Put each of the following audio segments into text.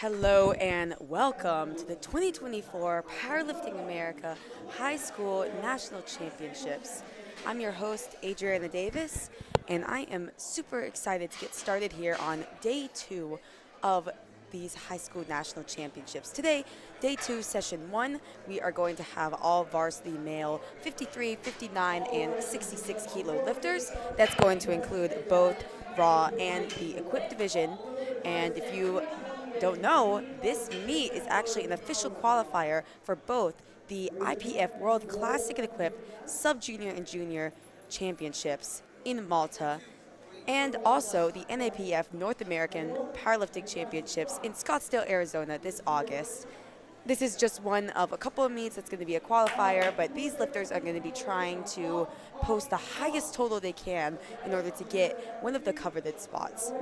Hello and welcome to the 2024 Powerlifting America High School National Championships. I'm your host, Adriana Davis, and I am super excited to get started here on day 2 of these high school national championships. Today, day 2, session 1, we are going to have all varsity male 53, 59, and 66 kilo lifters. That's going to include both raw and the equipped division. And if you don't know, this meet is actually an official qualifier for both the IPF World Classic and Equipped Sub-Junior and Junior Championships in Malta, and also the NAPF North American Powerlifting Championships in Scottsdale, Arizona this August. This is just one of a couple of meets that's going to be a qualifier, but these lifters are going to be trying to post the highest total they can in order to get one of the coveted spots.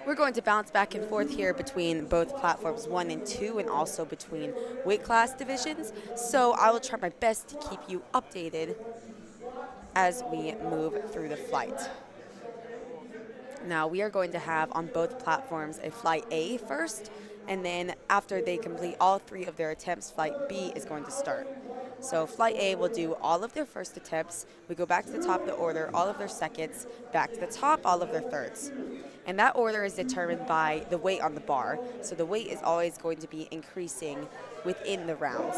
We're going to bounce back and forth here between both platforms 1 and 2 and also between weight class divisions. So I will try my best to keep you updated as we move through the flight. Now we are going to have on both platforms a flight A first, and then after they complete all 3 of their attempts, flight B is going to start. So flight A will do all of their first attempts. We go back to the top of the order, all of their seconds, back to the top, all of their thirds. And that order is determined by the weight on the bar. So the weight is always going to be increasing within the rounds.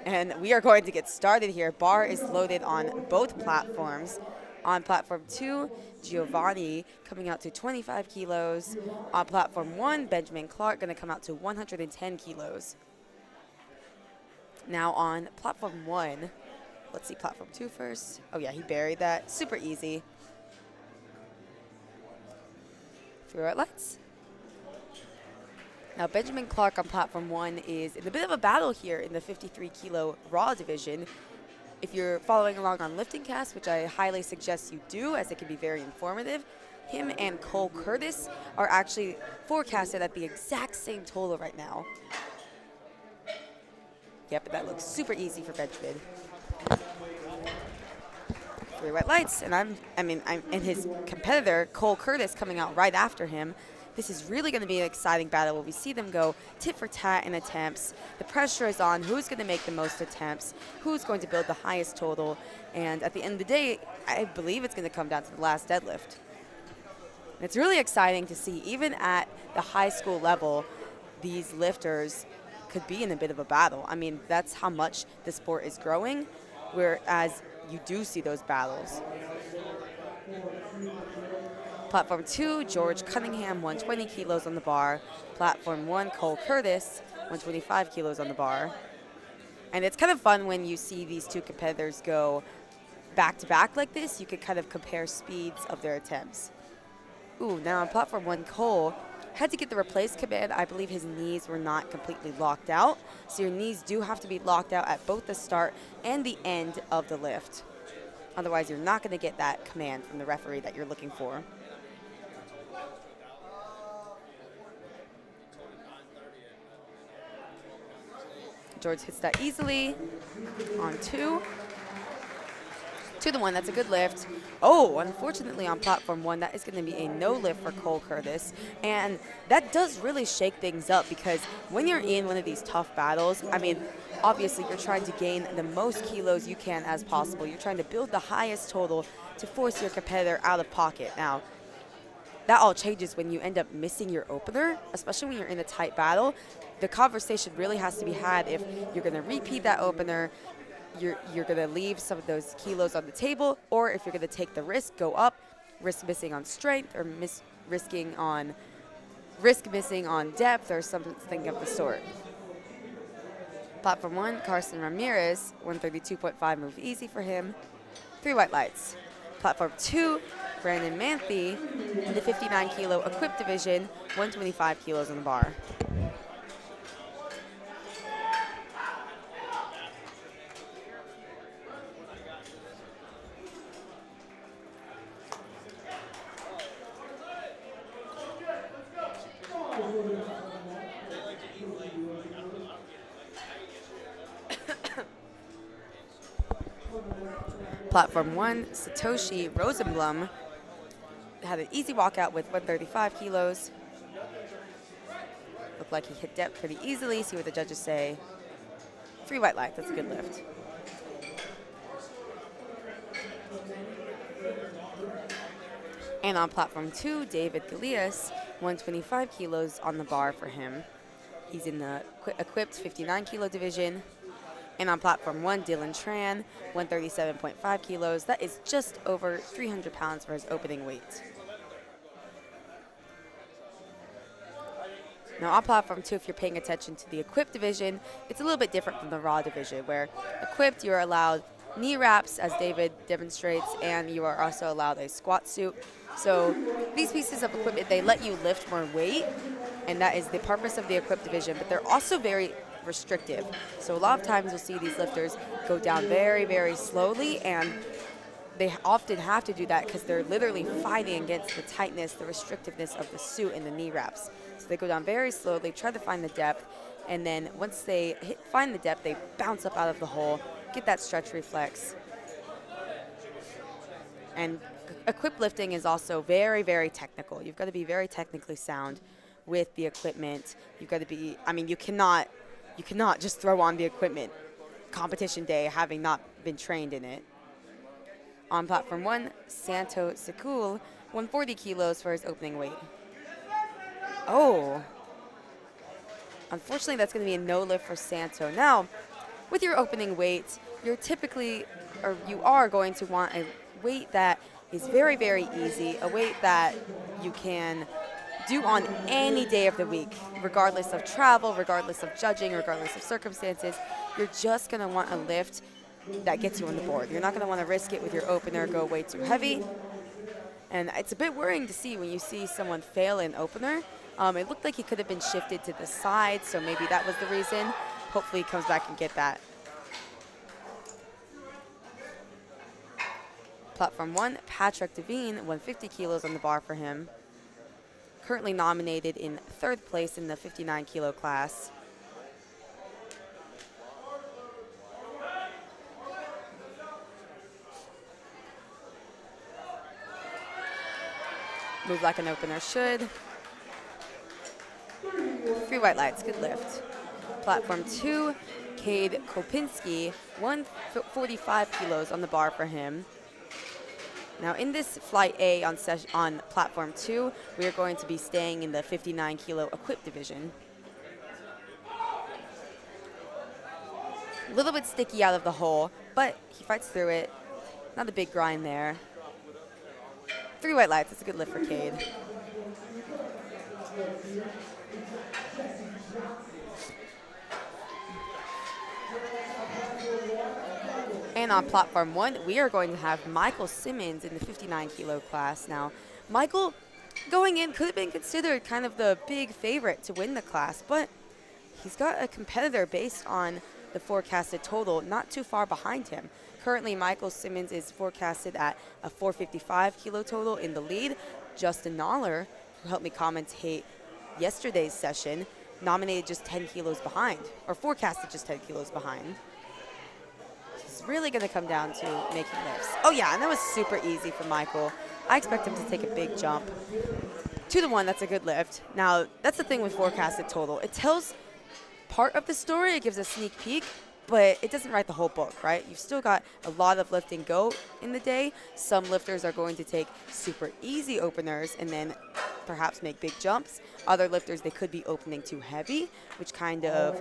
And we are going to get started here. Bar is loaded on both platforms. On platform 2, Giovanni coming out to 25 kilos. On platform 1, Benjamin Clark going to come out to 110 kilos. Now on platform 1, let's see platform 2 first. Oh yeah, he buried that. Super easy. 3 red lights. Now Benjamin Clark on platform 1 is in a bit of a battle here in the 53 kilo raw division. If you're following along on Lifting Cast, which I highly suggest you do as it can be very informative, him and Cole Curtis are actually forecasted at the exact same total right now. Yep, that looks super easy for Benjamin. 3 white lights, and I'm his competitor, Cole Curtis, coming out right after him. This is really going to be an exciting battle where we see them go tit for tat in attempts. The pressure is on who's going to make the most attempts, who's going to build the highest total, and at the end of the day, I believe it's going to come down to the last deadlift. It's really exciting to see, even at the high school level, these lifters could be in a bit of a battle. I mean, that's how much the sport is growing, whereas you do see those battles. Platform 2, George Cunningham, 120 kilos on the bar. Platform 1, Cole Curtis, 125 kilos on the bar. And it's kind of fun when you see these two competitors go back to back like this. You could kind of compare speeds of their attempts. Ooh, now on platform 1, Cole had to get the replace command. I believe his knees were not completely locked out. So your knees do have to be locked out at both the start and the end of the lift. Otherwise, you're not going to get that command from the referee that you're looking for. George hits that easily on 2. 2 to 1, that's a good lift. Oh, unfortunately on platform 1, that is going to be a no lift for Cole Curtis. And that does really shake things up, because when you're in one of these tough battles, I mean, obviously you're trying to gain the most kilos you can as possible. You're trying to build the highest total to force your competitor out of pocket. Now, that all changes when you end up missing your opener, especially when you're in a tight battle. The conversation really has to be had if you're going to repeat that opener, you're going to leave some of those kilos on the table, or if you're going to take the risk, go up, risk missing on strength, or risk missing on depth, or something of the sort. Platform 1, Carson Ramirez, 132.5, move easy for him. 3 white lights. Platform 2, Brandon Manthe in the 59 kilo equipped division, 125 kilos on the bar. platform 1, Satoshi Rosenblum had an easy walkout with 135 kilos. Looked like he hit depth pretty easily. See what the judges say. 3 white lights, that's a good lift. And on platform 2, David Galeas, 125 kilos on the bar for him. He's in the equipped 59 kilo division. And on platform 1, Dylan Tran, 137.5 kilos. That is just over 300 pounds for his opening weight. Now on platform 2, if you're paying attention to the equipped division, it's a little bit different from the raw division, where equipped you're allowed knee wraps, as David demonstrates, and you are also allowed a squat suit. So these pieces of equipment, they let you lift more weight, and that is the purpose of the equipped division, but they're also very restrictive. So a lot of times you'll see these lifters go down very, very slowly, and they often have to do that because they're literally fighting against the tightness, the restrictiveness of the suit and the knee wraps. So they go down very slowly, try to find the depth, and then once they find the depth, they bounce up out of the hole, get that stretch reflex. And equipped lifting is also very, very technical. You've got to be very technically sound with the equipment. You've got to be, I mean, you cannot just throw on the equipment competition day having not been trained in it. On platform 1, Santo Sekul, 140 kilos for his opening weight. Oh. Unfortunately, that's going to be a no lift for Santo. Now, with your opening weight, you are going to want a weight that is very, very easy, a weight that you can do on any day of the week, regardless of travel, regardless of judging, regardless of circumstances. You're just going to want a lift that gets you on the board. You're not going to want to risk it with your opener, go way too heavy. And it's a bit worrying to see when you see someone fail in opener. It looked like he could have been shifted to the side, so maybe that was the reason. Hopefully he comes back and get that. Platform 1, Patrick Devine, 150 kilos on the bar for him. Currently nominated in 3rd place in the 59 kilo class. Move like an opener should. 3 white lights, good lift. Platform 2, Cade Kopinski, 145 kilos on the bar for him. Now in this flight A on platform 2, we are going to be staying in the 59 kilo equipped division. A little bit sticky out of the hole, but he fights through it. Not a big grind there. 3 white lights, that's a good lift for Cade. And on platform 1, we are going to have Michael Simmons in the 59 kilo class. Now, Michael, going in, could have been considered kind of the big favorite to win the class, but he's got a competitor based on the forecasted total not too far behind him. Currently, Michael Simmons is forecasted at a 455 kilo total in the lead. Justin Noller, who helped me commentate yesterday's session, nominated just 10 kilos behind, or forecasted just 10 kilos behind. It's really going to come down to making lifts. Oh yeah, and that was super easy for Michael. I expect him to take a big jump. 2-to-1, that's a good lift. Now, that's the thing with forecasted total. It tells part of the story, it gives a sneak peek, but it doesn't write the whole book, right? You've still got a lot of lifting go in the day. Some lifters are going to take super easy openers and then perhaps make big jumps. Other lifters, they could be opening too heavy, which kind of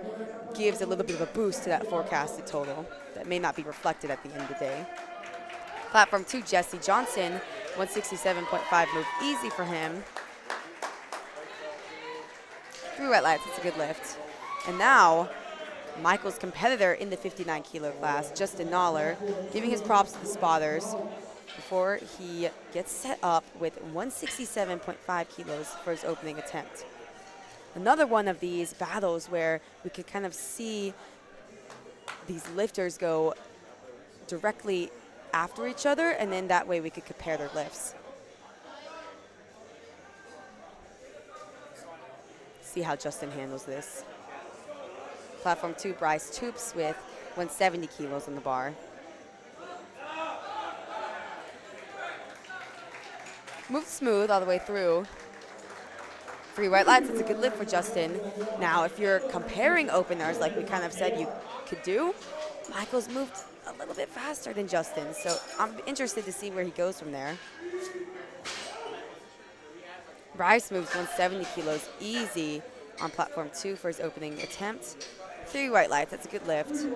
gives a little bit of a boost to that forecasted total that may not be reflected at the end of the day. Platform 2, Jesse Johnson, 167.5 move easy for him. 3 white lights, it's a good lift. And now, Michael's competitor in the 59 kilo class, Justin Noller, giving his props to the spotters before he gets set up with 167.5 kilos for his opening attempt. Another one of these battles where we could kind of see these lifters go directly after each other, and then that way we could compare their lifts. See how Justin handles this. Platform 2, Bryce Toops with 170 kilos on the bar. Moved smooth all the way through. 3 white lights, it's a good lift for Justin. Now, if you're comparing openers like we kind of said you could do, Michael's moved a little bit faster than Justin, so I'm interested to see where he goes from there. Bryce moves 170 kilos easy on platform 2 for his opening attempt. 3 white lights, that's a good lift.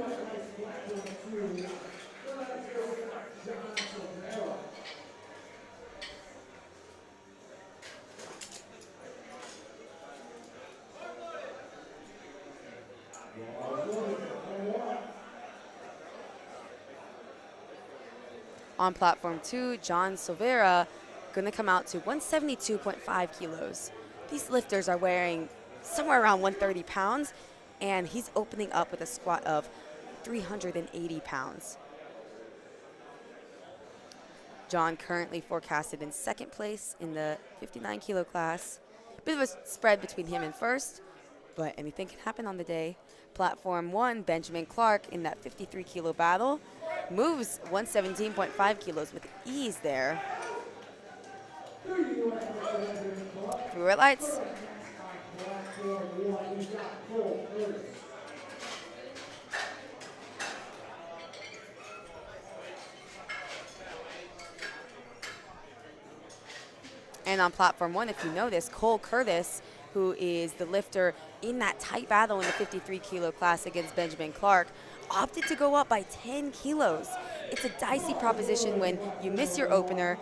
On platform 2, John Silvera gonna come out to 172.5 kilos. These lifters are wearing somewhere around 130 pounds, and he's opening up with a squat of 380 pounds. John currently forecasted in 2nd place in the 59 kilo class. Bit of a spread between him and 1st, but anything can happen on the day. Platform 1, Benjamin Clark in that 53 kilo battle. Moves 117.5 kilos with ease there. 3 red lights. And on platform 1, if you notice, Cole Curtis, who is the lifter in that tight battle in the 53 kilo class against Benjamin Clark, opted to go up by 10 kilos. It's a dicey proposition when you miss your opener.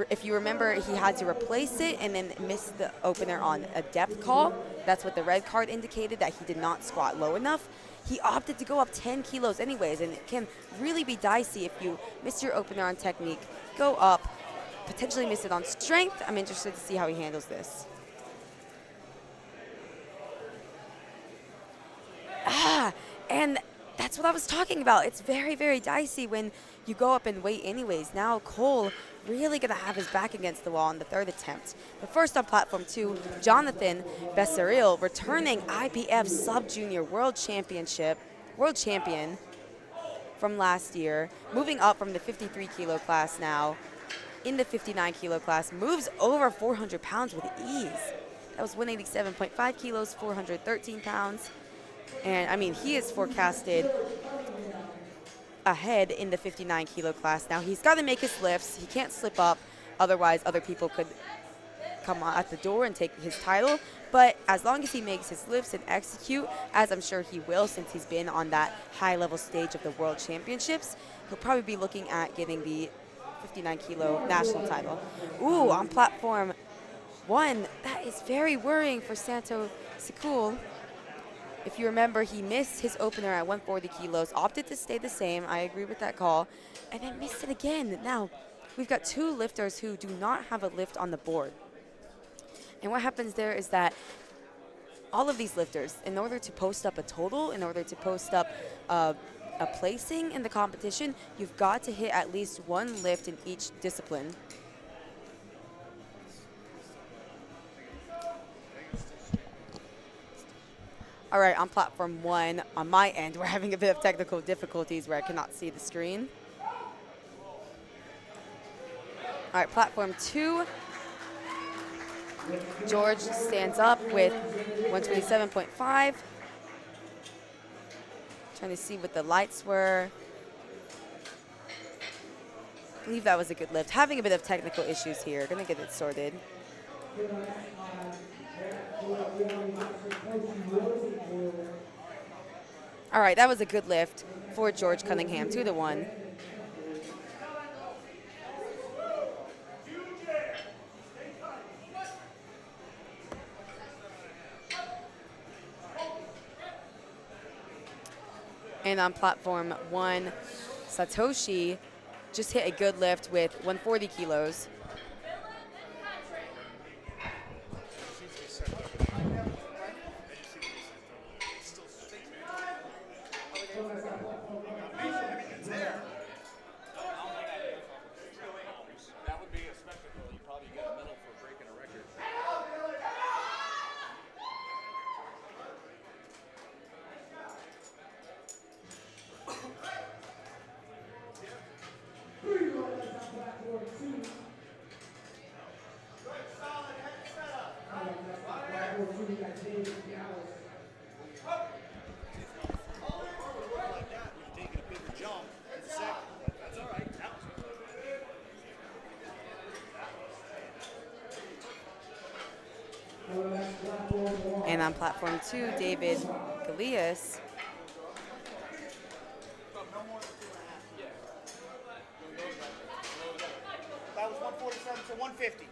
If you remember, he had to replace it and then miss the opener on a depth call. That's what the red card indicated, that he did not squat low enough. He opted to go up 10 kilos anyways, and it can really be dicey if you miss your opener on technique, go up, potentially miss it on strength. I'm interested to see how he handles this. And that's what I was talking about. It's very, very dicey when you go up in weight anyways. Now Cole really gonna have his back against the wall on the 3rd attempt. But first on platform 2, Jonathan Besseril, returning IPF Sub-Junior World Champion from last year, moving up from the 53 kilo class now in the 59 kilo class, moves over 400 pounds with ease. That was 187.5 kilos, 413 pounds. And I mean, he is forecasted ahead in the 59 kilo class. Now he's got to make his lifts. He can't slip up, otherwise other people could come at the door and take his title. But as long as he makes his lifts and execute, as I'm sure he will since he's been on that high level stage of the World Championships, he'll probably be looking at getting the 59 kilo national title. Ooh, on platform 1, that is very worrying for Santo Sikul. If you remember, he missed his opener at 140 kilos, opted to stay the same. I agree with that call, and then missed it again. Now, we've got 2 lifters who do not have a lift on the board. And what happens there is that all of these lifters, in order to post up a total, in order to post up a placing in the competition, you've got to hit at least 1 lift in each discipline. All right, on platform 1, on my end, we're having a bit of technical difficulties where I cannot see the screen. All right, platform 2, George stands up with 127.5. Trying to see what the lights were. I believe that was a good lift. Having a bit of technical issues here. Gonna get it sorted. All right, that was a good lift for George Cunningham, 2-1. And on platform 1, Satoshi just hit a good lift with 140 kilos. And on platform 2, David Galeas. That was 147 to 150.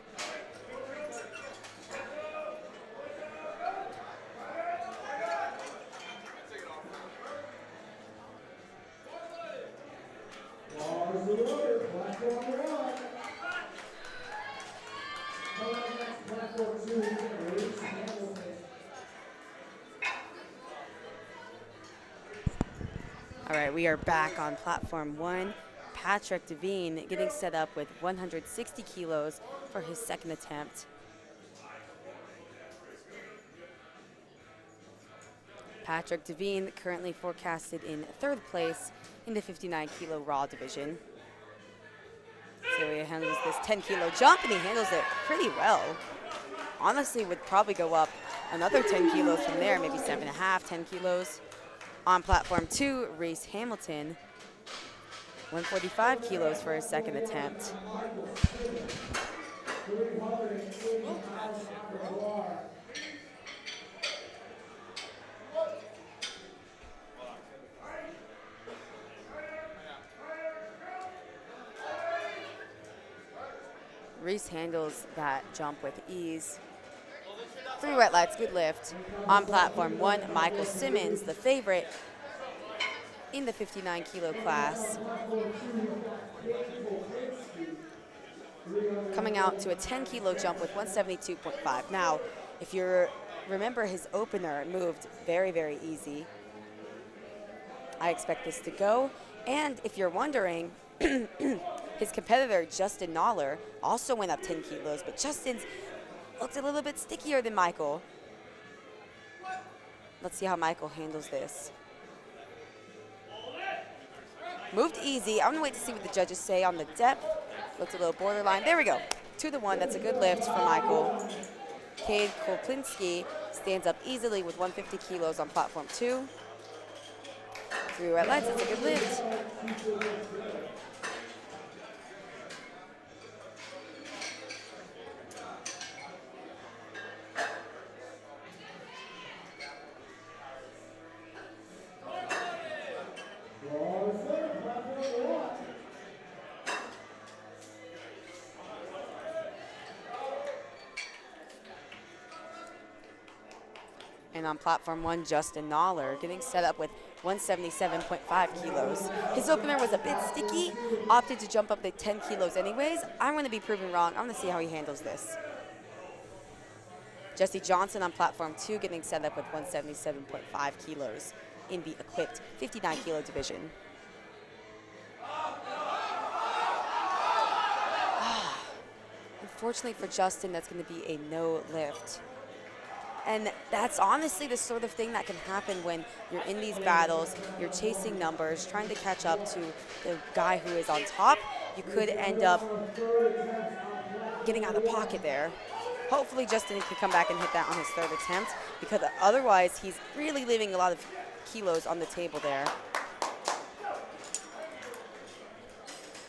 All right, we are back on platform 1. Patrick Devine getting set up with 160 kilos for his second attempt. Patrick Devine currently forecasted in 3rd place in the 59 kilo raw division. So he handles this 10 kilo jump and he handles it pretty well. Honestly, would probably go up another 10 kilos from there, maybe 7.5, 10 kilos. On platform 2, Reese Hamilton, 145 kilos for his second attempt. Reese handles that jump with ease. 3 wet lights, good lift. On platform 1, Michael Simmons, the favorite in the 59 kilo class. Coming out to a 10 kilo jump with 172.5. Now, if you remember his opener, it moved very, very easy. I expect this to go. And if you're wondering, his competitor, Justin Noller, also went up 10 kilos, but Justin's looked a little bit stickier than Michael. Let's see how Michael handles this. Moved easy. I'm gonna wait to see what the judges say on the depth. Looked a little borderline. There we go. 2 to 1. That's a good lift for Michael. Cade Kolpinski stands up easily with 150 kilos on platform 2. 3 red lights. That's a good lift. And on platform 1, Justin Noller getting set up with 177.5 kilos. His opener was a bit sticky, opted to jump up to 10 kilos anyways. I'm going to be proven wrong. I'm going to see how he handles this. Jesse Johnson on platform 2 getting set up with 177.5 kilos in the equipped 59 kilo division. Unfortunately for Justin, that's going to be a no lift. And that's honestly the sort of thing that can happen when you're in these battles, you're chasing numbers, trying to catch up to the guy who is on top. You could end up getting out of pocket there. Hopefully Justin can come back and hit that on his 3rd attempt, because otherwise he's really leaving a lot of kilos on the table there.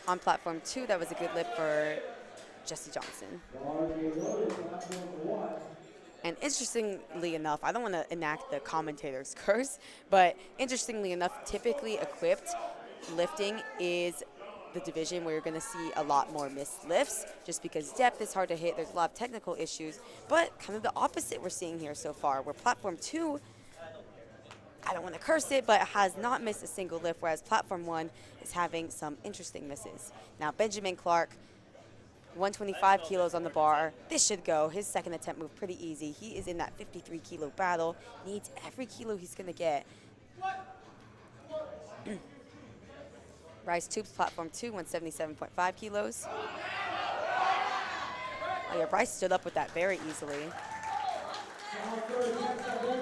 On platform 2, that was a good lift for Jesse Johnson. And interestingly enough, I don't want to enact the commentator's curse, but interestingly enough, typically equipped lifting is the division where you're going to see a lot more missed lifts, just because depth is hard to hit. There's a lot of technical issues, but kind of the opposite we're seeing here so far, where platform 2, I don't want to curse it, but has not missed a single lift, whereas platform 1 is having some interesting misses. Now, Benjamin Clark, 125 kilos on the bar. This should go. His second attempt moved pretty easy. He is in that 53 kilo battle. Needs every kilo he's going to get. Bryce Tubes, platform 2, 177.5 kilos. Oh yeah, Bryce stood up with that very easily.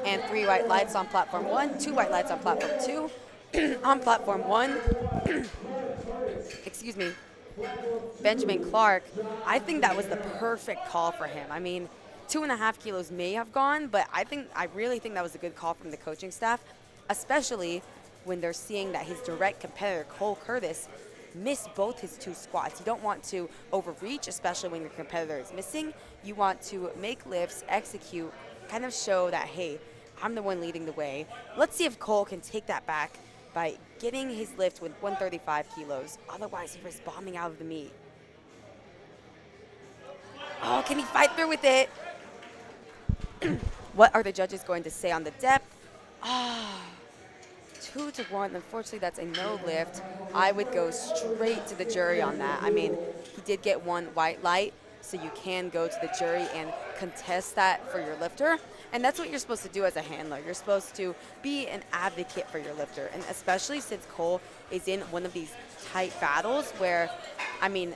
And 3 white lights on platform 1, 2 white lights on platform 2. On platform 1, excuse me, Benjamin Clark, I think that was the perfect call for him. I mean, 2.5 kilos may have gone, but I really think that was a good call from the coaching staff, especially when they're seeing that his direct competitor, Cole Curtis, missed both his 2 squats. You don't want to overreach, especially when your competitor is missing. You want to make lifts, execute, kind of show that, hey, I'm the one leading the way. Let's see if Cole can take that back by getting his lift with 135 kilos. Otherwise, he risks bombing out of the meet. Oh, can he fight through with it? What are the judges going to say on the depth? 2-1. Unfortunately, that's a no lift. I would go straight to the jury on that. I mean, he did get 1 white light, so you can go to the jury and contest that for your lifter. And that's what you're supposed to do as a handler. You're supposed to be an advocate for your lifter. And especially since Cole is in one of these tight battles where, I mean,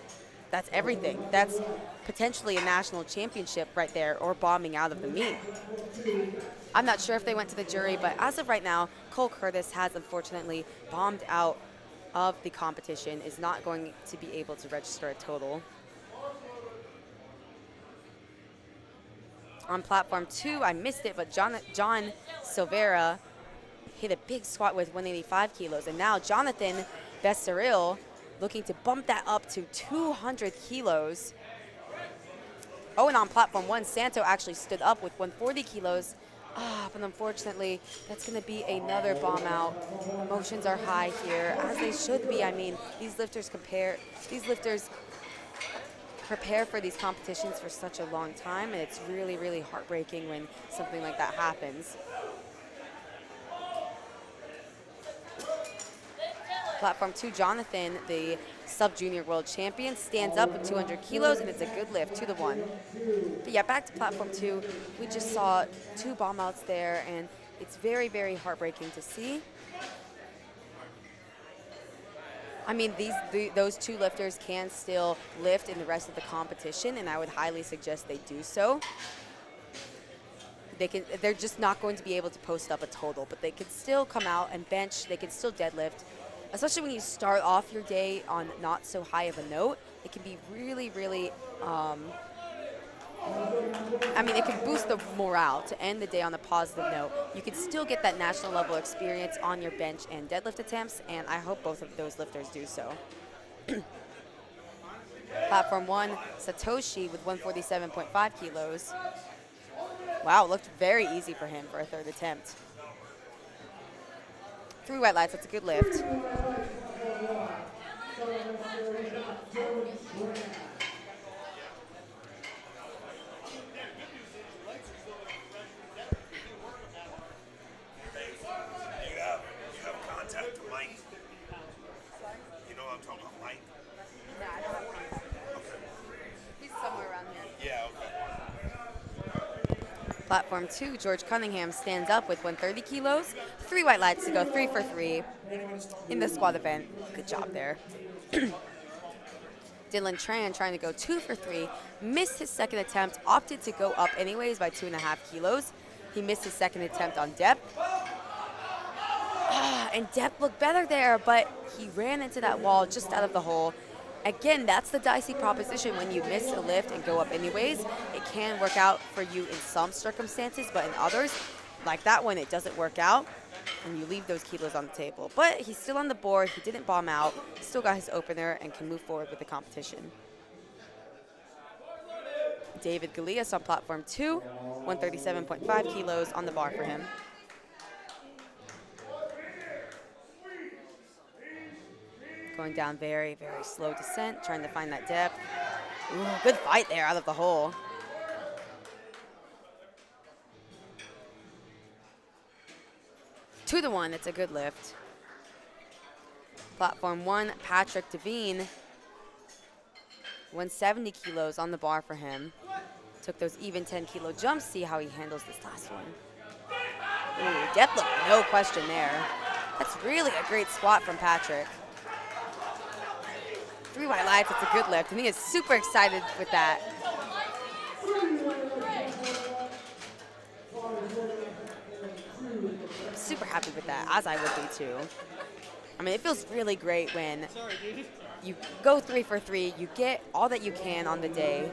that's everything. That's potentially a national championship right there, or bombing out of the meet. I'm not sure if they went to the jury, but as of right now, Cole Curtis has unfortunately bombed out of the competition, is not going to be able to register a total. On platform 2, I missed it, but John Silvera hit a big squat with 185 kilos. And now Jonathan Besseril looking to bump that up to 200 kilos. Oh, and on platform 1, Santo actually stood up with 140 kilos. But unfortunately, that's going to be another bomb out. Emotions are high here, as they should be. I mean, these lifters prepare for these competitions for such a long time, and it's really, really heartbreaking when something like that happens. Platform 2, Jonathan, the sub-junior world champion, stands up with 200 kilos, and it's a good lift, 2-1. But yeah, back to platform 2, we just saw 2 bomb outs there, and it's very, very heartbreaking to see. I mean, those 2 lifters can still lift in the rest of the competition, and I would highly suggest they do so. They're just not going to be able to post up a total, but they can still come out and bench. They can still deadlift. Especially when you start off your day on not so high of a note, it can be really, really, I mean, it can boost the morale to end the day on a positive note. You can still get that national level experience on your bench and deadlift attempts, and I hope both of those lifters do so. Platform 1, Satoshi with 147.5 kilos. Wow, looked very easy for him for a 3rd attempt. 3 white lights, that's a good lift. Platform 2, George Cunningham stands up with 130 kilos. 3 white lights to go 3 for 3 in the squad event. Good job there. Dylan Tran trying to go 2 for 3. Missed his 2nd attempt, opted to go up anyways by 2.5 kilos. He missed his 2nd attempt on depth. And depth looked better there, but he ran into that wall just out of the hole. Again, that's the dicey proposition when you miss a lift and go up anyways. It can work out for you in some circumstances, but in others, like that one, it doesn't work out, and you leave those kilos on the table. But he's still on the board. He didn't bomb out. Still got his opener and can move forward with the competition. David Galeas on platform 2, 137.5 kilos on the bar for him. Going down very, very slow descent, trying to find that depth. Ooh, good fight there out of the hole. Two to one, it's a good lift. Platform 1, Patrick Devine. 170 kilos on the bar for him. Took those even 10-kilo jumps. See how he handles this last one. Ooh, depth look, no question there. That's really a great squat from Patrick. 3 white lights, it's a good lift, and he is super excited with that. I'm super happy with that, as I would be too. I mean, it feels really great when you go 3 for 3, you get all that you can on the day,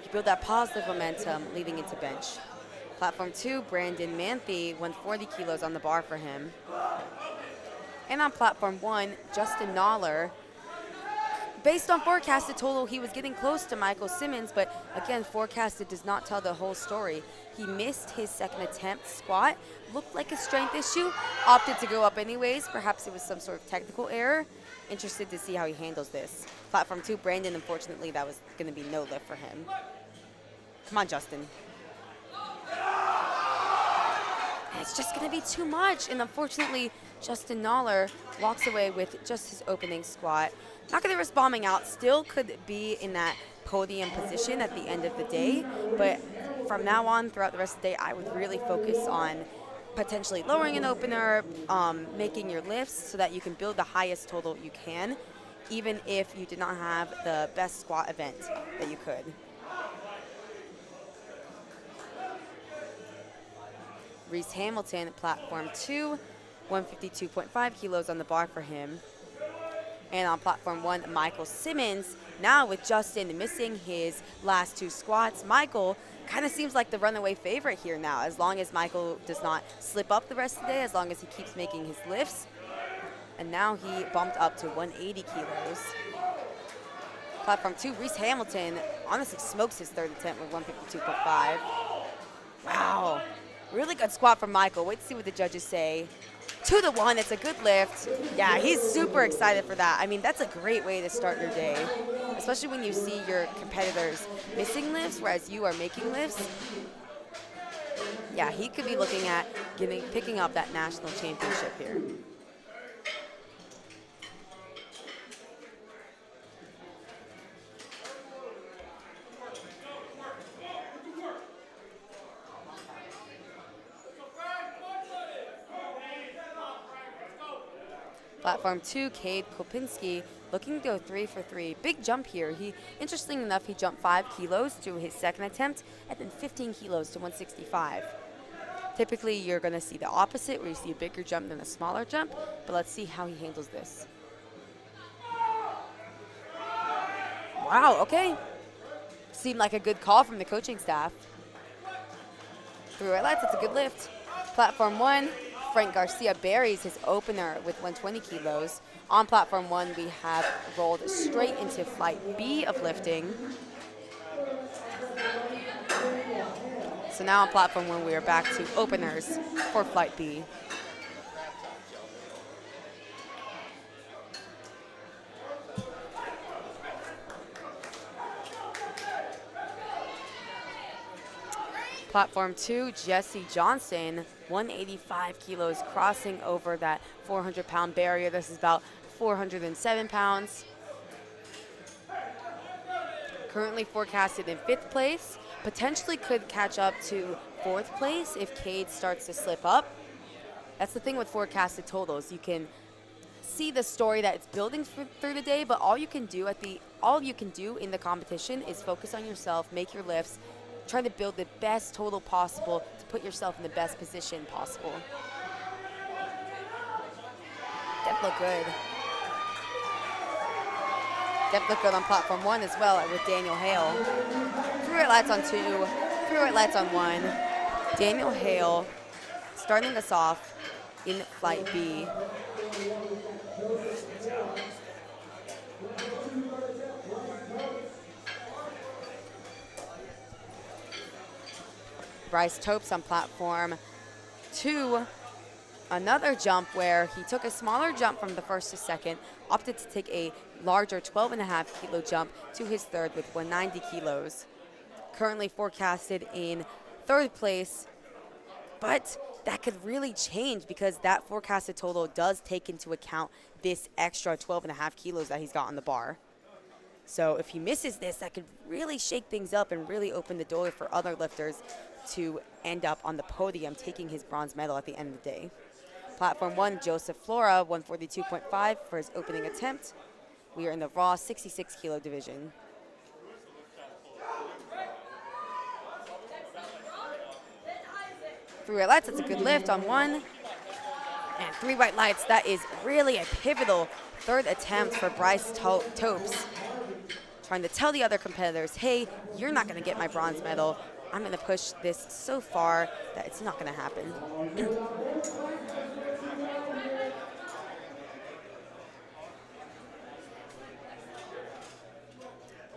you build that positive momentum leading into bench. Platform 2, Brandon Manthe, 140 kilos on the bar for him. And on platform 1, Justin Noller. Based on forecasted total, he was getting close to Michael Simmons, but again, forecasted does not tell the whole story. He missed his second attempt squat, looked like a strength issue, opted to go up anyways. Perhaps it was some sort of technical error. Interested to see how he handles this. Platform 2, Brandon, unfortunately, that was going to be no lift for him. Come on, Justin. And it's just going to be too much, and unfortunately, Justin Noller walks away with just his opening squat. Not going to risk bombing out, still could be in that podium position at the end of the day, but from now on, throughout the rest of the day, I would really focus on potentially lowering an opener, making your lifts so that you can build the highest total you can, even if you did not have the best squat event that you could. Reese Hamilton, platform 2, 152.5 kilos on the bar for him. And on platform 1, Michael Simmons. Now with Justin missing his last 2 squats, Michael kind of seems like the runaway favorite here now, as long as Michael does not slip up the rest of the day, as long as he keeps making his lifts. And now he bumped up to 180 kilos. Platform 2, Reese Hamilton honestly smokes his third attempt with 152.5. Wow, really good squat from Michael. Wait to see what the judges say. 2 to 1, it's a good lift. Yeah, he's super excited for that. I mean, that's a great way to start your day, especially when you see your competitors missing lifts, whereas you are making lifts. Yeah, he could be looking at picking up that national championship here. Platform 2, Cade Kopinski, looking to go 3 for 3. Big jump here. Interesting enough, he jumped 5 kilos to his second attempt and then 15 kilos to 165. Typically, you're going to see the opposite, where you see a bigger jump than a smaller jump, but let's see how he handles this. Wow, okay. Seemed like a good call from the coaching staff. 3 right lats, it's a good lift. Platform 1, Frank Garcia buries his opener with 120 kilos. On platform 1, we have rolled straight into flight B of lifting. So now on platform 1, we are back to openers for flight B. Platform 2, Jesse Johnson, 185 kilos, crossing over that 400-pound barrier. This is about 407 pounds. Currently forecasted in 5th place. Potentially could catch up to 4th place if Cade starts to slip up. That's the thing with forecasted totals. You can see the story that it's building through the day, but all you can do in the competition is focus on yourself, make your lifts, try to build the best total possible to put yourself in the best position possible. Depth look good. Depth look good on platform 1 as well with Daniel Hale. 3 right lats on 2, 3 right lats on 1. Daniel Hale starting us off in flight B. Bryce Topes on platform 2, another jump where he took a smaller jump from the first to second, opted to take a larger 12.5 kilo jump to his third with 190 kilos. Currently forecasted in 3rd place, but that could really change because that forecasted total does take into account this extra 12.5 kilos that he's got on the bar. So if he misses this, that could really shake things up and really open the door for other lifters to end up on the podium taking his bronze medal at the end of the day. Platform 1, Joseph Flora, 142.5 for his opening attempt. We are in the raw 66 kilo division. Three right lights, that's a good lift on 1. And 3 white lights, that is really a pivotal 3rd attempt for Bryce Topes. trying to tell the other competitors, hey, you're not going to get my bronze medal. I'm going to push this so far that it's not going to happen.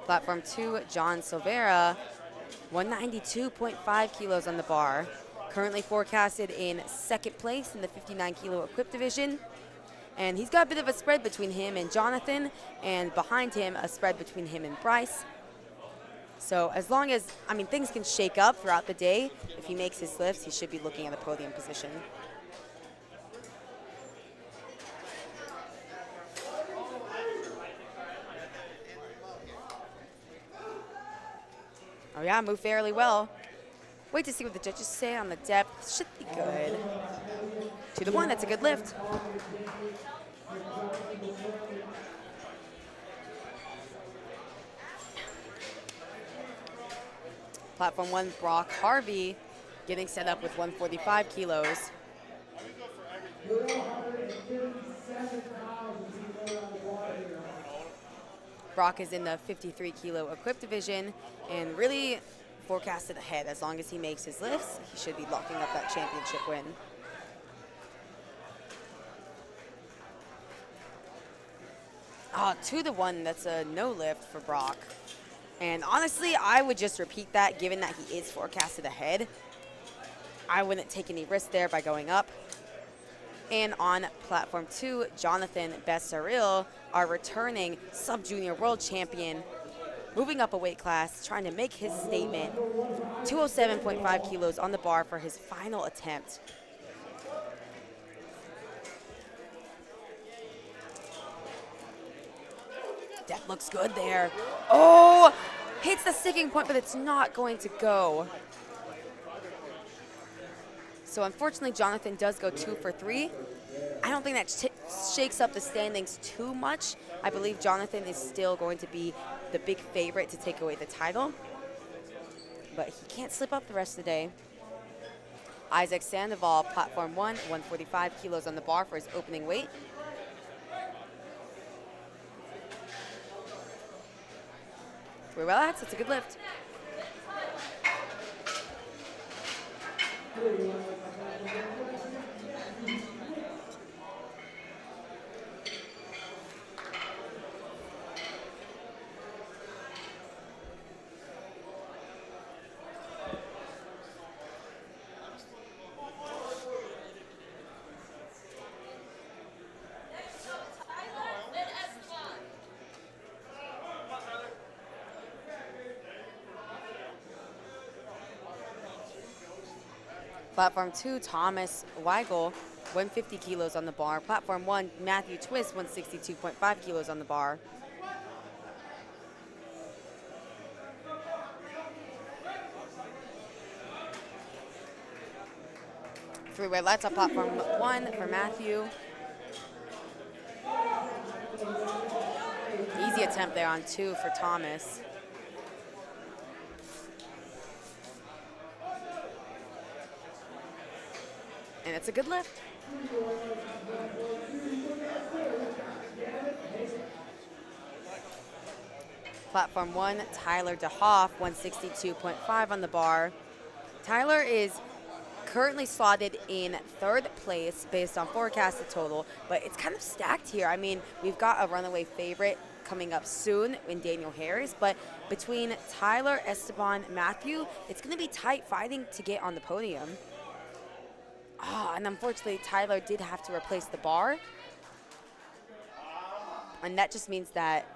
Platform 2, John Silvera, 192.5 kilos on the bar. Currently forecasted in second place in the 59 kilo equipped division. And he's got a bit of a spread between him and Jonathan, and behind him, a spread between him and Bryce. So as long as, I mean, things can shake up throughout the day. If he makes his lifts, he should be looking at the podium position. Oh yeah, moved fairly well. Wait to see what the judges say on the depth. Should be good. 2 to 1, that's a good lift. Platform 1, Brock Harvey, getting set up with 145 kilos. Brock is in the 53 kilo equipped division and really forecasted ahead. As long as he makes his lifts, he should be locking up that championship win. Oh, 2 to 1, that's a no lift for Brock. And honestly, I would just repeat that given that he is forecasted ahead. I wouldn't take any risk there by going up. And on platform 2, Jonathan Bessaril, our returning sub-junior world champion, moving up a weight class, trying to make his statement. 207.5 kilos on the bar for his final attempt. Depth looks good there. Oh, hits the sticking point, but it's not going to go. So unfortunately, Jonathan does go 2 for 3. I don't think that shakes up the standings too much. I believe Jonathan is still going to be the big favorite to take away the title. But he can't slip up the rest of the day. Isaac Sandoval, platform 1, 145 kilos on the bar for his opening weight. Pretty well, that's a good lift. Platform 2, Thomas Weigel, 150 kilos on the bar. Platform 1, Matthew Twist, 162.5 kilos on the bar. Three-way lights on platform 1 for Matthew. Easy attempt there on 2 for Thomas. And it's a good lift. Platform 1, Tyler DeHoff, 162.5 on the bar. Tyler is currently slotted in 3rd place based on forecasted total, but it's kind of stacked here. I mean, we've got a runaway favorite coming up soon in Daniel Harris, but between Tyler, Esteban, Matthew, it's going to be tight fighting to get on the podium. Oh, and unfortunately, Tyler did have to replace the bar. And that just means that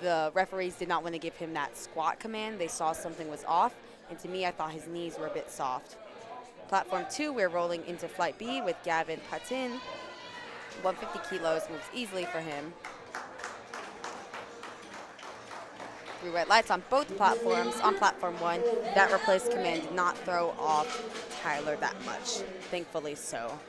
the referees did not want to give him that squat command. They saw something was off. And to me, I thought his knees were a bit soft. Platform 2, we're rolling into Flight B with Gavin Patin. 150 kilos moves easily for him. 3 red lights on both platforms. On platform 1, that replace command did not throw off Tyler that much, thankfully so.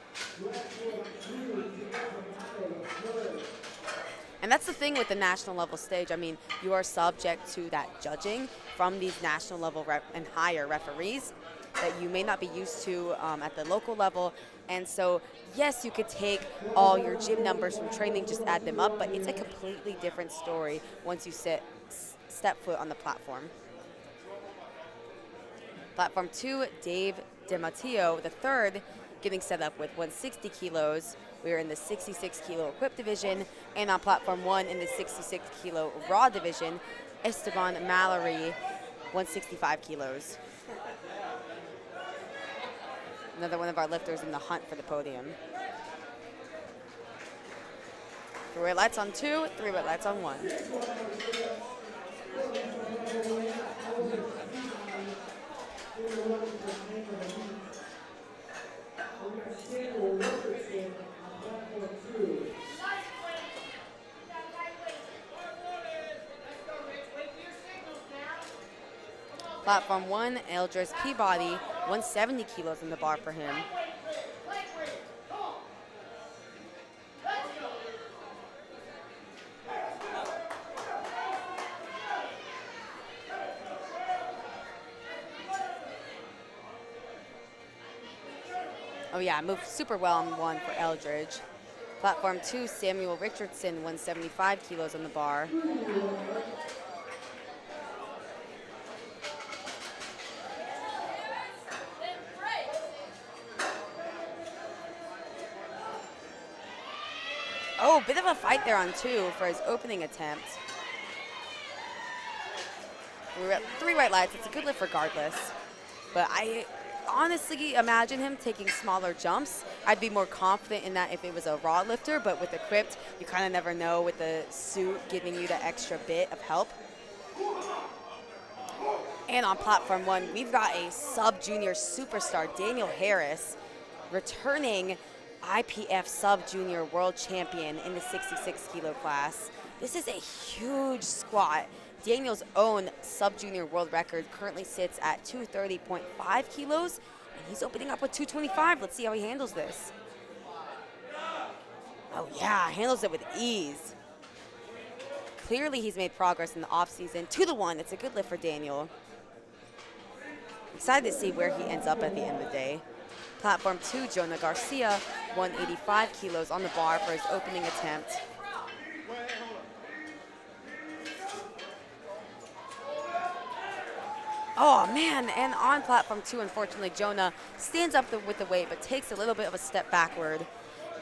And that's the thing with the national level stage. I mean, you are subject to that judging from these national level and higher referees that you may not be used to at the local level. And so, yes, you could take all your gym numbers from training, just add them up, but it's a completely different story once you sit step foot on the platform. Platform 2, Dave DiMatteo, the third, getting set up with 160 kilos. We are in the 66 kilo equipped division, and on platform 1 in the 66 kilo raw division, Esteban Mallory, 165 kilos. Another one of our lifters in the hunt for the podium. 3 red lights on 2, 3 red lights on 1. Platform 1, Eldris Peabody, 170 kilos in the bar for him. Oh yeah, moved super well on 1 for Eldridge. Platform 2, Samuel Richardson, 175 kilos on the bar. Oh, bit of a fight there on 2 for his opening attempt. We're at 3 white lights. It's a good lift regardless. But I honestly imagine him taking smaller jumps. I'd be more confident in that if it was a raw lifter, but with equipped, you kind of never know with the suit giving you the extra bit of help. And on platform 1, we've got a sub-junior superstar, Daniel Harris, returning IPF sub-junior world champion in the 66 kilo class. This is a huge squat. Daniel's own sub-junior world record currently sits at 230.5 kilos, and he's opening up with 225. Let's see how he handles this. Oh yeah, handles it with ease. Clearly he's made progress in the offseason. 2 to 1, it's a good lift for Daniel. Excited to see where he ends up at the end of the day. Platform 2, Jonah Garcia, 185 kilos on the bar for his opening attempt. Oh man, and on platform 2, unfortunately, Jonah stands up with the weight, but takes a little bit of a step backward.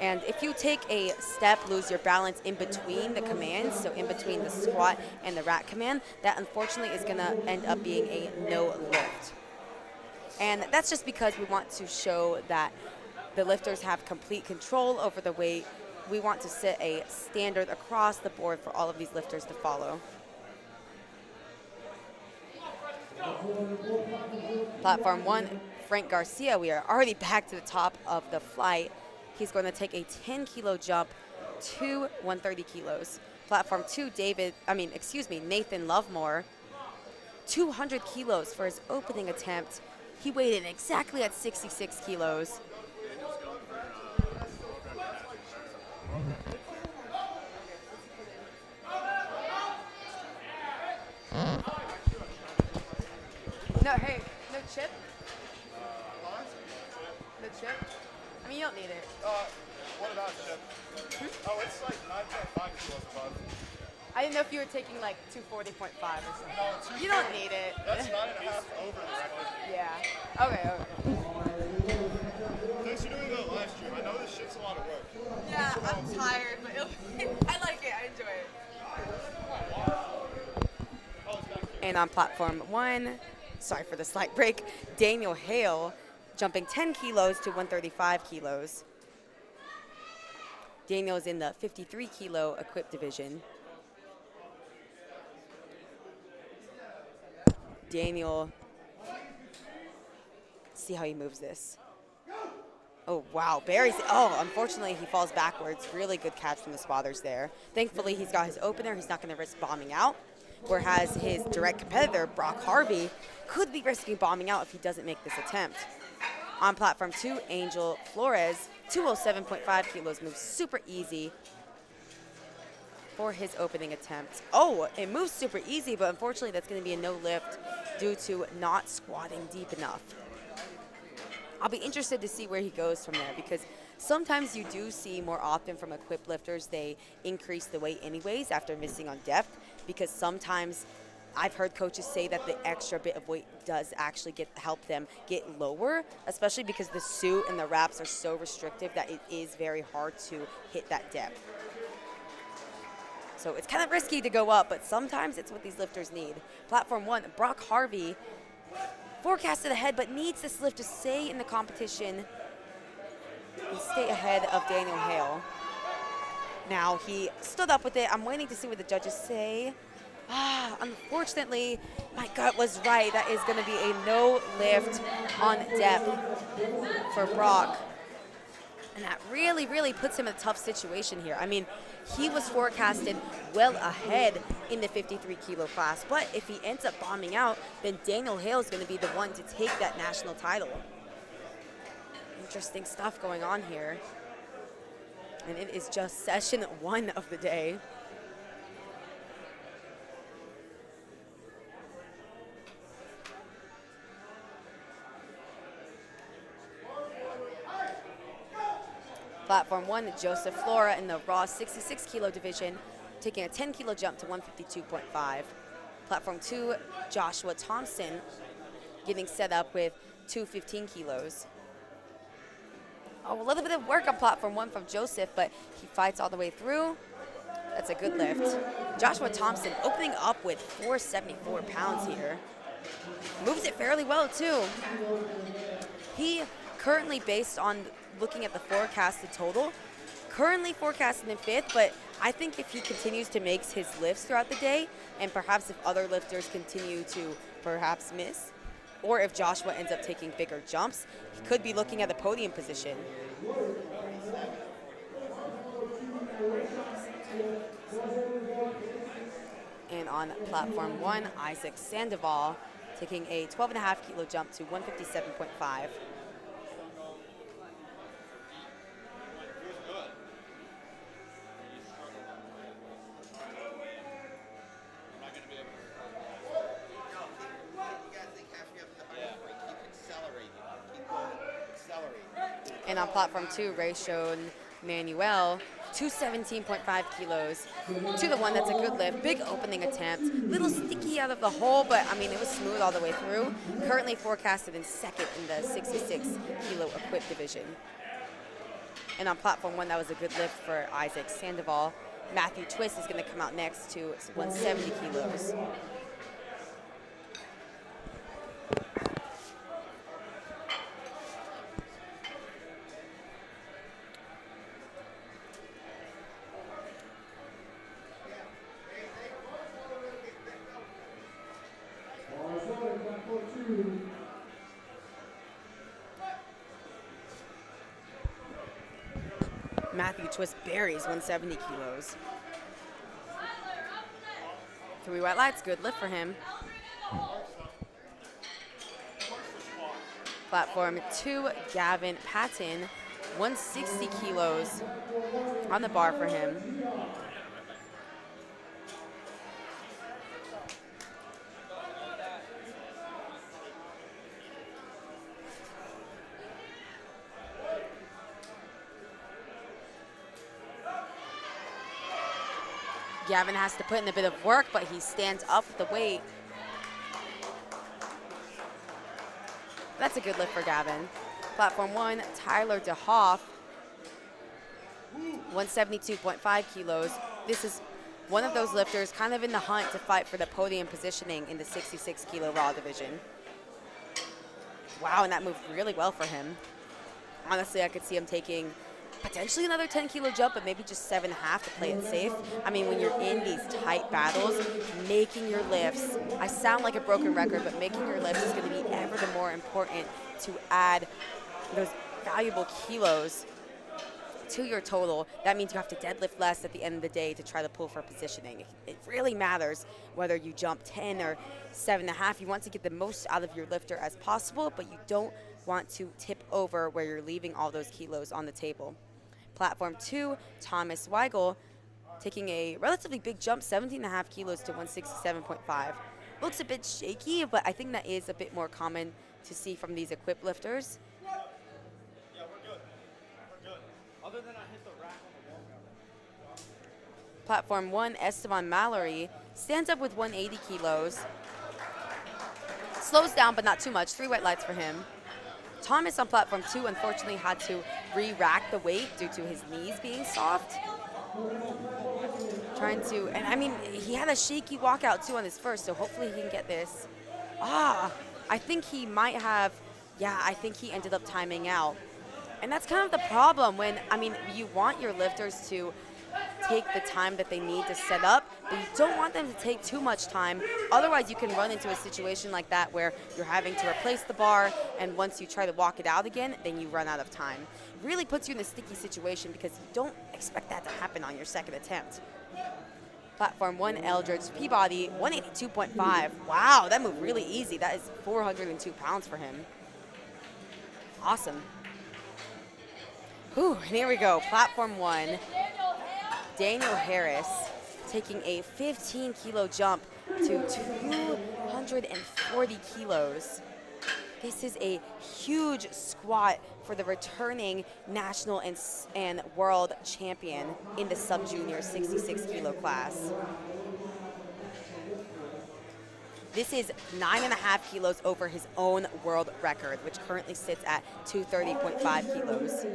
And if you take a step, lose your balance in between the commands, so in between the squat and the rack command, that unfortunately is gonna end up being a no lift. And that's just because we want to show that the lifters have complete control over the weight. We want to set a standard across the board for all of these lifters to follow. Platform 1, Frank Garcia, we are already back to the top of the flight. He's going to take a 10 kilo jump to 130 kilos. Platform 2, Nathan Lovemore, 200 kilos for his opening attempt. He weighed in exactly at 66 kilos. No, hey, no chip? No chip? I mean, you don't need it. What about chip? Oh, it's like 9.5 kilos above. I didn't know if you were taking like 240.5 or something. No, you don't need it. That's 9.5 over the record. Yeah. Okay. Thanks for doing that live stream. I know this shit's a lot of work. Yeah, I'm tired, but I like it. I enjoy it. And on platform 1, sorry for the slight break, Daniel Hale jumping 10 kilos to 135 kilos. Daniel's in the 53 kilo equipped division. Daniel, see how he moves this. Oh, wow, unfortunately he falls backwards. Really good catch from the spotters there. Thankfully, he's got his opener. He's not gonna risk bombing out, whereas his direct competitor, Brock Harvey, could be risking bombing out if he doesn't make this attempt. On platform 2, Angel Flores, 207.5 kilos, moves super easy for his opening attempt. Oh, it moves super easy, but unfortunately that's gonna be a no lift due to not squatting deep enough. I'll be interested to see where he goes from there, because sometimes you do see more often from equipped lifters, they increase the weight anyways after missing on depth, because sometimes I've heard coaches say that the extra bit of weight does actually help them get lower, especially because the suit and the wraps are so restrictive that it is very hard to hit that depth. So it's kind of risky to go up, but sometimes it's what these lifters need. Platform 1, Brock Harvey, forecasted ahead, but needs this lift to stay in the competition and stay ahead of Daniel Hale. Now he stood up with it. I'm waiting to see what the judges say. Unfortunately, my gut was right. That is going to be a no lift on depth for Brock. And that really, really puts him in a tough situation here. I mean, he was forecasted well ahead in the 53 kilo class, but if he ends up bombing out, then Daniel Hale is going to be the one to take that national title. Interesting stuff going on here. And it is just session 1 of the day. Platform 1, Joseph Flora in the raw 66 kilo division, taking a 10 kilo jump to 152.5. Platform 2, Joshua Thompson getting set up with 215 kilos. Oh, a little bit of work on platform 1 from Joseph, but he fights all the way through. That's a good lift. Joshua Thompson opening up with 474 pounds here. Moves it fairly well too. He currently, based on looking at the forecasted total, currently forecasted in 5th, but I think if he continues to make his lifts throughout the day, and perhaps if other lifters continue to perhaps miss, or if Joshua ends up taking bigger jumps, he could be looking at the podium position. And on platform 1, Isaac Sandoval taking a 12.5 kilo jump to 157.5. And on platform 2, Rayshon Manuel, 217.5 kilos to the 1. That's a good lift. Big opening attempt. Little sticky out of the hole, but I mean, it was smooth all the way through. Currently forecasted in 2nd in the 66 kilo equipped division. And on platform 1, that was a good lift for Isaac Sandoval. Matthew Twist is going to come out next to 170 kilos. Matthew Twist buries 170 kilos. 3 white lights, good lift for him. Platform 2, Gavin Patton, 160 kilos on the bar for him. Gavin has to put in a bit of work, but he stands up with the weight. That's a good lift for Gavin. Platform 1, Tyler DeHoff, 172.5 kilos. This is one of those lifters kind of in the hunt to fight for the podium positioning in the 66 kilo raw division. Wow, and that moved really well for him. Honestly, I could see him taking potentially another 10 kilo jump, but maybe just 7.5 to play it safe. I mean, when you're in these tight battles, making your lifts, I sound like a broken record, but making your lifts is going to be ever the more important to add those valuable kilos to your total. That means you have to deadlift less at the end of the day to try to pull for positioning. It really matters whether you jump 10 or 7.5. You want to get the most out of your lifter as possible, but you don't want to tip over where you're leaving all those kilos on the table. Platform 2, Thomas Weigel, taking a relatively big jump, 17.5 kilos to 167.5. Looks a bit shaky, but I think that is a bit more common to see from these equipped lifters. Yeah, we're good. We're good. Other than I hit the rack on the wall. Platform 1, Esteban Mallory, Stands up with 180 kilos. Slows down, but not too much. 3 white lights for him. Thomas on platform 2 unfortunately had to re-rack the weight due to his knees being soft. And I mean, he had a shaky walkout too on his first, so hopefully he can get this. I think he might have, I think he ended up timing out. And that's kind of the problem when, I mean, you want your lifters to take the time that they need to set up, but you don't want them to take too much time. Otherwise, you can run into a situation like that where you're having to replace the bar, and once you try to walk it out again, then you run out of time. It really puts you in a sticky situation because you don't expect that to happen on your second attempt. Platform 1, Eldridge, Peabody, 182.5. Wow, that moved really easy. That is 402 pounds for him. Awesome. Whew, and here we go. Platform 1, Daniel Harris taking a 15-kilo jump to 240 kilos. This is a huge squat for the returning national and world champion in the sub-junior 66-kilo class. This is 9.5 kilos over his own world record, which currently sits at 230.5 kilos.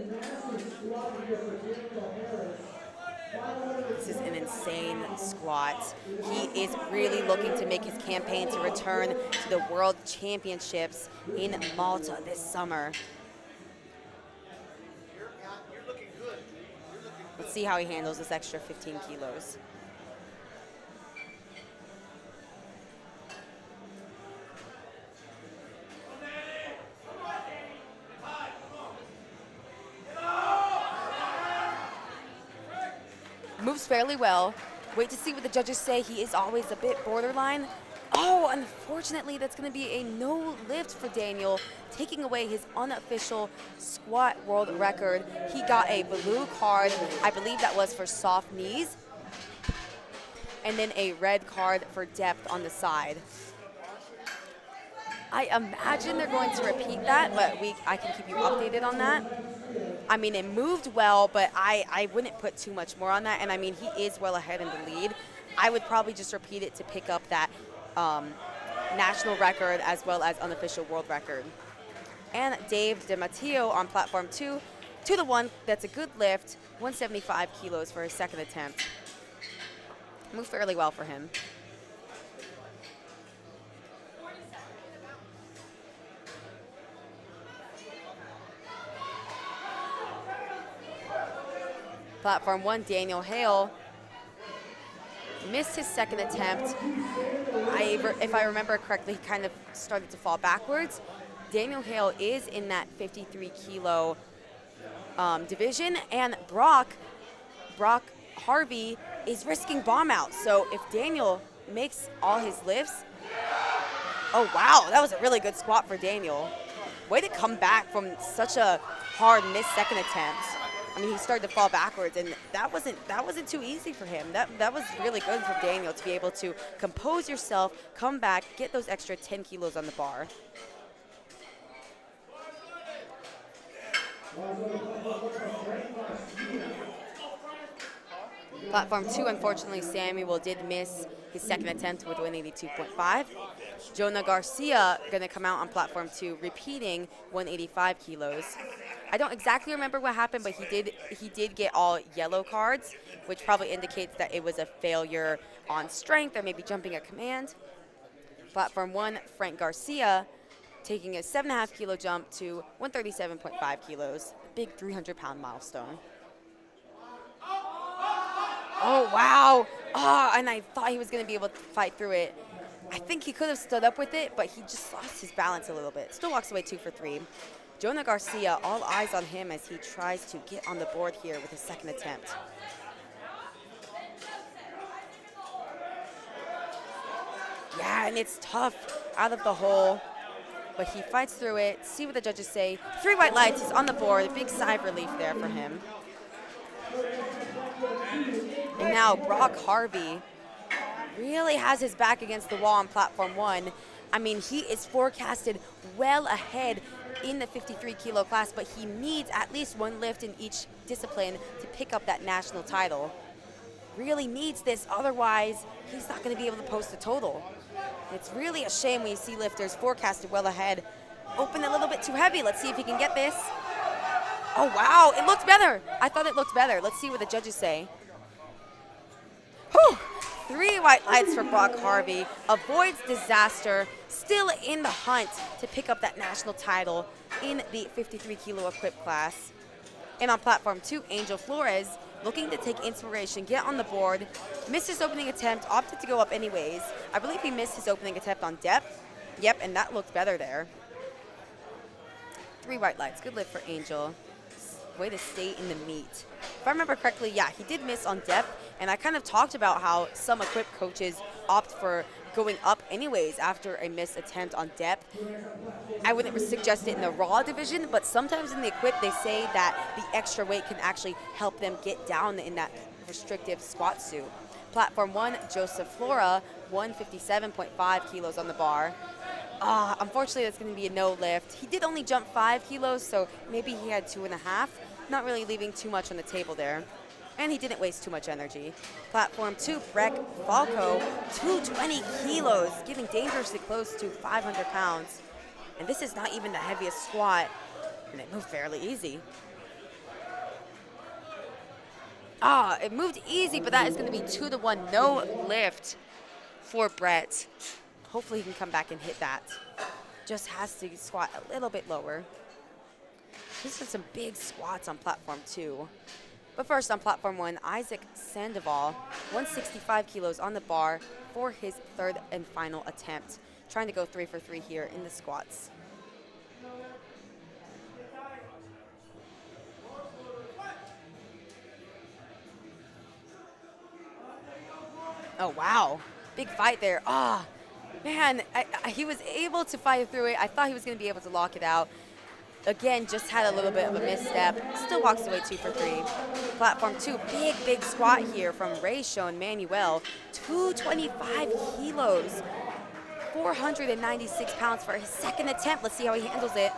This is an insane squat. He is really looking to make his campaign to return to the World Championships in Malta this summer. Let's see how he handles this extra 15 kilos. Moves fairly well. Wait to see what the judges say. He is always a bit borderline. Oh, unfortunately, that's going to be a no lift for Daniel, taking away his unofficial squat world record. He got a blue card. I believe that was for soft knees. And then a red card for depth on the side. I imagine they're going to repeat that, but I can keep you updated on that. I mean, it moved well, but I wouldn't put too much more on that. And I mean, he is well ahead in the lead. I would probably just repeat it to pick up that national record as well as unofficial world record. And Dave DiMatteo on platform 2 to the 1. That's a good lift, 175 kilos for his second attempt. Moved fairly well for him. Platform 1, Daniel Hale missed his second attempt. If I remember correctly, he kind of started to fall backwards. Daniel Hale is in that 53-kilo division, and Brock Harvey is risking bomb out. So if Daniel makes all his lifts, oh wow, that was a really good squat for Daniel. Way to come back from such a hard missed second attempt. I mean, he started to fall backwards, and that wasn't too easy for him. That was really good for Daniel to be able to compose yourself, come back, get those extra 10 kilos on the bar. Platform 2, unfortunately, Samuel did miss his second attempt with 182.5. Jonah Garcia going to come out on platform 2, repeating 185 kilos. I don't exactly remember what happened, but he did get all yellow cards, which probably indicates that it was a failure on strength or maybe jumping a command. Platform 1, Frank Garcia taking a 7.5 kilo jump to 137.5 kilos, a big 300-pound milestone. Oh, wow. Oh, and I thought he was going to be able to fight through it. I think he could have stood up with it, but he just lost his balance a little bit. Still walks away 2 for 3. Jonah Garcia, all eyes on him as he tries to get on the board here with his second attempt. Yeah, and it's tough out of the hole, but he fights through it. See what the judges say. 3 white lights, he's on the board. A big sigh of relief there for him. And now Brock Harvey really has his back against the wall on platform 1. I mean, he is forecasted well ahead in the 53-kilo class, but he needs at least 1 lift in each discipline to pick up that national title. really needs this. Otherwise, he's not going to be able to post a total. It's really a shame when you see lifters forecasted well ahead. Open a little bit too heavy. Let's see if he can get this. Oh, wow. It looked better. I thought it looked better. Let's see what the judges say. Whew. 3 white lights for Brock Harvey. Avoids disaster. Still in the hunt to pick up that national title in the 53 kilo equipped class. And on platform 2, Angel Flores, looking to take inspiration, get on the board, missed his opening attempt, opted to go up anyways. I believe he missed his opening attempt on depth. Yep, and that looked better there. 3 white lights, good lift for Angel. Way to stay in the meet. If I remember correctly, yeah, he did miss on depth, and I kind of talked about how some equipped coaches opt for going up anyways after a missed attempt on depth. I wouldn't suggest it in the raw division, but sometimes in the equipped, they say that the extra weight can actually help them get down in that restrictive squat suit. Platform 1, Joseph Flora, 157.5 kilos on the bar. Unfortunately, that's going to be a no lift. He did only jump 5 kilos, so maybe he had 2.5. Not really leaving too much on the table there. And he didn't waste too much energy. Platform 2, Breck Falco, 220 kilos, getting dangerously close to 500 pounds. And this is not even the heaviest squat, and it moved fairly easy. It moved easy, but that is going to be 2-to-1 no lift for Brett. Hopefully he can come back and hit that. Just has to squat a little bit lower. These are some big squats on platform 2. But first on platform 1, Isaac Sandoval, 165 kilos on the bar for his 3rd and final attempt. Trying to go 3 for 3 here in the squats. Oh, wow. Big fight there. Man, he was able to fight through it. I thought he was going to be able to lock it out. Again, just had a little bit of a misstep. Still walks away 2 for 3. Platform 2, big squat here from Ray Sean Manuel. 225 kilos. 496 pounds for his 2nd attempt. Let's see how he handles it.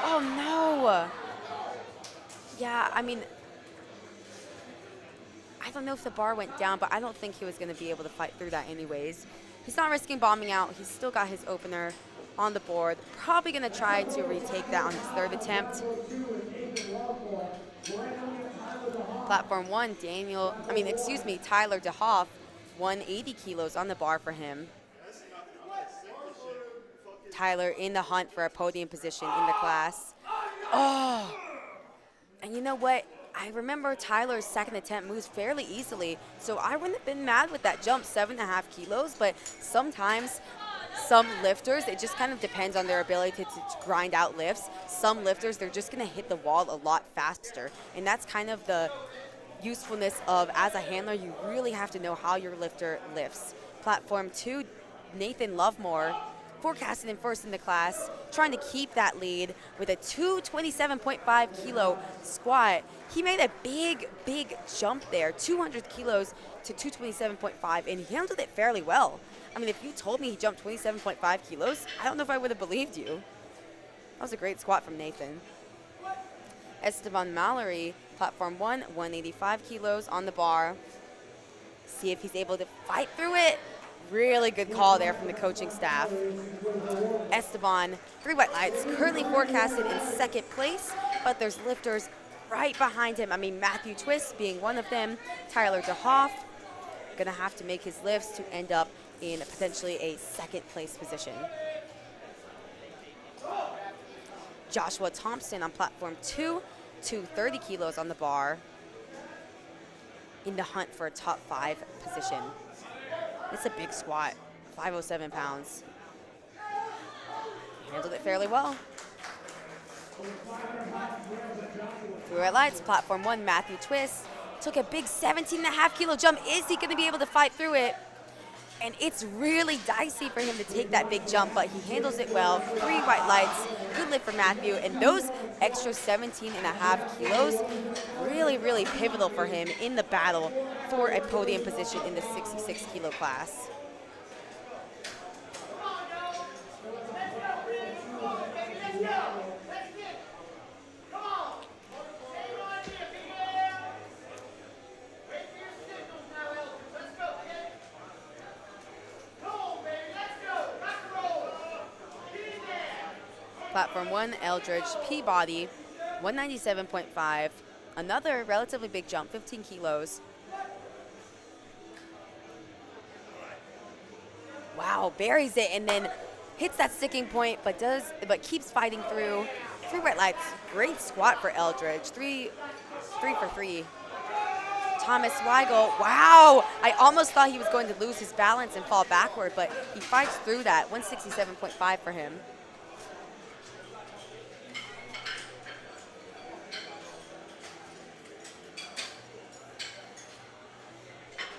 Oh, no. Yeah, I mean, I don't know if the bar went down, but I don't think he was going to be able to fight through that anyways. He's not risking bombing out. He's still got his opener on the board. Probably going to try to retake that on his 3rd attempt. Platform 1, Tyler DeHoff, 180 kilos on the bar for him. Tyler in the hunt for a podium position in the class. And you know what? I remember Tyler's 2nd attempt moves fairly easily, so I wouldn't have been mad with that jump, 7.5 kilos, but sometimes some lifters, it just kind of depends on their ability to grind out lifts. Some lifters, they're just gonna hit the wall a lot faster, and that's kind of the usefulness of, as a handler, you really have to know how your lifter lifts. Platform 2, Nathan Lovemore, forecasted in 1st in the class, trying to keep that lead with a 227.5 kilo squat. He made a big jump there, 200 kilos to 227.5, and he handled it fairly well. I mean, if you told me he jumped 27.5 kilos, I don't know if I would have believed you. That was a great squat from Nathan. Esteban Mallory, platform 1, 185 kilos on the bar. See if he's able to fight through it. Really good call there from the coaching staff. Esteban, 3 white lights, currently forecasted in 2nd place, but there's lifters right behind him. I mean, Matthew Twist being one of them. Tyler DeHoff, gonna have to make his lifts to end up in potentially a 2nd place position. Joshua Thompson on platform 2, 230 kilos on the bar, in the hunt for a top 5 position. It's a big squat, 507 pounds. Handled it fairly well. 3 white lights, platform 1, Matthew Twist. Took a big 17.5 kilo jump. Is he gonna be able to fight through it? And it's really dicey for him to take that big jump, but he handles it well. 3 white lights, good lift for Matthew, and those extra 17.5 kilos, really pivotal for him in the battle for a podium position in the 66 kilo class. Platform 1, Eldridge, Peabody, 197.5. Another relatively big jump, 15 kilos. Wow, buries it and then hits that sticking point, but keeps fighting through. 3 red lights. Great squat for Eldridge. Three for 3. Thomas Weigel, wow! I almost thought he was going to lose his balance and fall backward, but he fights through that. 167.5 for him.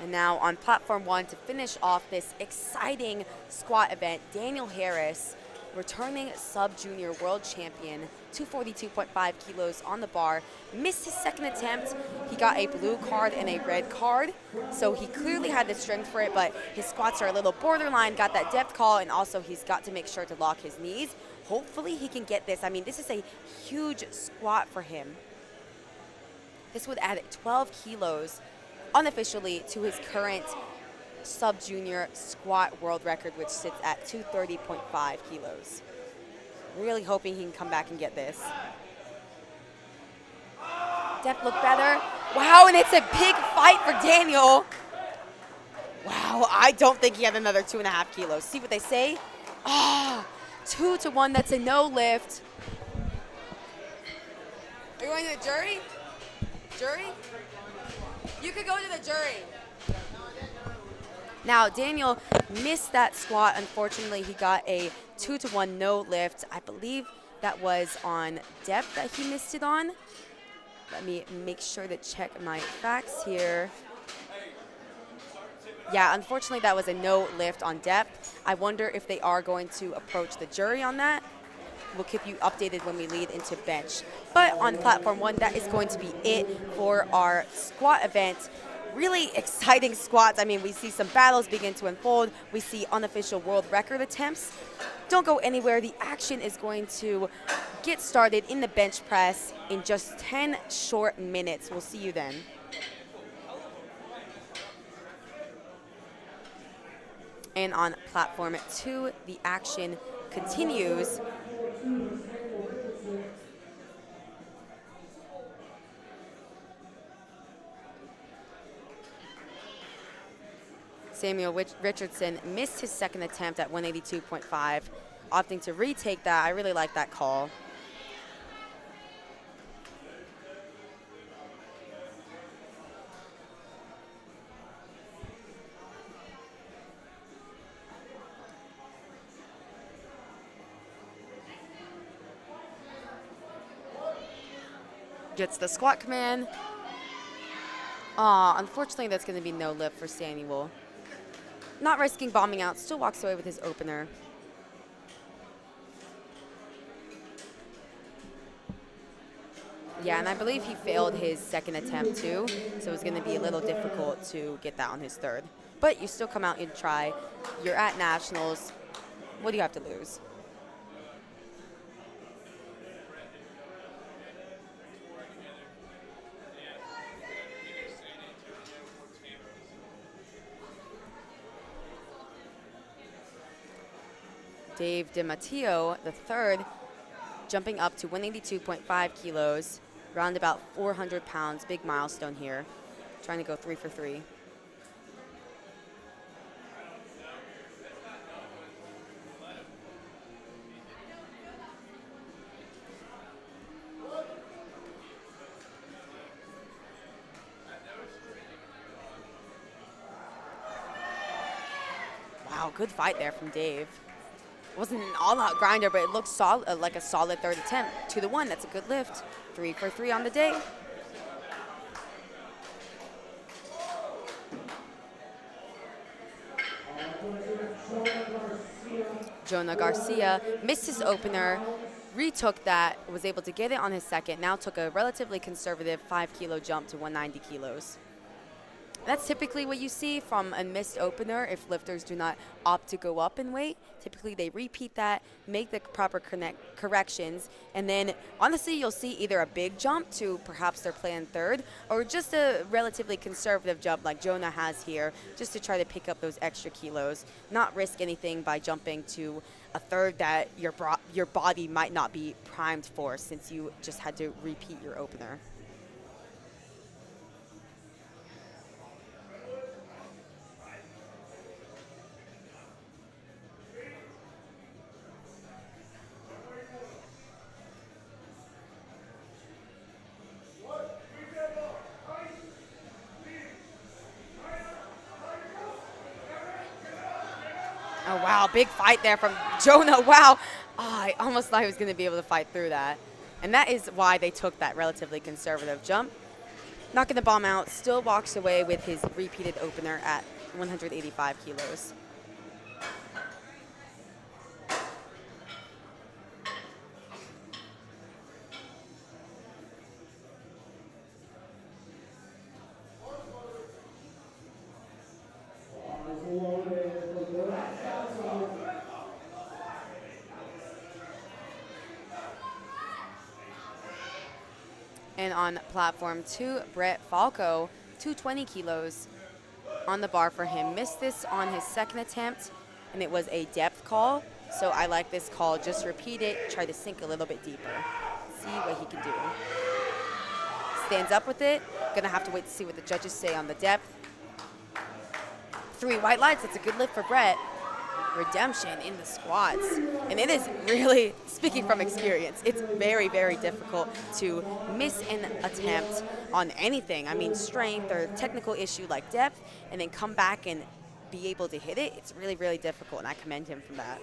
And now on platform 1 to finish off this exciting squat event, Daniel Harris, returning sub-junior world champion, 242.5 kilos on the bar, missed his second attempt. He got a blue card and a red card, so he clearly had the strength for it, but his squats are a little borderline, got that depth call, and also he's got to make sure to lock his knees. Hopefully he can get this. I mean, this is a huge squat for him. This would add 12 kilos unofficially to his current sub-junior squat world record, which sits at 230.5 kilos. Really hoping he can come back and get this. Depth look better. Wow, and it's a big fight for Daniel. Wow, I don't think he had another 2.5 kilos. See what they say? 2-1, that's a no lift. Are you going to the jury? Jury? You could go to the jury. Now, Daniel missed that squat. Unfortunately, he got a 2-1 no lift. I believe that was on depth that he missed it on. Let me make sure to check my facts here. Yeah, unfortunately, that was a no lift on depth. I wonder if they are going to approach the jury on that. We'll keep you updated when we lead into bench. But on platform 1, that is going to be it for our squat event. Really exciting squats. I mean, we see some battles begin to unfold. We see unofficial world record attempts. Don't go anywhere. The action is going to get started in the bench press in just 10 short minutes. We'll see you then. And on platform 2, the action continues. Samuel Richardson missed his second attempt at 182.5, opting to retake that. I really like that call. Gets the squat command. Unfortunately, that's going to be no lift for Samuel. Not risking bombing out, still walks away with his opener. Yeah, and I believe he failed his second attempt too, so it's going to be a little difficult to get that on his third. But you still come out and try. You're at nationals. What do you have to lose? Dave DiMatteo, the third, jumping up to 182.5 kilos, around about 400 pounds, big milestone here, trying to go 3 for 3. Wow, good fight there from Dave. Wasn't an all-out grinder, but it looked solid, like a solid third attempt. 2-1, that's a good lift. 3 for 3 on the day. Jonah Garcia missed his opener, retook that, was able to get it on his second, now took a relatively conservative 5-kilo jump to 190 kilos. That's typically what you see from a missed opener if lifters do not opt to go up in weight. Typically, they repeat that, make the proper corrections, and then honestly, you'll see either a big jump to perhaps their planned third, or just a relatively conservative jump like Jonah has here, just to try to pick up those extra kilos, not risk anything by jumping to a third that your body might not be primed for since you just had to repeat your opener. Oh, wow, big fight there from Jonah. Wow. Oh, I almost thought he was going to be able to fight through that. And that is why they took that relatively conservative jump. Not going to bomb out, still walks away with his repeated opener at 185 kilos. And on platform 2, Brett Falco, 220 kilos on the bar for him. Missed this on his second attempt, and it was a depth call. So I like this call. Just repeat it, try to sink a little bit deeper. See what he can do. Stands up with it. Gonna have to wait to see what the judges say on the depth. 3 white lights, that's a good lift for Brett. Redemption in the squats. And it is really, speaking from experience, it's very, very difficult to miss an attempt on anything. I mean, strength or technical issue like depth, and then come back and be able to hit it. It's really, really difficult, and I commend him for that.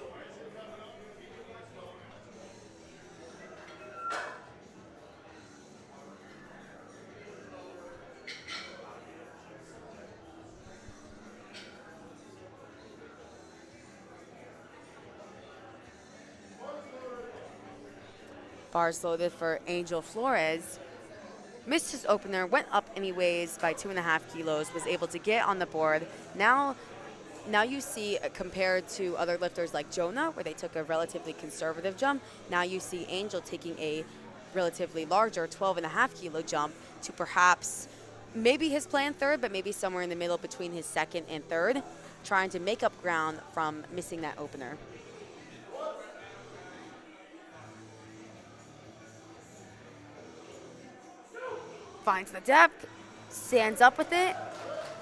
Bars loaded for Angel Flores. Missed his opener, went up anyways by 2.5 kilos, was able to get on the board. Now you see, compared to other lifters like Jonah, where they took a relatively conservative jump, now you see Angel taking a relatively larger 12.5 kilo jump to perhaps maybe his planned third, but maybe somewhere in the middle between his second and third, trying to make up ground from missing that opener. Finds the depth, stands up with it.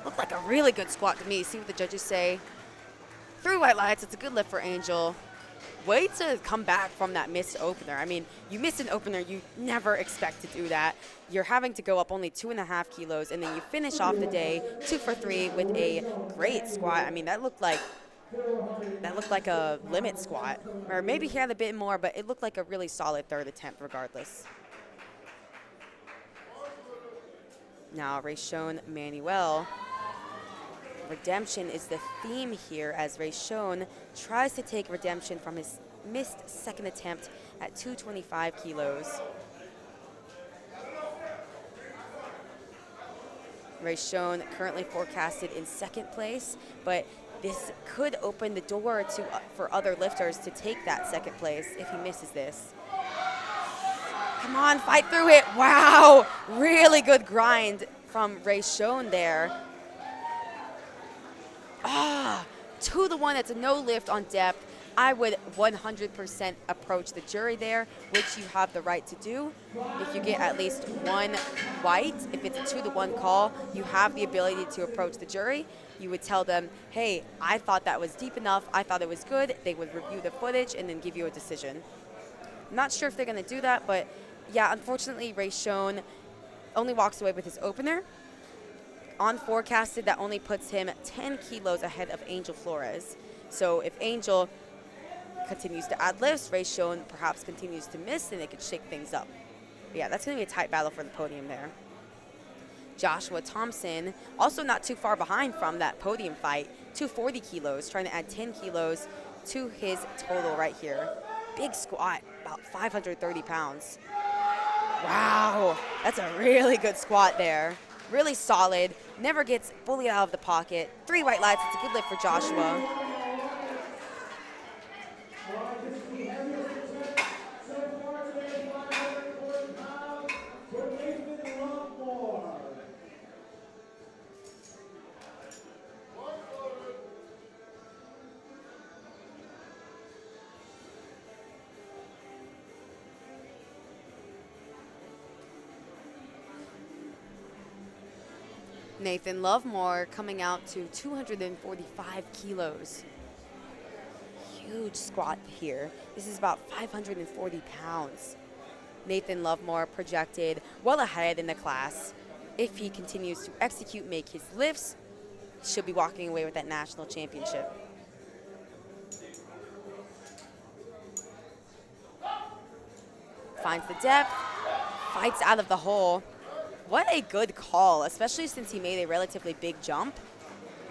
Looked like a really good squat to me. See what the judges say. 3 white lights, it's a good lift for Angel. Way to come back from that missed opener. I mean, you missed an opener, you never expect to do that. You're having to go up only 2.5 kilos, and then you finish off the day 2 for 3 with a great squat. I mean, that looked like a limit squat. Or maybe he had a bit more, but it looked like a really solid third attempt regardless. Now, Rayshon Manuel. Redemption is the theme here as Rayshon tries to take redemption from his missed second attempt at 225 kilos. Rayshon currently forecasted in second place, but this could open the door for other lifters to take that second place if he misses this. Come on, fight through it. Wow, really good grind from Rayshon there. 2-1, it's a no lift on depth. I would 100% approach the jury there, which you have the right to do. If you get at least 1 white, if it's a 2-1 call, you have the ability to approach the jury. You would tell them, hey, I thought that was deep enough. I thought it was good. They would review the footage and then give you a decision. I'm not sure if they're going to do that, but yeah, unfortunately, Rayshon only walks away with his opener. On forecasted, that only puts him 10 kilos ahead of Angel Flores. So if Angel continues to add lifts, Rayshon perhaps continues to miss, and they could shake things up. But yeah, that's going to be a tight battle for the podium there. Joshua Thompson, also not too far behind from that podium fight, 240 kilos, trying to add 10 kilos to his total right here. Big squat, about 530 pounds. Wow, that's a really good squat there. Really solid, never gets bullied out of the pocket. 3 white lights, it's a good lift for Joshua. Nathan Lovemore coming out to 245 kilos. Huge squat here. This is about 540 pounds. Nathan Lovemore projected well ahead in the class. If he continues to execute, make his lifts, she'll be walking away with that national championship. Finds the depth, fights out of the hole. What a good call, especially since he made a relatively big jump.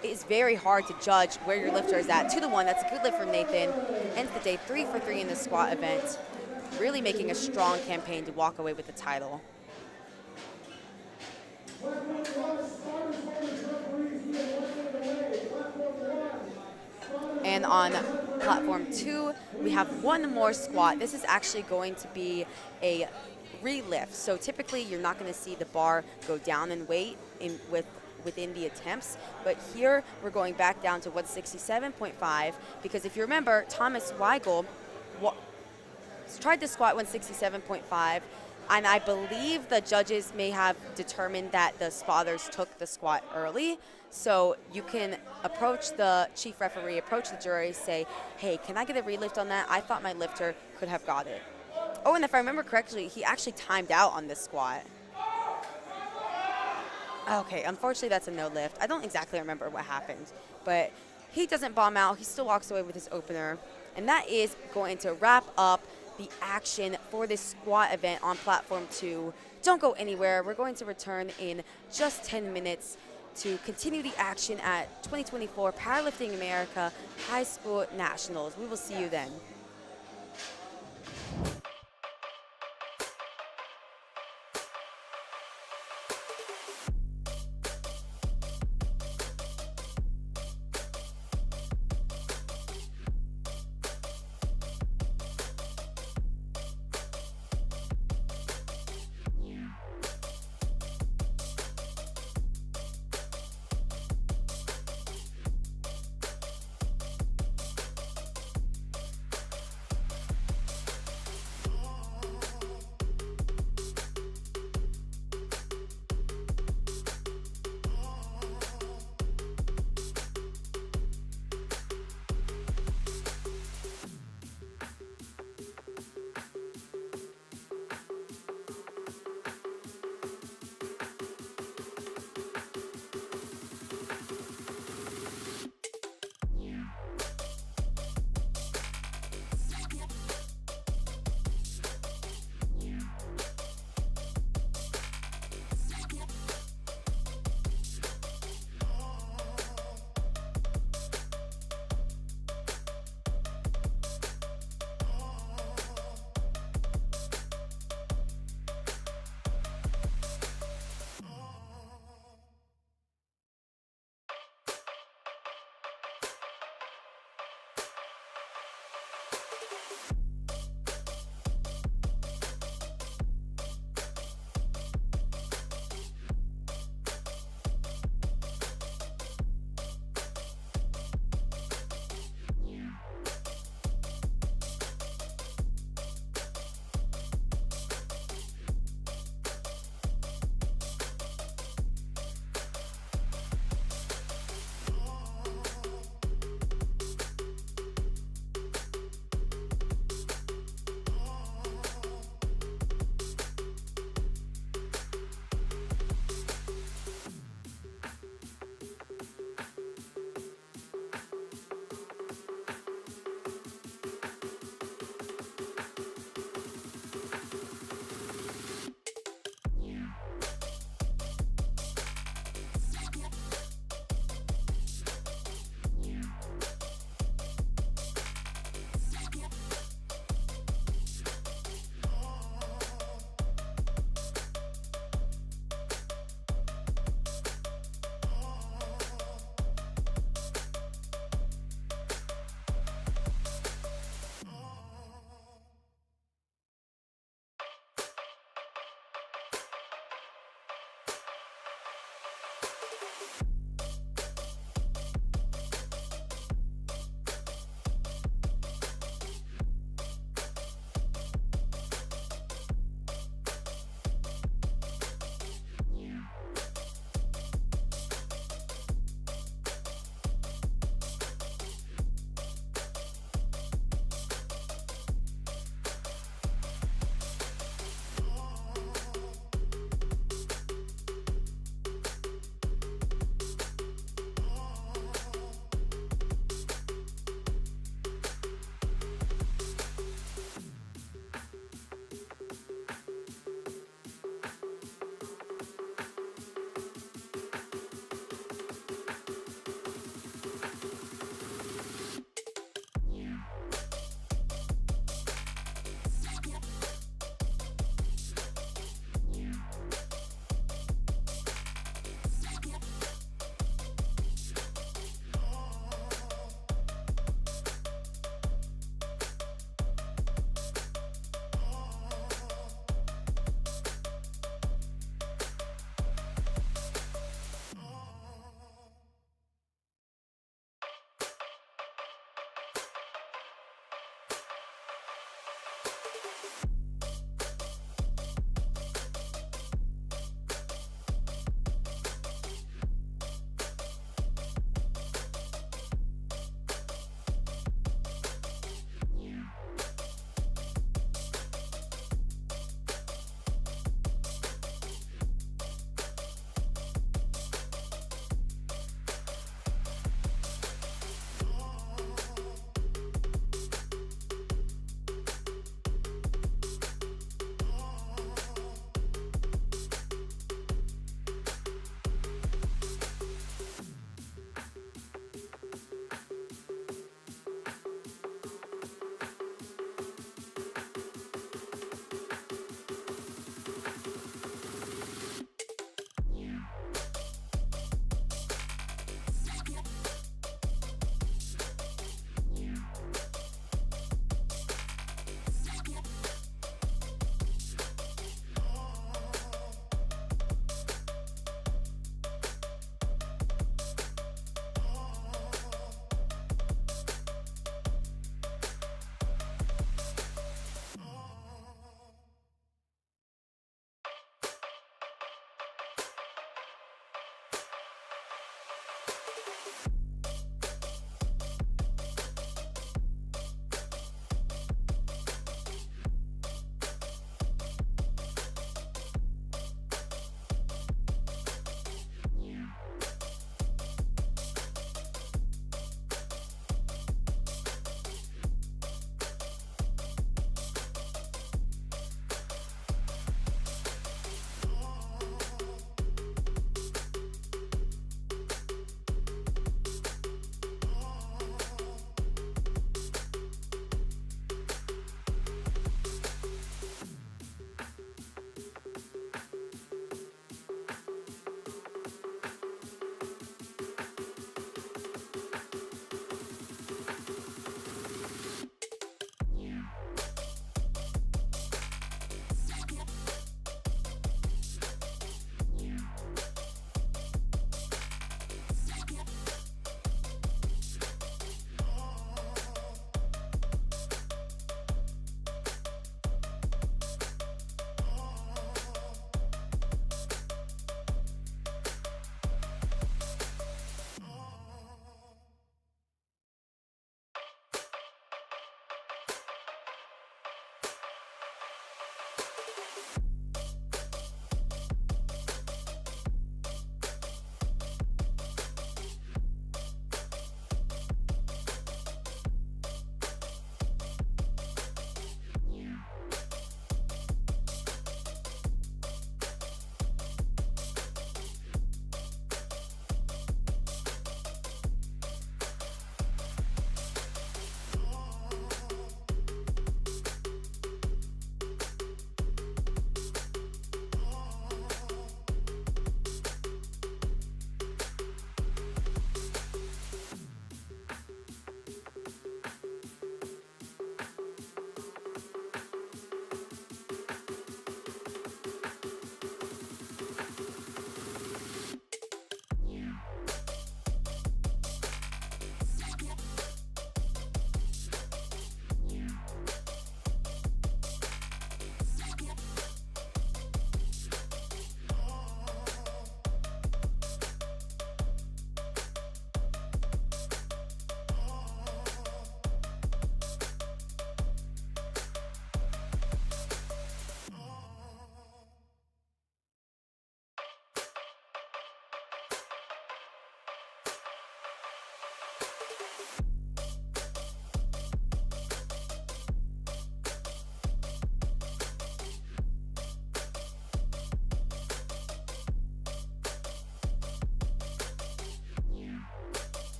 It is very hard to judge where your lifter is at. 2-1, that's a good lift from Nathan. Ends the day 3 for 3 in the squat event. Really making a strong campaign to walk away with the title. And on platform 2, we have one more squat. This is actually going to be a relift. So typically you're not going to see the bar go down in weight within the attempts, but here we're going back down to 167.5 because if you remember, Thomas Weigel tried to squat 167.5, and I believe the judges may have determined that the spotters took the squat early. So you can approach the chief referee, approach the jury, say, hey, can I get a relift on that? I thought my lifter could have got it. Oh, and if I remember correctly, he actually timed out on this squat. Okay, unfortunately that's a no lift. I don't exactly remember what happened, but he doesn't bomb out. He still walks away with his opener. And that is going to wrap up the action for this squat event on platform 2. Don't go anywhere. We're going to return in just 10 minutes to continue the action at 2024 Powerlifting America High School Nationals. We will see you then.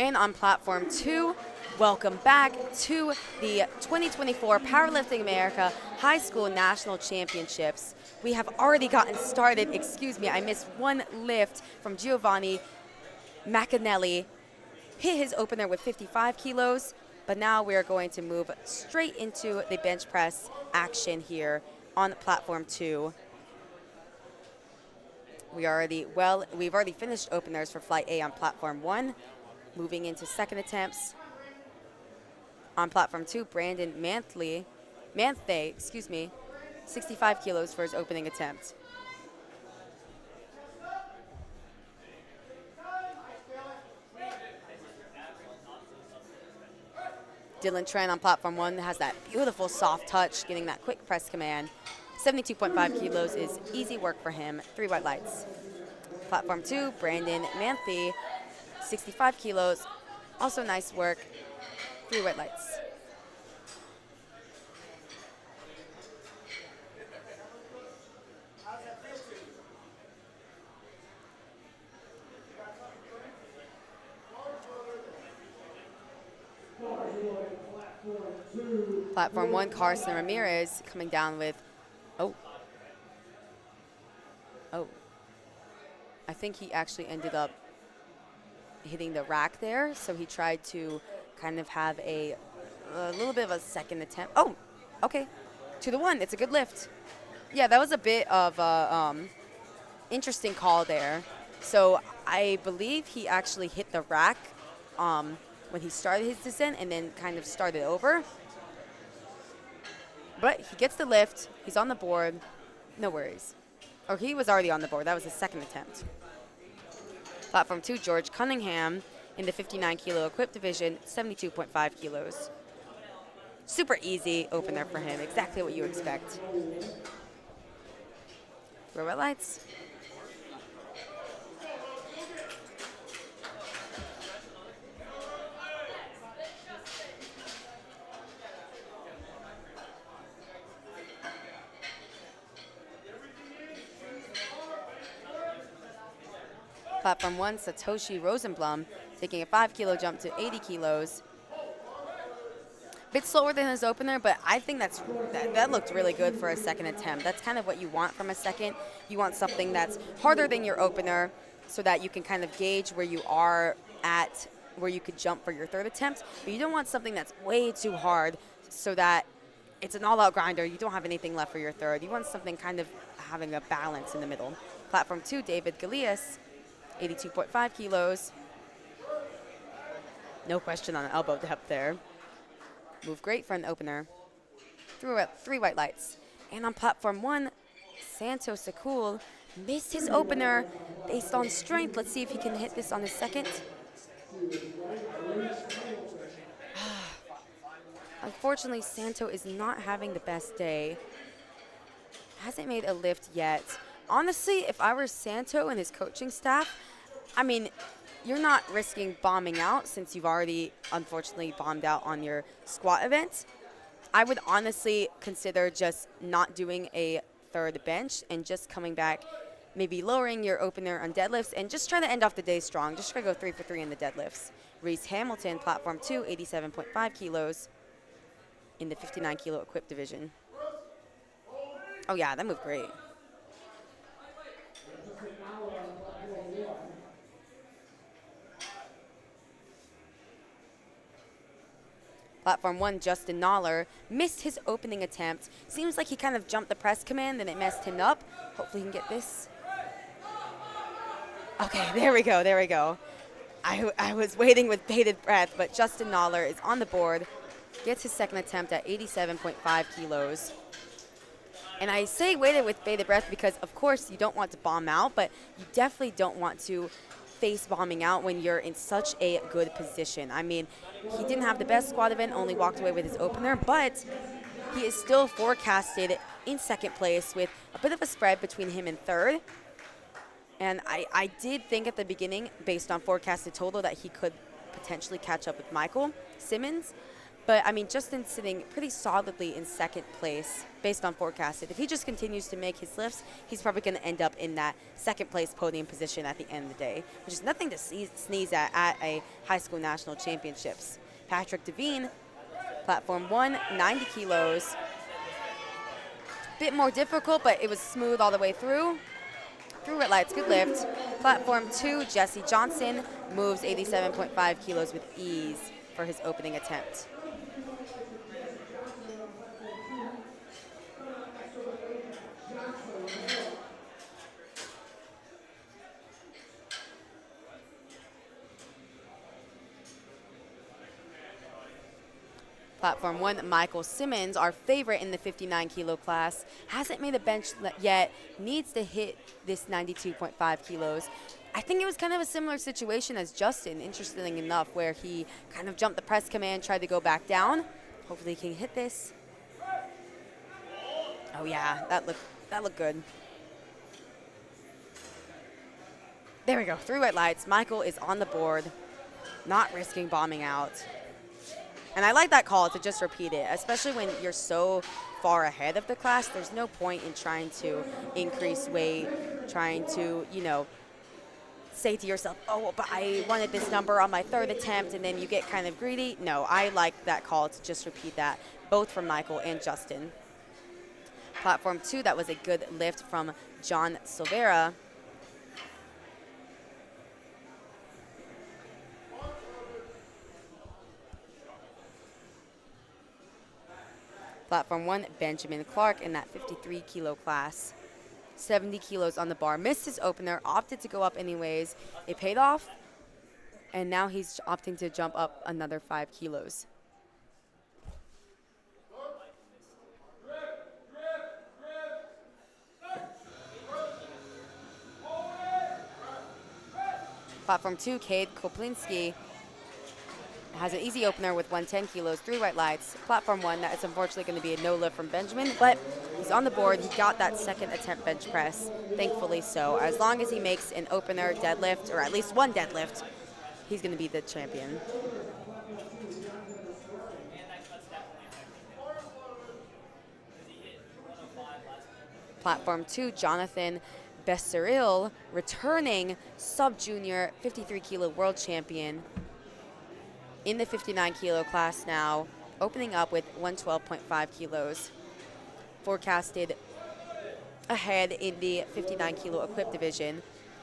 And on platform 2, welcome back to the 2024 Powerlifting America High School National Championships. We have already gotten started. Excuse me, I missed one lift from Giovanni Macanelli. Hit his opener with 55 kilos, but now we're going to move straight into the bench press action here on platform 2. We've already finished openers for flight A on platform 1. Moving into second attempts. On platform 2, Brandon Manthe, 65 kilos for his opening attempt. Dylan Tran on platform 1 has that beautiful soft touch, getting that quick press command. 72.5 kilos is easy work for him. 3 white lights. Platform 2, Brandon Manthe, 65 kilos, also nice work. 3 white lights. Platform 1, Carson Ramirez coming down with, I think he actually ended up hitting the rack there, so he tried to kind of have a little bit of a second attempt. Oh, okay, 2 to 1, it's a good lift. Yeah, that was a bit of a interesting call there. So I believe he actually hit the rack when he started his descent and then kind of started over. But he gets the lift, he's on the board, no worries. Or he was already on the board, that was his second attempt. Platform 2, George Cunningham in the 59 kilo equipped division, 72.5 kilos. Super easy opener for him, exactly what you expect. Red lights. Platform 1, Satoshi Rosenblum taking a 5 kilo jump to 80 kilos. Bit slower than his opener, but I think that looked really good for a second attempt. That's kind of what you want from a second. You want something that's harder than your opener so that you can kind of gauge where you are at, where you could jump for your third attempt. But you don't want something that's way too hard so that it's an all-out grinder. You don't have anything left for your third. You want something kind of having a balance in the middle. Platform 2, David Galeas, 82.5 kilos. No question on elbow depth there. Move great for an opener. 3 white lights. And on platform 1, Santo Sakul missed his opener based on strength. Let's see if he can hit this on his second. Unfortunately, Santo is not having the best day. Hasn't made a lift yet. Honestly, if I were Santo and his coaching staff, I mean, you're not risking bombing out since you've already, unfortunately, bombed out on your squat event. I would honestly consider just not doing a third bench and just coming back, maybe lowering your opener on deadlifts and just try to end off the day strong. Just try to go 3 for 3 in the deadlifts. Reese Hamilton, platform 2, 87.5 kilos in the 59 kilo equipped division. Oh yeah, that moved great. Platform 1, Justin Noller, missed his opening attempt. Seems like he kind of jumped the press command and it messed him up. Hopefully he can get this. Okay, there we go, there we go. I was waiting with bated breath, but Justin Noller is on the board. Gets his second attempt at 87.5 kilos. And I say waited with bated breath because, of course, you don't want to bomb out, but you definitely don't want to face bombing out when you're in such a good position. I mean, he didn't have the best squat event, only walked away with his opener, but he is still forecasted in second place with a bit of a spread between him and third. And I did think at the beginning, based on forecasted total, that he could potentially catch up with Michael Simmons. But, I mean, Justin's sitting pretty solidly in second place based on forecasted. If he just continues to make his lifts, he's probably going to end up in that second place podium position at the end of the day, which is nothing to sneeze at a high school national championships. Patrick Devine, platform 1, 90 kilos. Bit more difficult, but it was smooth all the way through. Through red lights, good lift. Platform 2, Jesse Johnson moves 87.5 kilos with ease for his opening attempt. Platform 1, Michael Simmons, our favorite in the 59 kilo class, hasn't made a bench yet, needs to hit this 92.5 kilos. I think it was kind of a similar situation as Justin, interestingly enough, where he kind of jumped the press command, tried to go back down. Hopefully he can hit this. Oh yeah, that looked good. There we go, through red lights. Michael is on the board, not risking bombing out. And I like that call to just repeat it, especially when you're so far ahead of the class. There's no point in trying to increase weight, trying to, you know, say to yourself, oh, but I wanted this number on my third attempt, and then you get kind of greedy. No, I like that call to just repeat that, both from Michael and Justin. Platform 2, that was a good lift from John Silvera. Platform 1, Benjamin Clark in that 53 kilo class. 70 kilos on the bar. Missed his opener, opted to go up anyways. It paid off, and now he's opting to jump up another 5 kilos. Platform 2, Cade Koplinski has an easy opener with 110 kilos, 3 white lights. Platform 1, that is unfortunately going to be a no lift from Benjamin, but he's on the board. He got that second attempt bench press, thankfully so. As long as he makes an opener deadlift, or at least one deadlift, he's going to be the champion. Platform 2, Jonathan Besseril, returning sub-junior 53 kilo world champion in the 59 kilo class now, opening up with 112.5 kilos. Forecasted ahead in the 59 kilo equipped division.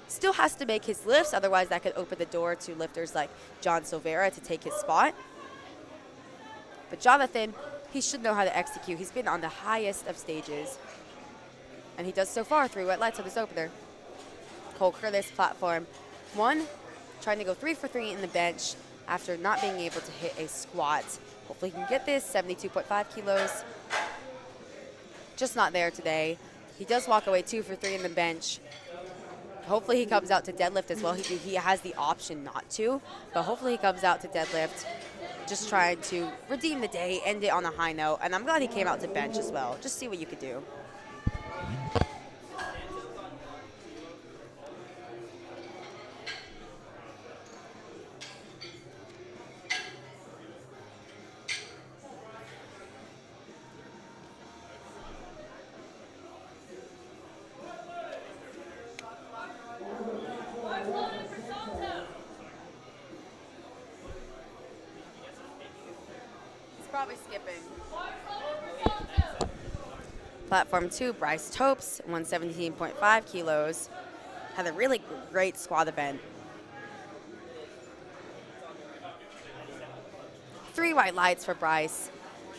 Still has to make his lifts, otherwise that could open the door to lifters like John Silvera to take his spot. But Jonathan, he should know how to execute. He's been on the highest of stages, and he does so far, 3 white lights on his opener. Cole Curtis, platform 1, trying to go 3 for 3 in the bench after not being able to hit a squat. Hopefully he can get this, 72.5 kilos. Just not there today. He does walk away 2 for 3 in the bench. Hopefully he comes out to deadlift as well. He has the option not to, but hopefully he comes out to deadlift, just trying to redeem the day, end it on a high note. And I'm glad he came out to bench as well. Just see what you could do. Probably skipping. Platform 2, Bryce Topes, 117.5 kilos. Had a really great squat event. 3 white lights for Bryce.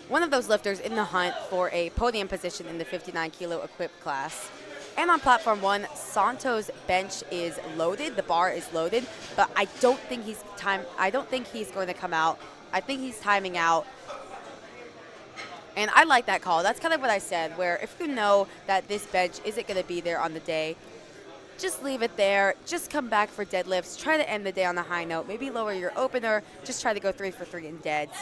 One of those lifters in the hunt for a podium position in the 59 kilo equipped class. And on platform 1, Santo's bench is loaded. The bar is loaded, but I don't think he's going to come out. I think he's timing out. And I like that call. That's kind of what I said, where if you know that this bench isn't going to be there on the day, just leave it there. Just come back for deadlifts. Try to end the day on a high note. Maybe lower your opener. Just try to go 3 for 3 in deads.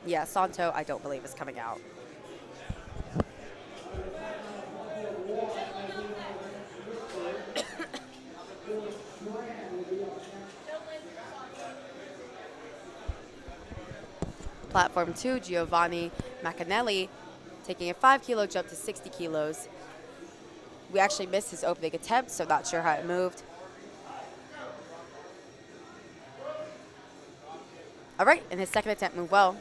Yeah, Santo, I don't believe is coming out. platform 2, Giovanni Macanelli taking a 5-kilo jump to 60 kilos. We actually missed his opening attempt, so not sure how it moved. All right, and his second attempt moved well.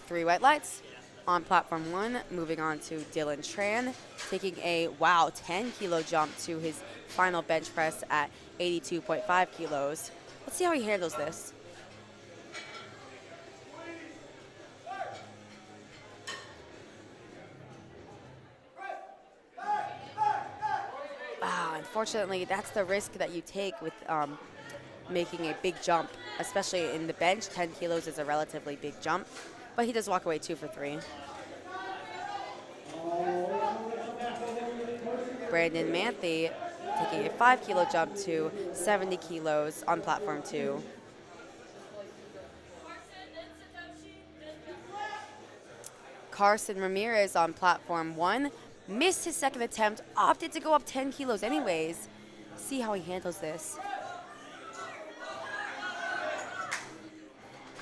3 white lights. On platform 1, moving on to Dylan Tran, taking a, 10-kilo jump to his final bench press at 82.5 kilos. Let's see how he handles this. Unfortunately, that's the risk that you take with making a big jump, especially in the bench. 10 kilos is a relatively big jump, but he does walk away 2 for 3. Brandon Manthe taking a 5-kilo jump to 70 kilos on platform 2. Carson Ramirez on platform 1 missed his second attempt, opted to go up 10 kilos anyways. See how he handles this.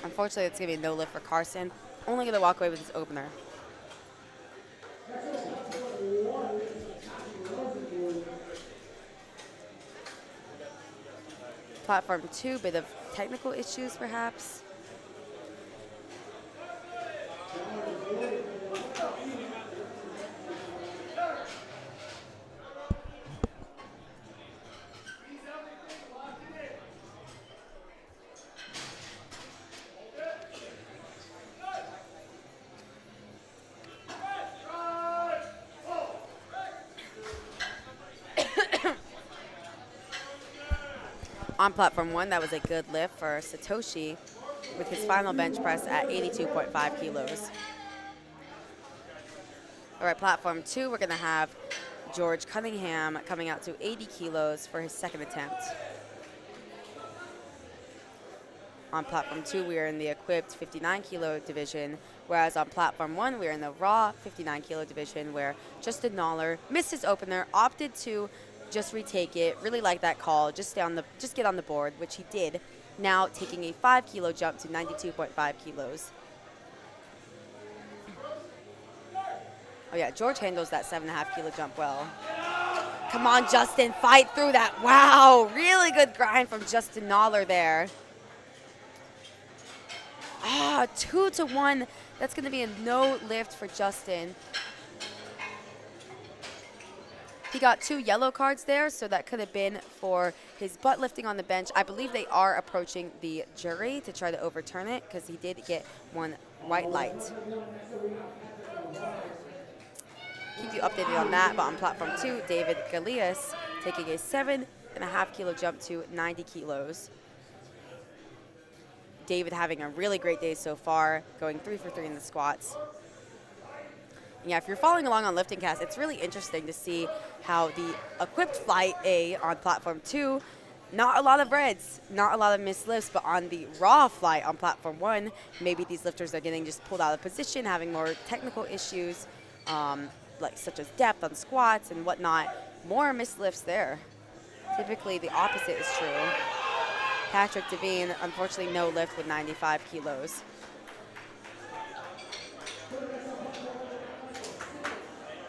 Unfortunately, it's going to be a no lift for Carson. Only going to walk away with his opener. Platform 2, bit of technical issues perhaps. On platform 1, that was a good lift for Satoshi with his final bench press at 82.5 kilos. All right, platform 2, we're going to have George Cunningham coming out to 80 kilos for his second attempt. On platform 2, we are in the equipped 59-kilo division, whereas on platform 1, we are in the raw 59-kilo division, where Justin Noller missed his opener, opted to just retake it. Really like that call. Just get on the board, which he did. Now taking a 5-kilo jump to 92.5 kilos. Oh yeah, George handles that 7.5-kilo jump well. Come on, Justin, fight through that. Wow, really good grind from Justin Noller there. 2-1. That's going to be a no lift for Justin. He got 2 yellow cards there, so that could have been for his butt lifting on the bench. I believe they are approaching the jury to try to overturn it because he did get 1 white light. Keep you updated on that, but on platform 2, David Galeas taking a 7.5-kilo jump to 90 kilos. David having a really great day so far, going 3 for 3 in the squats. Yeah, if you're following along on Lifting Cast, it's really interesting to see how the equipped flight A on platform 2, not a lot of reds, not a lot of missed lifts, but on the raw flight on platform 1, maybe these lifters are getting just pulled out of position, having more technical issues, like such as depth on squats and whatnot. More missed lifts there. Typically, the opposite is true. Patrick Devine, unfortunately, no lift with 95 kilos.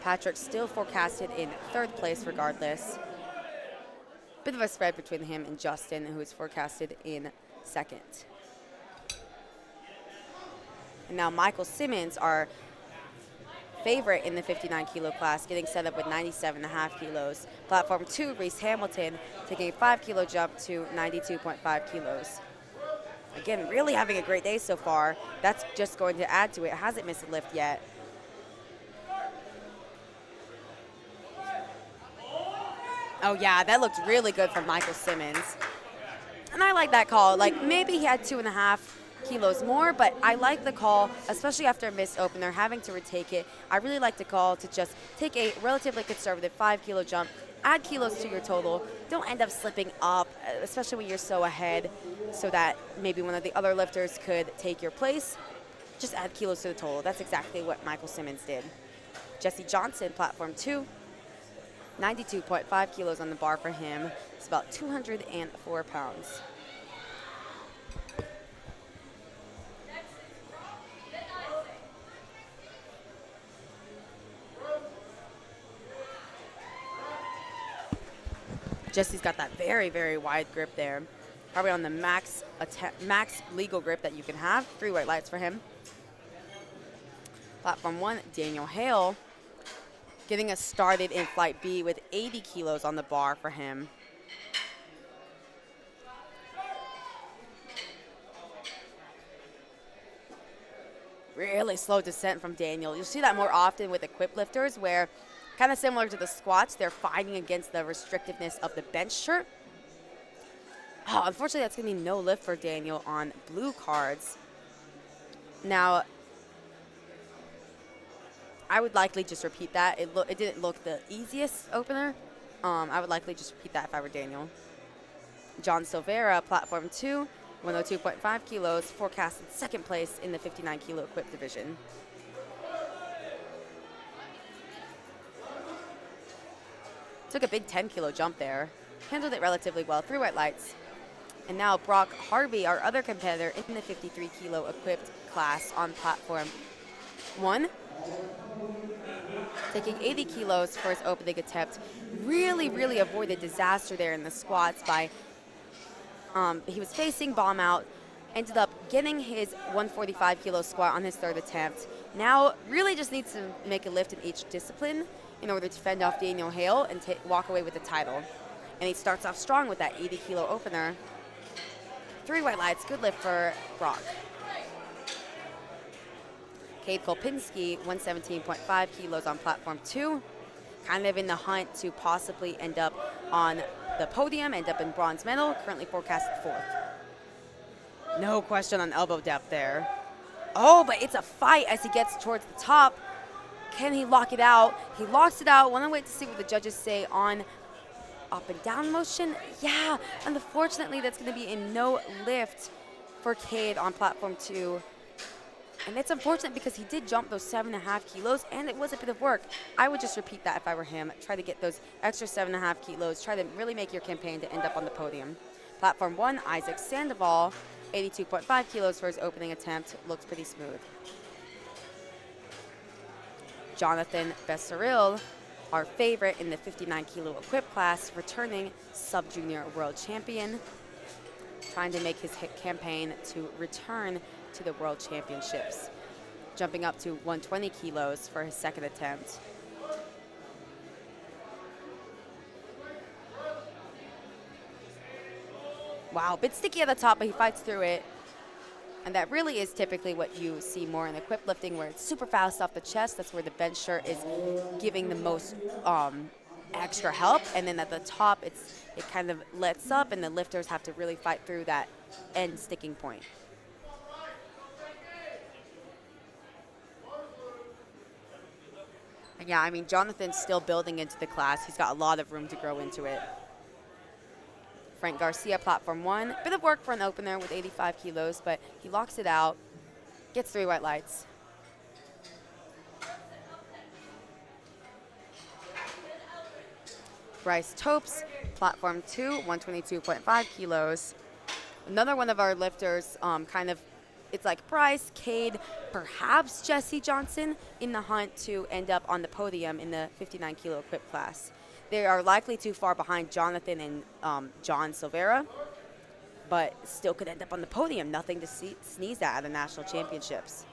Patrick still forecasted in 3rd place regardless. Bit of a spread between him and Justin, who is forecasted in 2nd. And now Michael Simmons, our favorite in the 59-kilo class, getting set up with 97.5 kilos. Platform 2, Reese Hamilton, taking a 5-kilo jump to 92.5 kilos. Again, really having a great day so far. That's just going to add to it. Hasn't missed a lift yet. Oh yeah, that looked really good from Michael Simmons. And I like that call. Like, maybe he had 2.5 kilos more, but I like the call, especially after a missed opener, having to retake it. I really like the call to just take a relatively conservative 5-kilo jump, add kilos to your total. Don't end up slipping up, especially when you're so ahead, so that maybe one of the other lifters could take your place. Just add kilos to the total. That's exactly what Michael Simmons did. Jesse Johnson, platform 2. 92.5 kilos on the bar for him. It's about 204 pounds. Jesse's got that very, very wide grip there. Probably on the max legal grip that you can have. 3 white lights for him. Platform 1, Daniel Hale, getting us started in flight B with 80 kilos on the bar for him. Really slow descent from Daniel. You'll see that more often with equipped lifters where, kind of similar to the squats, they're fighting against the restrictiveness of the bench shirt. Oh, unfortunately, that's going to be no lift for Daniel on blue cards. Now, I would likely just repeat that. It didn't look the easiest opener. I would likely just repeat that if I were Daniel. John Silvera, platform 2, 102.5 kilos, forecasted second place in the 59 kilo equipped division. Took a big 10 kilo jump there. Handled it relatively well, 3 white lights. And now Brock Harvey, our other competitor in the 53 kilo equipped class on platform 1. Taking 80 kilos for his opening attempt. Really, really avoided disaster there in the squats by, he was facing bomb out, ended up getting his 145 kilo squat on his 3rd attempt. Now really just needs to make a lift in each discipline in order to fend off Daniel Hale and walk away with the title. And he starts off strong with that 80 kilo opener. 3 white lights, good lift for Brock. Cade Kolpinski, 117.5 kilos on platform 2. Kind of in the hunt to possibly end up on the podium, end up in bronze medal, currently forecasted 4th. No question on elbow depth there. Oh, but it's a fight as he gets towards the top. Can he lock it out? He locks it out. Want to wait to see what the judges say on up and down motion. Yeah, unfortunately, that's going to be a no lift for Cade on platform 2. And it's unfortunate because he did jump those 7.5 kilos, and it was a bit of work. I would just repeat that if I were him. Try to get those extra 7.5 kilos. Try to really make your campaign to end up on the podium. Platform 1, Isaac Sandoval, 82.5 kilos for his opening attempt. Looks pretty smooth. Jonathan Besseril, our favorite in the 59 kilo equipped class, returning sub-junior world champion. Trying to make his campaign to return to the World Championships, jumping up to 120 kilos for his 2nd attempt. Wow, a bit sticky at the top, but he fights through it. And that really is typically what you see more in equipped lifting, where it's super fast off the chest. That's where the bench shirt is giving the most extra help. And then at the top, it kind of lets up, and the lifters have to really fight through that end sticking point. And yeah, I mean, Jonathan's still building into the class. He's got a lot of room to grow into it. Frank Garcia, platform 1. Bit of work for an opener with 85 kilos, but he locks it out. Gets 3 white lights. Bryce Topes, platform 2, 122.5 kilos. Another one of our lifters, it's like Bryce, Cade, perhaps Jesse Johnson in the hunt to end up on the podium in the 59 kilo equipped class. They are likely too far behind Jonathan and John Silvera, but still could end up on the podium. Nothing to sneeze at the national championships.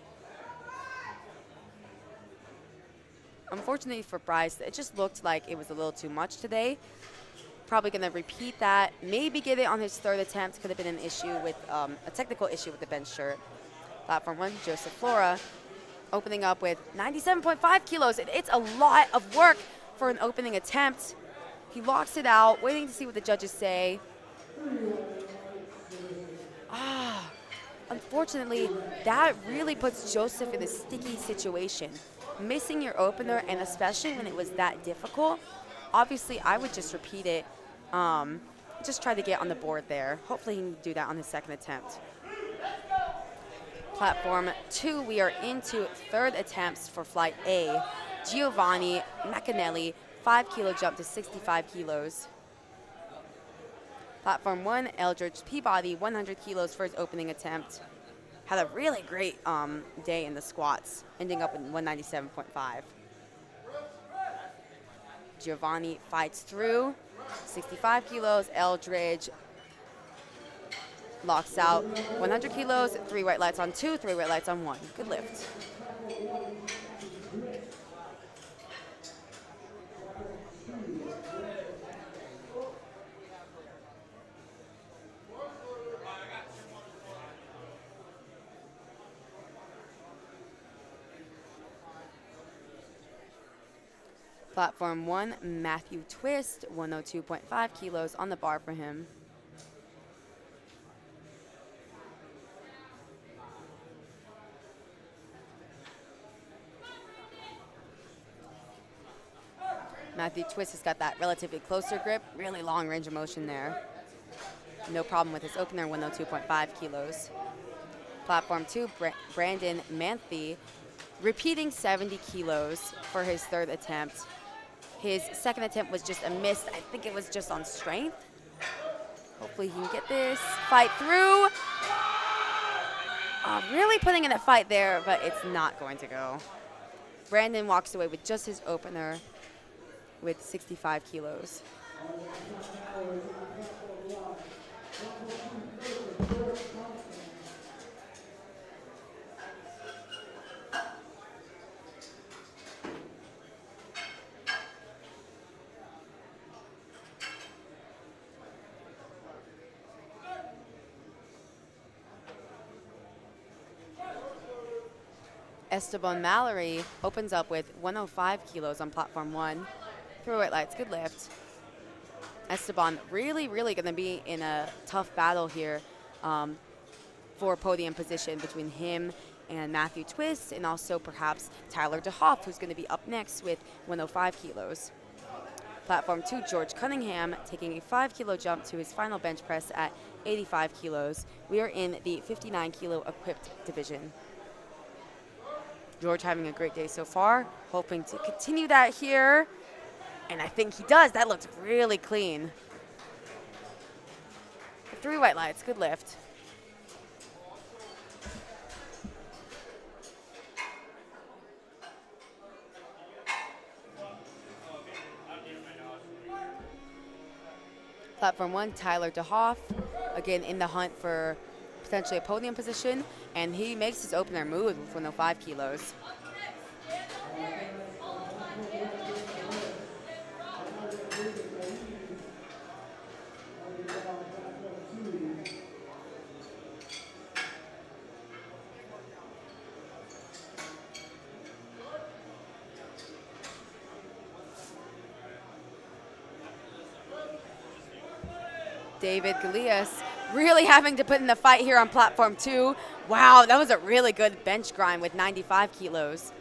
Unfortunately for Bryce, it just looked like it was a little too much today. Probably going to repeat that. Maybe get it on his 3rd attempt. Could have been an issue with a technical issue with the bench shirt. Platform 1, Joseph Flora, opening up with 97.5 kilos. It's a lot of work for an opening attempt. He locks it out, waiting to see what the judges say. Unfortunately, that really puts Joseph in a sticky situation. Missing your opener, and especially when it was that difficult, obviously I would just repeat it. Just try to get on the board there. Hopefully he can do that on his 2nd attempt. Platform 2, we are into 3rd attempts for flight A. Giovanni Macanelli, 5 kilo jump to 65 kilos. Platform 1, Eldridge Peabody, 100 kilos for his opening attempt. Had a really great day in the squats, ending up in 197.5. Giovanni fights through. 65 kilos, Eldridge locks out. 100 kilos, 3 white lights on 2, 3 white lights on 1. Good lift. Platform 1, Matthew Twist, 102.5 kilos on the bar for him. Matthew Twist has got that relatively closer grip, really long range of motion there. No problem with his opener, 102.5 kilos. Platform 2, Brandon Manthe, repeating 70 kilos for his third attempt. His second attempt was just a miss. I think it was just on strength. Hopefully he can get this. Fight through. Really putting in a fight there, but it's not going to go. Brandon walks away with just his opener with 65 kilos. Esteban Mallory opens up with 105 kilos on platform 1. 3 white lights, good lift. Esteban really going to be in a tough battle here for podium position between him and Matthew Twist, and also perhaps Tyler DeHoff, who's going to be up next with 105 kilos. Platform 2, George Cunningham taking a 5 kilo jump to his final bench press at 85 kilos. We are in the 59 kilo equipped division. George having a great day so far, hoping to continue that here. And I think he does. That looked really clean. 3 white lights, good lift. Platform 1, Tyler DeHoff, again in the hunt for potentially a podium position, and he makes his opener move with 105 kilos. David Galeas really having to put in the fight here on platform 2. Wow, that was a really good bench grind with 95 kilos.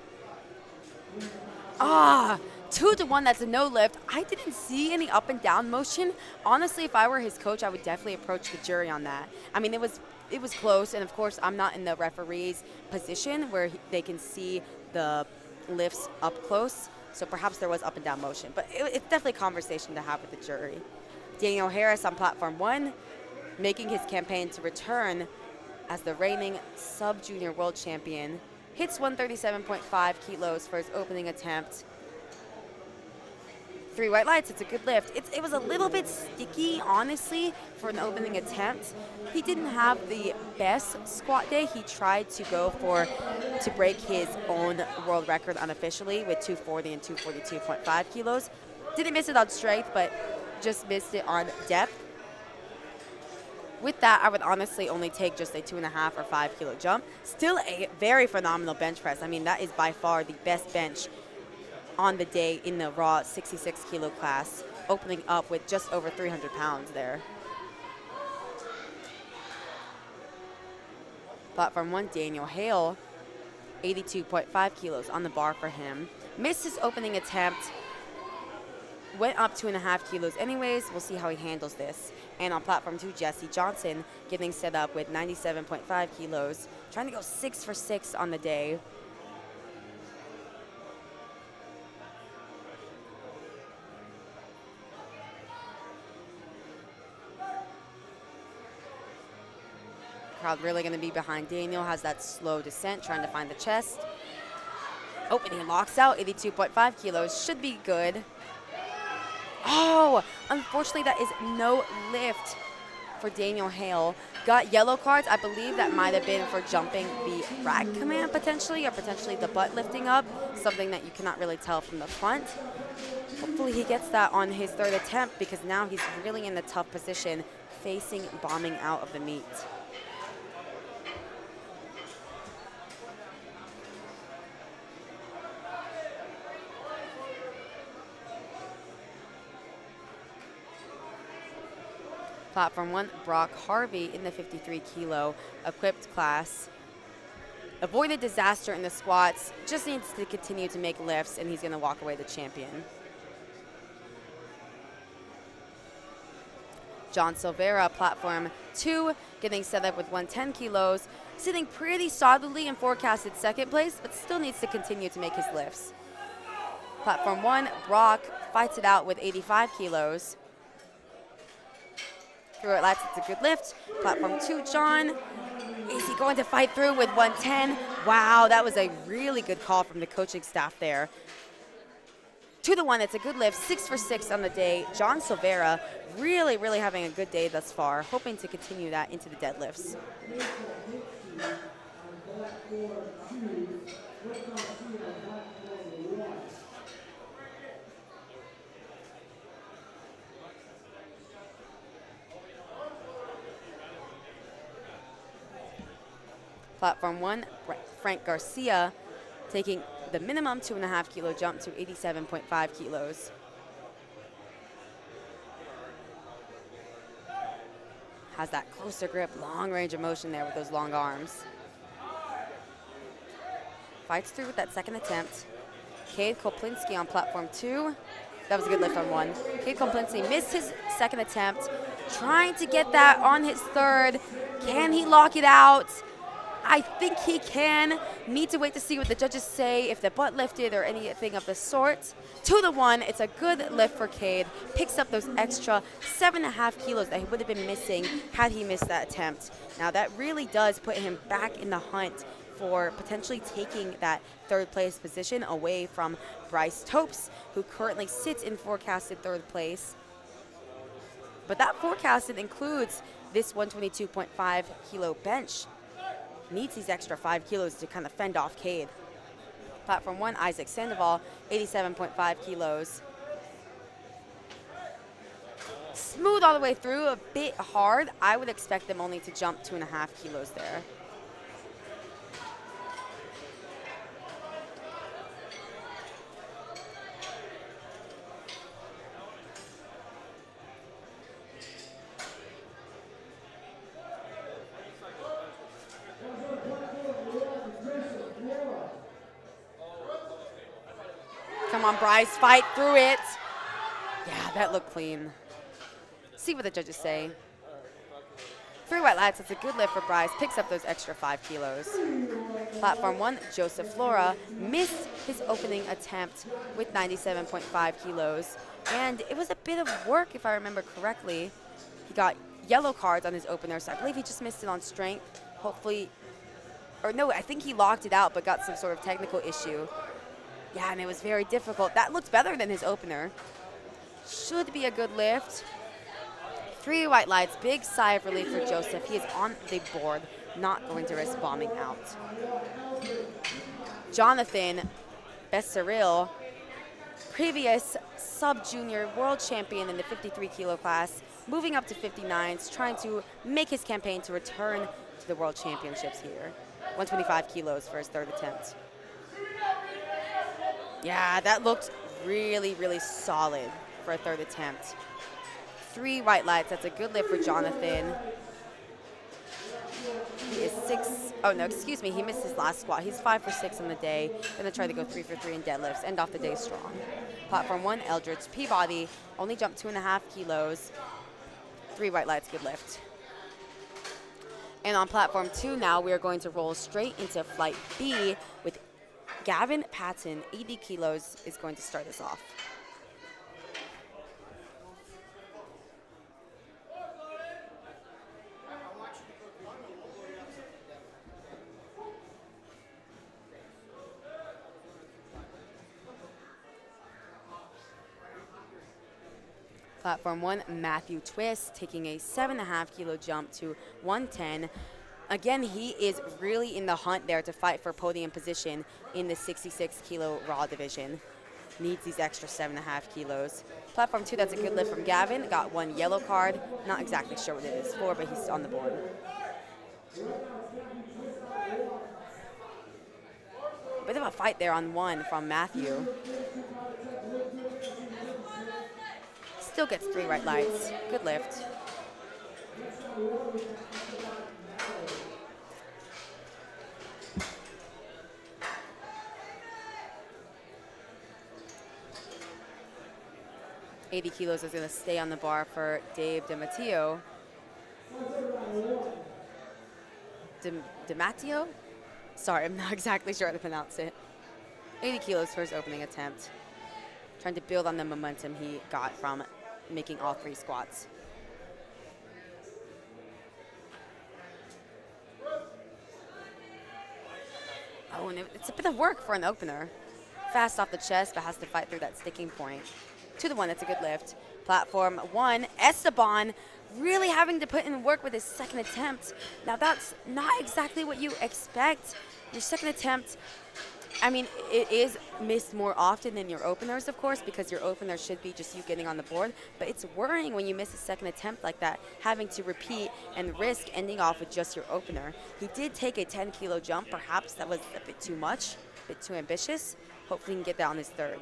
2-to-1, that's a no lift. I didn't see any up and down motion. Honestly, if I were his coach, I would definitely approach the jury on that. I mean, it was close, and of course, I'm not in the referee's position where they can see the lifts up close, so perhaps there was up and down motion. But it's definitely a conversation to have with the jury. Daniel Harris on platform 1, making his campaign to return as the reigning sub-junior world champion. Hits 137.5 kilos for his opening attempt. 3 white lights, it's a good lift. It was a little bit sticky, honestly, for an opening attempt. He didn't have the best squat day. He tried to go to break his own world record unofficially with 240 and 242.5 kilos. Didn't miss it on strength, but just missed it on depth. With that, I would honestly only take just a 2.5 or 5 kilo jump. Still a very phenomenal bench press. I mean, that is by far the best bench on the day in the raw 66 kilo class, opening up with just over 300 pounds there. Platform 1, Daniel Hale, 82.5 kilos on the bar for him. Missed his opening attempt. Went up 2.5 kilos anyways. We'll see how he handles this. And on platform 2, Jesse Johnson getting set up with 97.5 kilos. Trying to go 6 for 6 on the day. Crowd really going to be behind Daniel. Has that slow descent, trying to find the chest. Oh, and he locks out, 82.5 kilos. Should be good. Oh, unfortunately, that is no lift for Daniel Hale. Got yellow cards. I believe that might have been for jumping the rack command potentially, or potentially the butt lifting up, something that you cannot really tell from the front. Hopefully he gets that on his third attempt, because now he's really in a tough position facing bombing out of the meet. Platform 1, Brock Harvey in the 53 kilo equipped class. Avoided disaster in the squats, just needs to continue to make lifts, and he's going to walk away the champion. John Silvera, platform 2, getting set up with 110 kilos, sitting pretty solidly in forecasted second place, but still needs to continue to make his lifts. Platform 1, Brock fights it out with 85 kilos. Through it lats, it's a good lift. Platform 2, John. Is he going to fight through with 110? Wow, that was a really good call from the coaching staff there. 2-1, it's a good lift, 6 for 6 on the day. John Silvera really, really having a good day thus far, hoping to continue that into the deadlifts. Platform 1, Frank Garcia, taking the minimum 2.5 kilo jump to 87.5 kilos. Has that closer grip, long range of motion there with those long arms. Fights through with that second attempt. Cade Koplinski on platform 2. That was a good lift on 1. Cade Koplinski missed his second attempt, trying to get that on his third. Can he lock it out? I think he can. Need to wait to see what the judges say, if the butt lifted or anything of the sort. 2-1, it's a good lift for Cade. Picks up those extra 7.5 kilos that he would have been missing had he missed that attempt. Now that really does put him back in the hunt for potentially taking that third place position away from Bryce Topes, who currently sits in forecasted third place. But that forecasted includes this 122.5 kilo bench. Needs these extra 5 kilos to kind of fend off Cade. Platform 1, Isaac Sandoval, 87.5 kilos. Smooth all the way through, a bit hard. I would expect them only to jump 2.5 kilos there. Come on, Bryce, fight through it. Yeah, that looked clean. See what the judges say. 3 wet lats, it's a good lift for Bryce. Picks up those extra 5 kilos. Platform 1, Joseph Flora missed his opening attempt with 97.5 kilos. And it was a bit of work, if I remember correctly. He got yellow cards on his opener, so I believe he just missed it on strength. Hopefully, or no, I think he locked it out, but got some sort of technical issue. Yeah, and it was very difficult. That looked better than his opener. Should be a good lift. 3 white lights, big sigh of relief for Joseph. He is on the board, not going to risk bombing out. Jonathan Besseril, previous sub-junior world champion in the 53 kilo class, moving up to 59s, trying to make his campaign to return to the world championships here. 125 kilos for his third attempt. Yeah, that looked really, really solid for a third attempt. 3 white lights, that's a good lift for Jonathan. He is 6, oh no, excuse me, he missed his last squat. He's 5 for 6 on the day. Gonna try to go 3 for 3 in deadlifts, end off the day strong. Platform 1, Eldridge Peabody, only jumped 2.5 kilos. 3 white lights, good lift. And on platform 2 now, we are going to roll straight into flight B with Gavin Patton, 80 kilos, is going to start us off. Platform 1, Matthew Twist, taking a 7.5 kilo jump to 110. Again, he is really in the hunt there to fight for podium position in the 66 kilo raw division. Needs these extra 7.5 kilos. Platform 2, that's a good lift from Gavin. Got 1 yellow card. Not exactly sure what it is for, but he's on the board. Bit of a fight there on 1 from Matthew. Still gets 3 right lights. Good lift. $80 kilos is going to stay on the bar for Dave DiMatteo. DiMatteo? Sorry, I'm not exactly sure how to pronounce it. 80 kilos for his opening attempt. Trying to build on the momentum he got from making all 3 squats. Oh, and it's a bit of work for an opener. Fast off the chest, but has to fight through that sticking point. 2 to 1, that's a good lift. Platform 1, Esteban really having to put in work with his second attempt. Now that's not exactly what you expect. Your second attempt, I mean, it is missed more often than your openers, of course, because your opener should be just you getting on the board. But it's worrying when you miss a second attempt like that, having to repeat and risk ending off with just your opener. He did take a 10 kilo jump. Perhaps that was a bit too much, a bit too ambitious. Hopefully he can get that on his 3rd.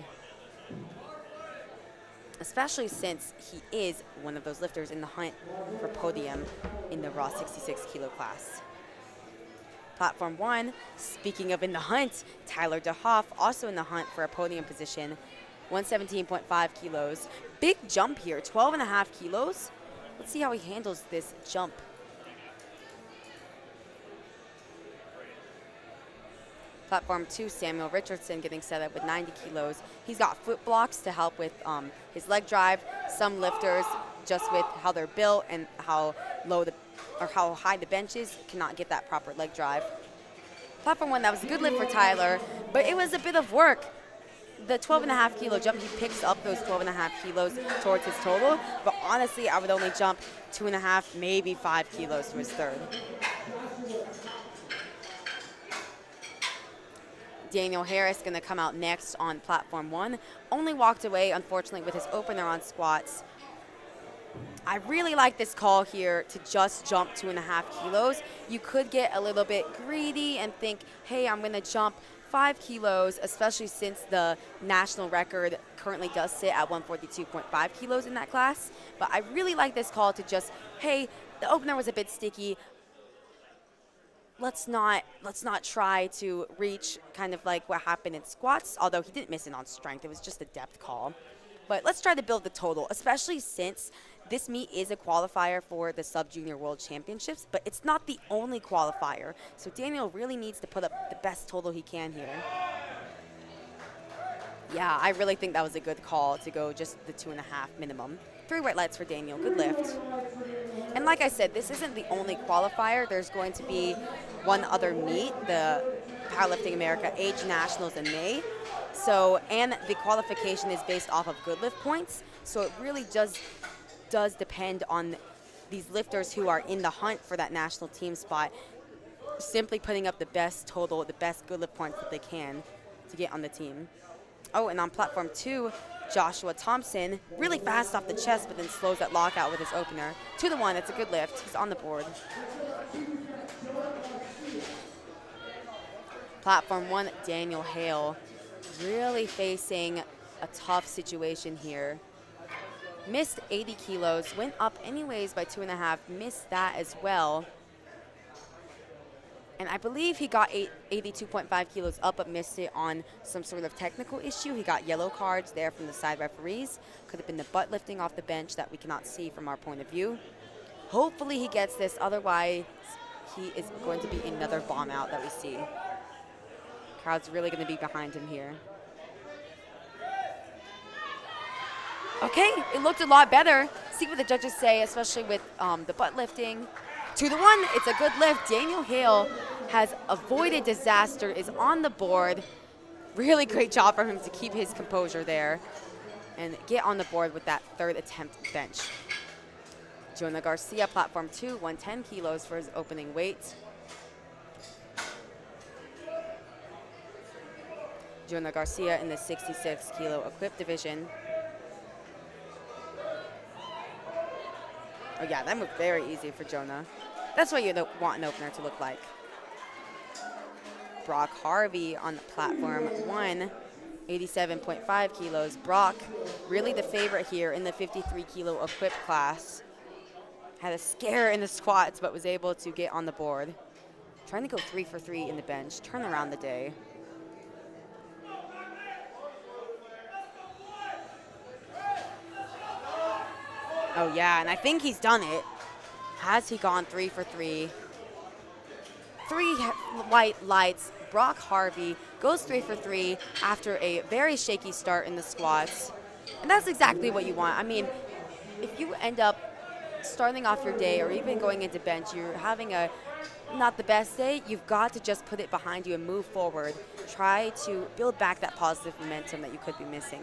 Especially since he is one of those lifters in the hunt for podium in the raw 66 kilo class. Platform 1, speaking of in the hunt, Tyler DeHoff also in the hunt for a podium position, 117.5 kilos. Big jump here, 12.5 kilos. Let's see how he handles this jump. Platform 2, Samuel Richardson getting set up with 90 kilos. He's got foot blocks to help with his leg drive. Some lifters, just with how they're built and how how high the bench is, cannot get that proper leg drive. Platform 1, that was a good lift for Tyler, but it was a bit of work. The 12.5 kilo jump, he picks up those 12.5 kilos towards his total, but honestly, I would only jump 2.5, maybe 5 kilos to his 3rd. Daniel Harris going to come out next on platform 1. Only walked away, unfortunately, with his opener on squats. I really like this call here to just jump 2.5 kilos. You could get a little bit greedy and think, hey, I'm going to jump 5 kilos, especially since the national record currently does sit at 142.5 kilos in that class. But I really like this call to just, hey, the opener was a bit sticky. Let's not try to reach kind of like what happened in squats, although he didn't miss it on strength. It was just a depth call. But let's try to build the total, especially since this meet is a qualifier for the Sub-Junior World Championships, but it's not the only qualifier. So Daniel really needs to put up the best total he can here. Yeah, I really think that was a good call to go just the 2.5 minimum. 3 white lights for Daniel, good lift. And like I said, this isn't the only qualifier. There's going to be one other meet, the Powerlifting America Age Nationals in May. So, and the qualification is based off of good lift points. So it really does depend on these lifters who are in the hunt for that national team spot, simply putting up the best total, the best good lift points that they can to get on the team. Oh, and on platform 2, Joshua Thompson, really fast off the chest, but then slows that lockout with his opener. 2 to 1, it's a good lift. He's on the board. Platform 1, Daniel Hale, really facing a tough situation here. Missed 80 kilos, went up anyways by 2.5, missed that as well. And I believe he got 82.5 kilos up, but missed it on some sort of technical issue. He got yellow cards there from the side referees. Could have been the butt lifting off the bench that we cannot see from our point of view. Hopefully he gets this, otherwise he is going to be another bomb out that we see. Crowd's really going to be behind him here. Okay, it looked a lot better. See what the judges say, especially with the butt lifting. 2 to 1, it's a good lift. Daniel Hale has avoided disaster, is on the board. Really great job for him to keep his composure there. and get on the board with that third attempt bench. Jonah Garcia, platform 2, 110 kilos for his opening weight. Jonah Garcia in the 66 kilo equipped division. Oh yeah, that moved very easy for Jonah. That's what you want an opener to look like. Brock Harvey on the platform 1, 87.5 kilos. Brock, really the favorite here in the 53 kilo equipped class. Had a scare in the squats, but was able to get on the board. Trying to go 3 for 3 in the bench, turn around the day. Oh yeah, and I think he's done it. Has he gone 3 for 3? 3 white lights. Brock Harvey goes 3 for 3 after a very shaky start in the squats. And that's exactly what you want. I mean, if you end up starting off your day or even going into bench, you're having a not the best day, you've got to just put it behind you and move forward. Try to build back that positive momentum that you could be missing.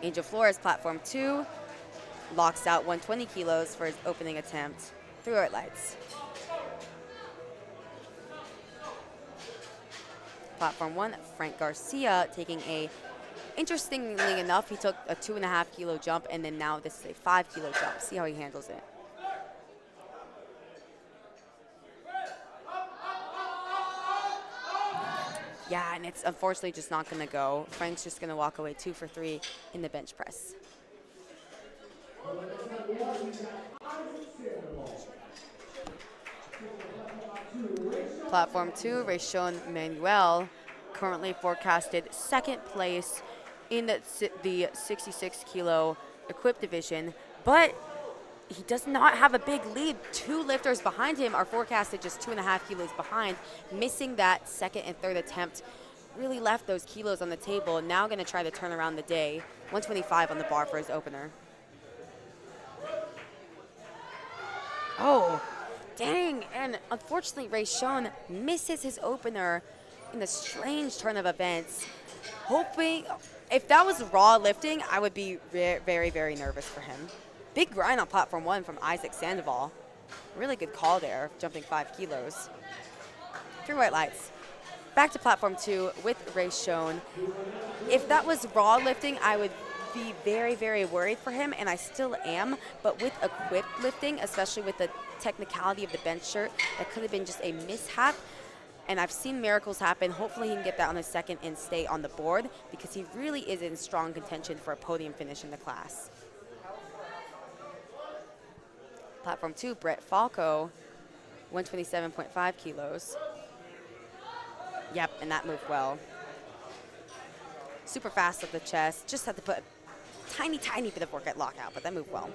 Angel Flores, platform 2, locks out 120 kilos for his opening attempt. 3 white lights. Platform 1, Frank Garcia taking a, interestingly enough, he took a 2.5 kilo jump, and then now this is a 5 kilo jump. See how he handles it. Yeah, and it's unfortunately just not gonna go. Frank's just gonna walk away 2 for 3 in the bench press. Platform 2, Rayshon Manuel, currently forecasted second place in the 66 kilo equipped division, but he does not have a big lead. 2 lifters behind him are forecasted just 2.5 kilos behind. Missing that second and third attempt really left those kilos on the table. Now going to try to turn around the day. 125 on the bar for his opener. Oh, dang. And unfortunately, Rayshon misses his opener in a strange turn of events. Hoping, if that was raw lifting, I would be very, very nervous for him. Big grind on platform 1 from Isaac Sandoval. Really good call there, jumping 5 kilos. 3 white lights. Back to platform 2 with Rayshon. If that was raw lifting, I would be very, very worried for him, and I still am. But with equipped lifting, especially with the technicality of the bench shirt, that could have been just a mishap. And I've seen miracles happen. Hopefully he can get that on his second and stay on the board, because he really is in strong contention for a podium finish in the class. Platform 2, Brett Falco, 127.5 kilos. Yep, and that moved well. Super fast up the chest. Just had to put a tiny, tiny bit of work at lockout, but that moved well.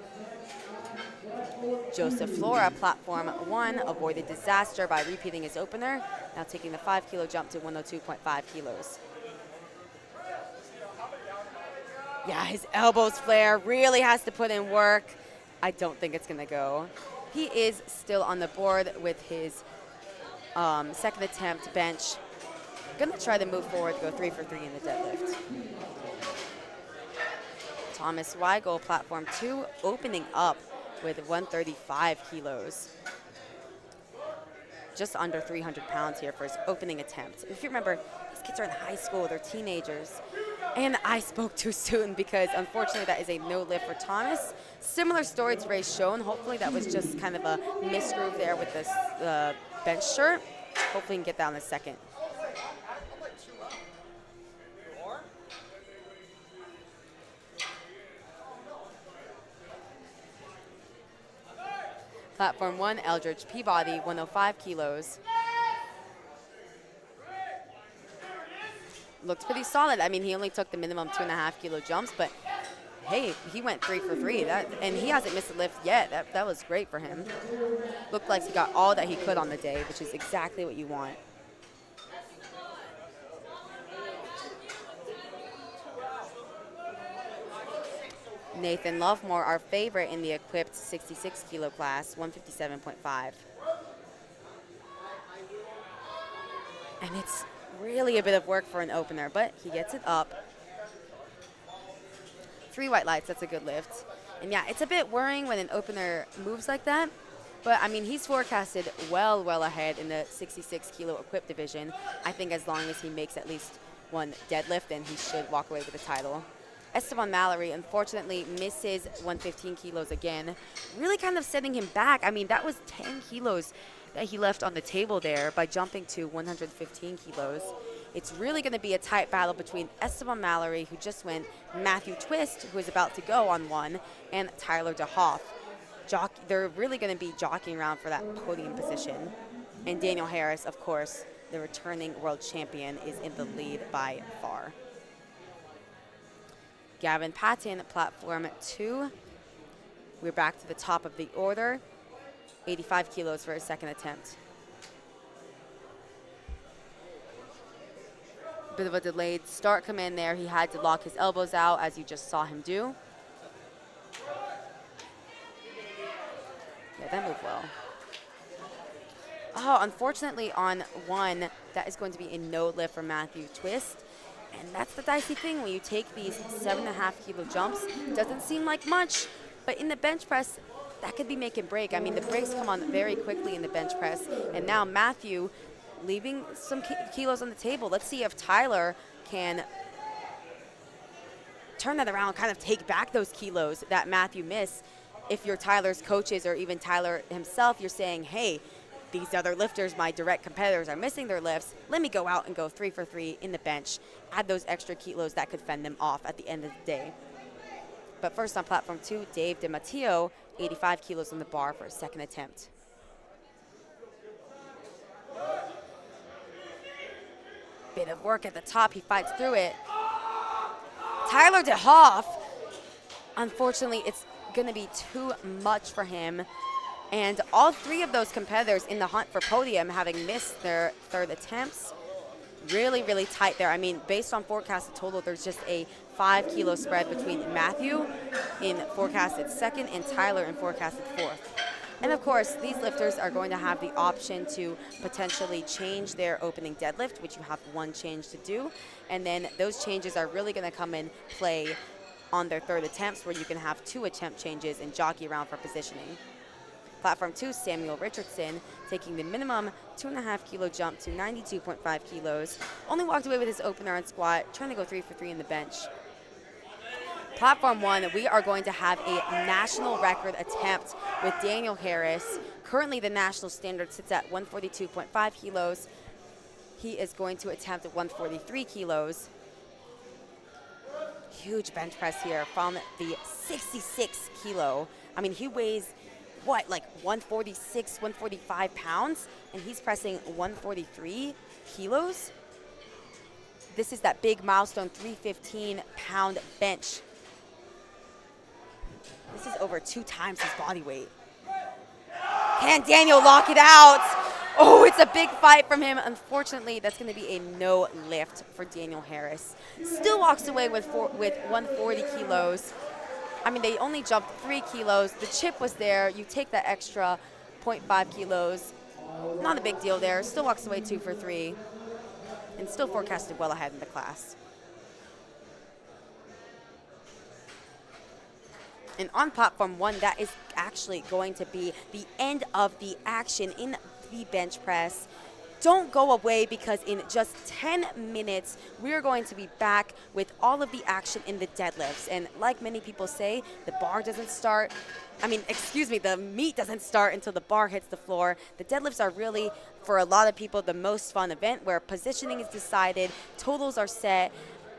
Joseph Flora, platform 1, avoided disaster by repeating his opener. Now taking the 5 kilo jump to 102.5 kilos. Yeah, his elbows flare, really has to put in work. I don't think it's gonna go. He is still on the board with his second attempt bench. Gonna try to move forward to go 3 for 3 in the deadlift. Thomas Weigel, platform 2, opening up with 135 kilos. Just under 300 pounds here for his opening attempt. If you remember, these kids are in high school, they're teenagers. And I spoke too soon because unfortunately that is a no lift for Thomas. Similar story to Rayshon. Hopefully that was just kind of a misgroove there with this bench shirt. Hopefully he can get that on the second. Platform 1, Eldridge Peabody, 105 kilos. Looked pretty solid. I mean, he only took the minimum 2.5 kilo jumps, but hey, he went 3 for 3. And he hasn't missed a lift yet. That was great for him. Looked like he got all that he could on the day, which is exactly what you want. Nathan Lovemore, our favorite in the equipped 66 kilo class, 157.5. And it's really a bit of work for an opener, but he gets it up. 3 white lights, that's a good lift. And yeah, it's a bit worrying when an opener moves like that. But I mean, he's forecasted well ahead in the 66 kilo equipped division. I think as long as he makes at least one deadlift, then he should walk away with the title. Esteban Mallory, unfortunately, misses 115 kilos again, really kind of setting him back. I mean, that was 10 kilos that he left on the table there by jumping to 115 kilos. It's really going to be a tight battle between Esteban Mallory, who just went, Matthew Twist, who is about to go on one, and Tyler DeHoff. They're really going to be jockeying around for that podium position. And Daniel Harris, of course, the returning world champion, is in the lead by far. Gavin Patton, platform 2. We're back to the top of the order. 85 kilos for his second attempt. Bit of a delayed start come in there. He had to lock his elbows out, as you just saw him do. Yeah, that moved well. Oh, unfortunately on one, that is going to be a no lift for Matthew Twist. And that's the dicey thing when you take these 7.5 kilo jumps. Doesn't seem like much, but in the bench press, that could be make and break. I mean, the breaks come on very quickly in the bench press. And now Matthew leaving some kilos on the table. Let's see if Tyler can turn that around, kind of take back those kilos that Matthew missed. If you're Tyler's coaches or even Tyler himself, you're saying, hey, these other lifters, my direct competitors, are missing their lifts. Let me go out and go 3 for 3 in the bench. Add those extra kilos that could fend them off at the end of the day. But first on platform 2, Dave DiMatteo, 85 kilos on the bar for his second attempt. Bit of work at the top, he fights through it. Tyler DeHoff, unfortunately, it's gonna be too much for him. And all 3 of those competitors in the hunt for podium, having missed their third attempts, really tight there. I mean, based on forecasted total, there's just a 5 kilo spread between Matthew in forecasted second and Tyler in forecasted fourth. And of course, these lifters are going to have the option to potentially change their opening deadlift, which you have one change to do. And then those changes are really gonna come in play on their third attempts, where you can have 2 attempt changes and jockey around for positioning. Platform 2, Samuel Richardson, taking the minimum 2.5 kilo jump to 92.5 kilos. Only walked away with his opener on squat, trying to go 3 for 3 in the bench. Platform 1, we are going to have a national record attempt with Daniel Harris. Currently, the national standard sits at 142.5 kilos. He is going to attempt at 143 kilos. Huge bench press here from the 66 kilo. I mean, he weighs, what, like 146, 145 pounds, and he's pressing 143 kilos? This is that big milestone 315-pound bench. This is over 2 times his body weight. Can Daniel lock it out? Oh, it's a big fight from him. Unfortunately, that's going to be a no lift for Daniel Harris. Still walks away with 140 kilos. I mean, they only jumped 3 kilos. The chip was there. You take that extra 0.5 kilos. Not a big deal there. Still walks away 2 for 3. And still forecasted well ahead in the class. And on platform 1, that is actually going to be the end of the action in the bench press. Don't go away, because in just 10 minutes, we are going to be back with all of the action in the deadlifts. And like many people say, the bar doesn't start. The meet doesn't start until the bar hits the floor. The deadlifts are really, for a lot of people, the most fun event, where positioning is decided, totals are set.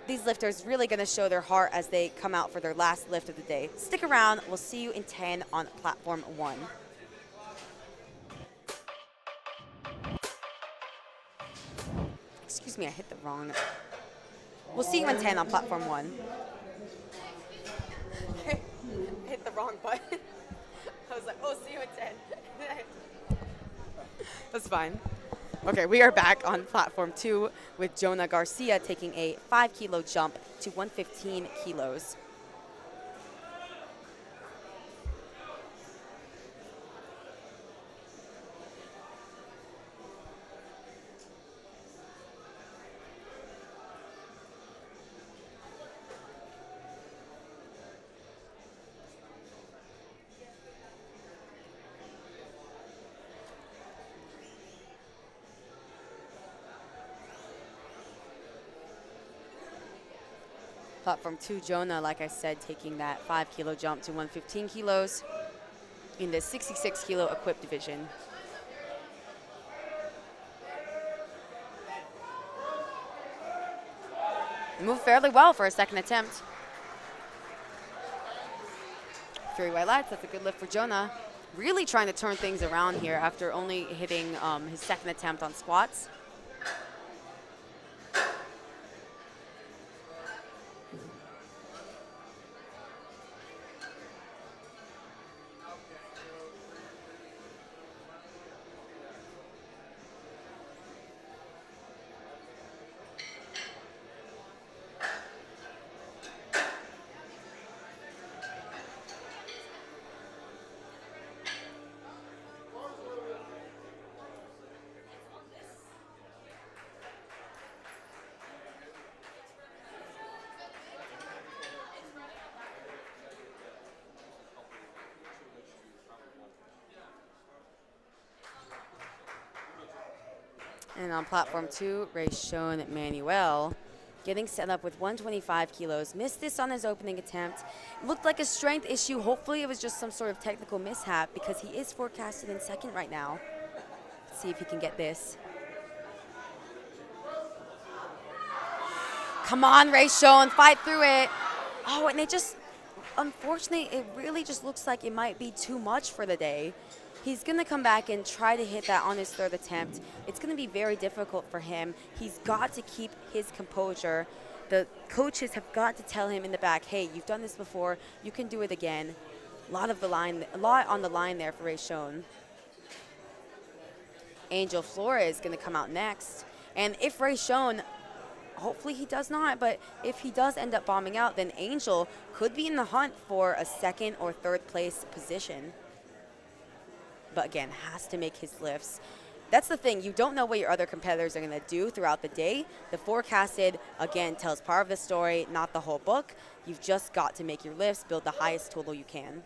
These lifters really going to show their heart as they come out for their last lift of the day. Stick around. We'll see you in 10 on platform 1. Excuse me, I hit the wrong. We'll see you in 10 on platform 1. I hit the wrong button. I was like, oh, see you in 10. That's fine. Okay, we are back on platform 2 with Jonah Garcia taking a 5 kilo jump to 115 kilos. Platform 2, Jonah, like I said, taking that 5 kilo jump to 115 kilos in the 66 kilo equipped division. Moved fairly well for a second attempt. 3 white lights, that's a good lift for Jonah. Really trying to turn things around here after only hitting his second attempt on squats. And on platform 2, Rayshon Manuel getting set up with 125 kilos. Missed this on his opening attempt. Looked like a strength issue. Hopefully it was just some sort of technical mishap because he is forecasted in second right now. Let's see if he can get this. Come on, Rayshon, fight through it. Oh, and it just, unfortunately, it really just looks like it might be too much for the day. He's going to come back and try to hit that on his third attempt. It's going to be very difficult for him. He's got to keep his composure. The coaches have got to tell him in the back, hey, you've done this before. You can do it again. A lot on the line there for Rayshon. Angel Flores is going to come out next. And if Rayshon, hopefully he does not, but if he does end up bombing out, then Angel could be in the hunt for a second or third place position. But again, has to make his lifts. That's the thing. You don't know what your other competitors are going to do throughout the day. The forecasted, again, tells part of the story, not the whole book. You've just got to make your lifts, build the highest total you can.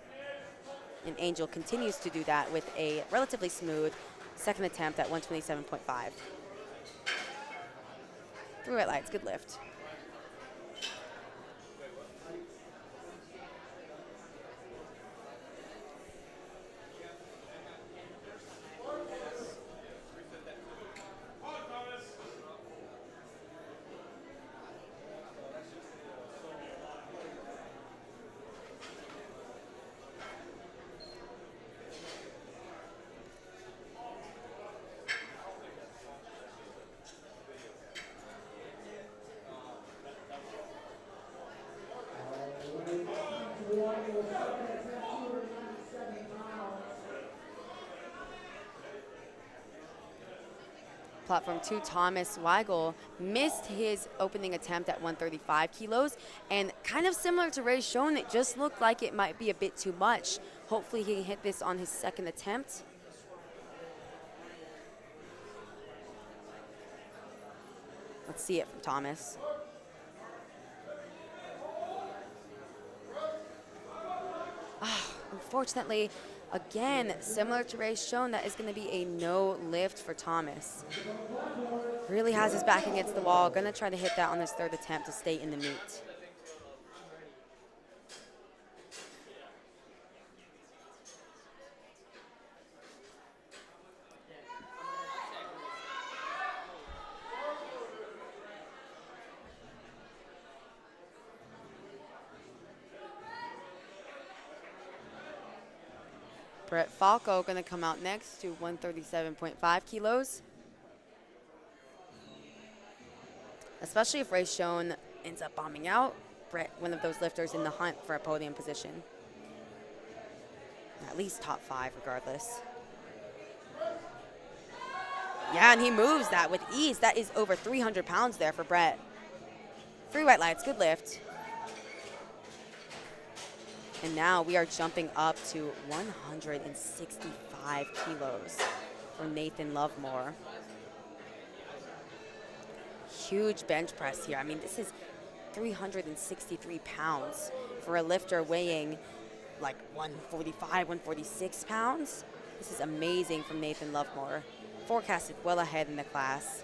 And Angel continues to do that with a relatively smooth second attempt at 127.5. 3 white lights, good lift. Platform 2, Thomas Weigel missed his opening attempt at 135 kilos. And kind of similar to Rayshon, it just looked like it might be a bit too much. Hopefully he can hit this on his second attempt. Let's see it from Thomas. Unfortunately, again, similar to Rayshon, that is going to be a no lift for Thomas. Really has his back against the wall. Going to try to hit that on his third attempt to stay in the meet. Brett Falco going to come out next to 137.5 kilos. Especially if Rayshon ends up bombing out, Brett, one of those lifters in the hunt for a podium position. At least top 5 regardless. Yeah, and he moves that with ease. That is over 300 pounds there for Brett. 3 white lights, good lift. And now we are jumping up to 165 kilos for Nathan Lovemore. Huge bench press here. I mean, this is 363 pounds for a lifter weighing like 145, 146 pounds. This is amazing from Nathan Lovemore. Forecasted well ahead in the class.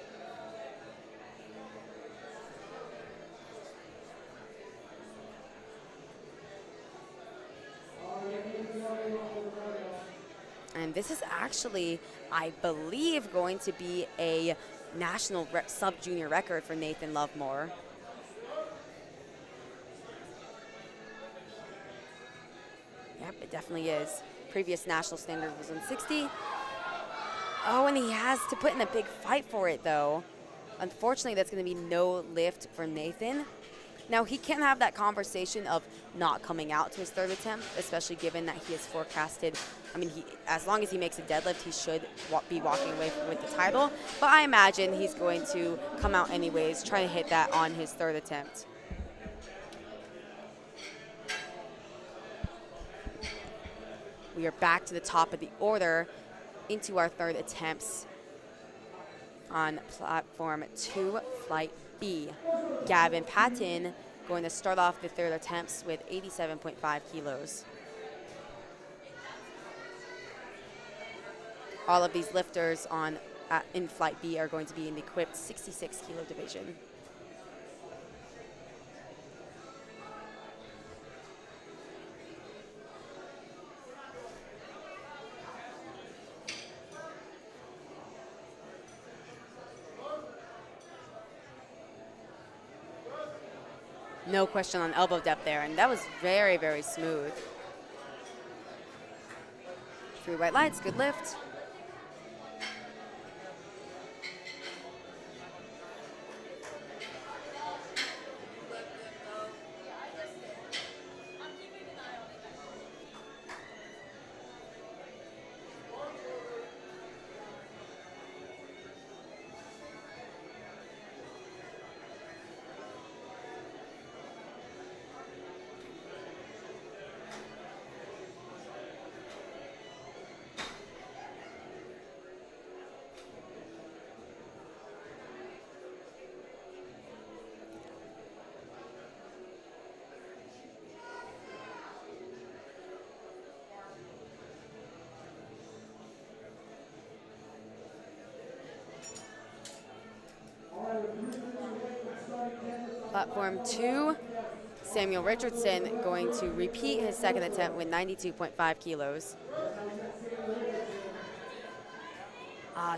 This is actually, I believe, going to be a national sub-junior record for Nathan Lovemore. Yep, it definitely is. Previous national standard was 160. Oh, and he has to put in a big fight for it, though. Unfortunately, that's going to be no lift for Nathan. Now, he can have that conversation of not coming out to his third attempt, especially given that he has forecasted, I mean, as long as he makes a deadlift, he should be walking away with the title. But I imagine he's going to come out anyways, try to hit that on his third attempt. We are back to the top of the order into our third attempts on platform 2, flight B. Gavin Patton going to start off the third attempts with 87.5 kilos. All of these lifters in flight B are going to be in the equipped 66 kilo division. No question on elbow depth there, and that was very, very smooth. 3 white lights, good lift. Platform 2, Samuel Richardson going to repeat his second attempt with 92.5 kilos.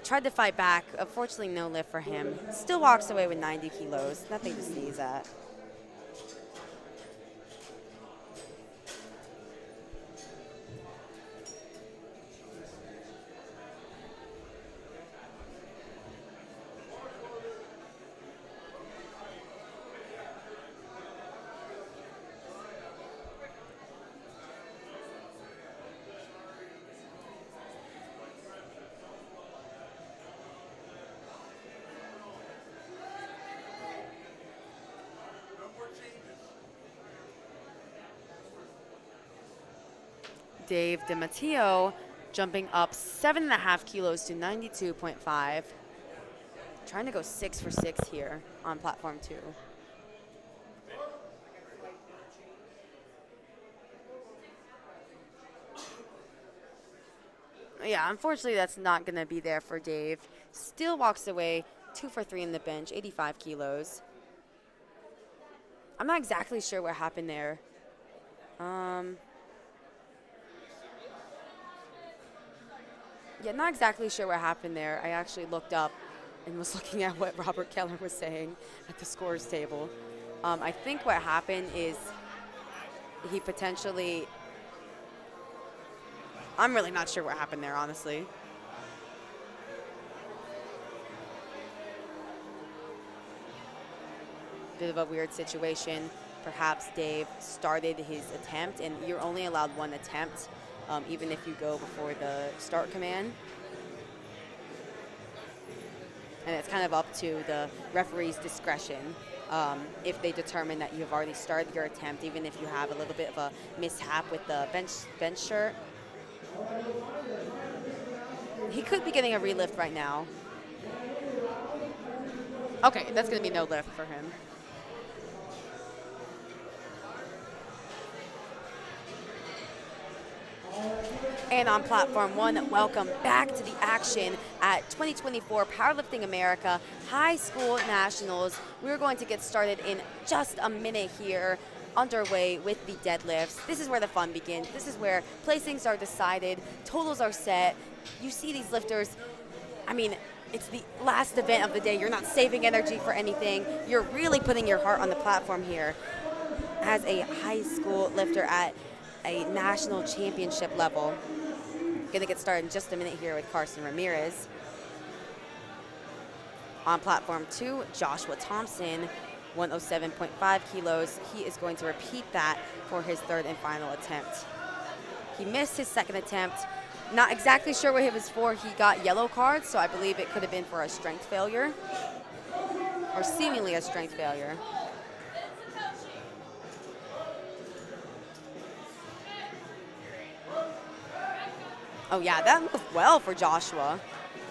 Tried to fight back. Unfortunately, no lift for him. Still walks away with 90 kilos. Nothing to sneeze at. Dave DiMatteo jumping up 7.5 kilos to 92.5. Trying to go 6 for 6 here on platform 2. Yeah, unfortunately that's not going to be there for Dave. Still walks away 2 for 3 in the bench, 85 kilos. I'm not exactly sure what happened there. Yeah, not exactly sure what happened there. I actually looked up and was looking at what Robert Keller was saying at the scores table. I think what happened is he potentially, I'm really not sure what happened there, honestly. Bit of a weird situation. Perhaps Dave started his attempt, and you're only allowed 1 attempt, even if you go before the start command. And it's kind of up to the referee's discretion if they determine that you have already started your attempt, even if you have a little bit of a mishap with the bench shirt. He could be getting a relift right now. Okay, that's going to be no lift for him. And on platform 1, welcome back to the action at 2024 Powerlifting America High School Nationals. We're going to get started in just a minute here. underway with the deadlifts. This is where the fun begins. This is where placings are decided, totals are set. You see these lifters, I mean, it's the last event of the day. You're not saving energy for anything. You're really putting your heart on the platform here. As a high school lifter at a national championship level. Gonna get started in just a minute here with Carson Ramirez. On platform 2, Joshua Thompson, 107.5 kilos. He is going to repeat that for his third and final attempt. He missed his second attempt. Not exactly sure what it was for. He got yellow cards, so I believe it could have been for a strength failure, or seemingly a strength failure. Oh yeah, that moved well for Joshua.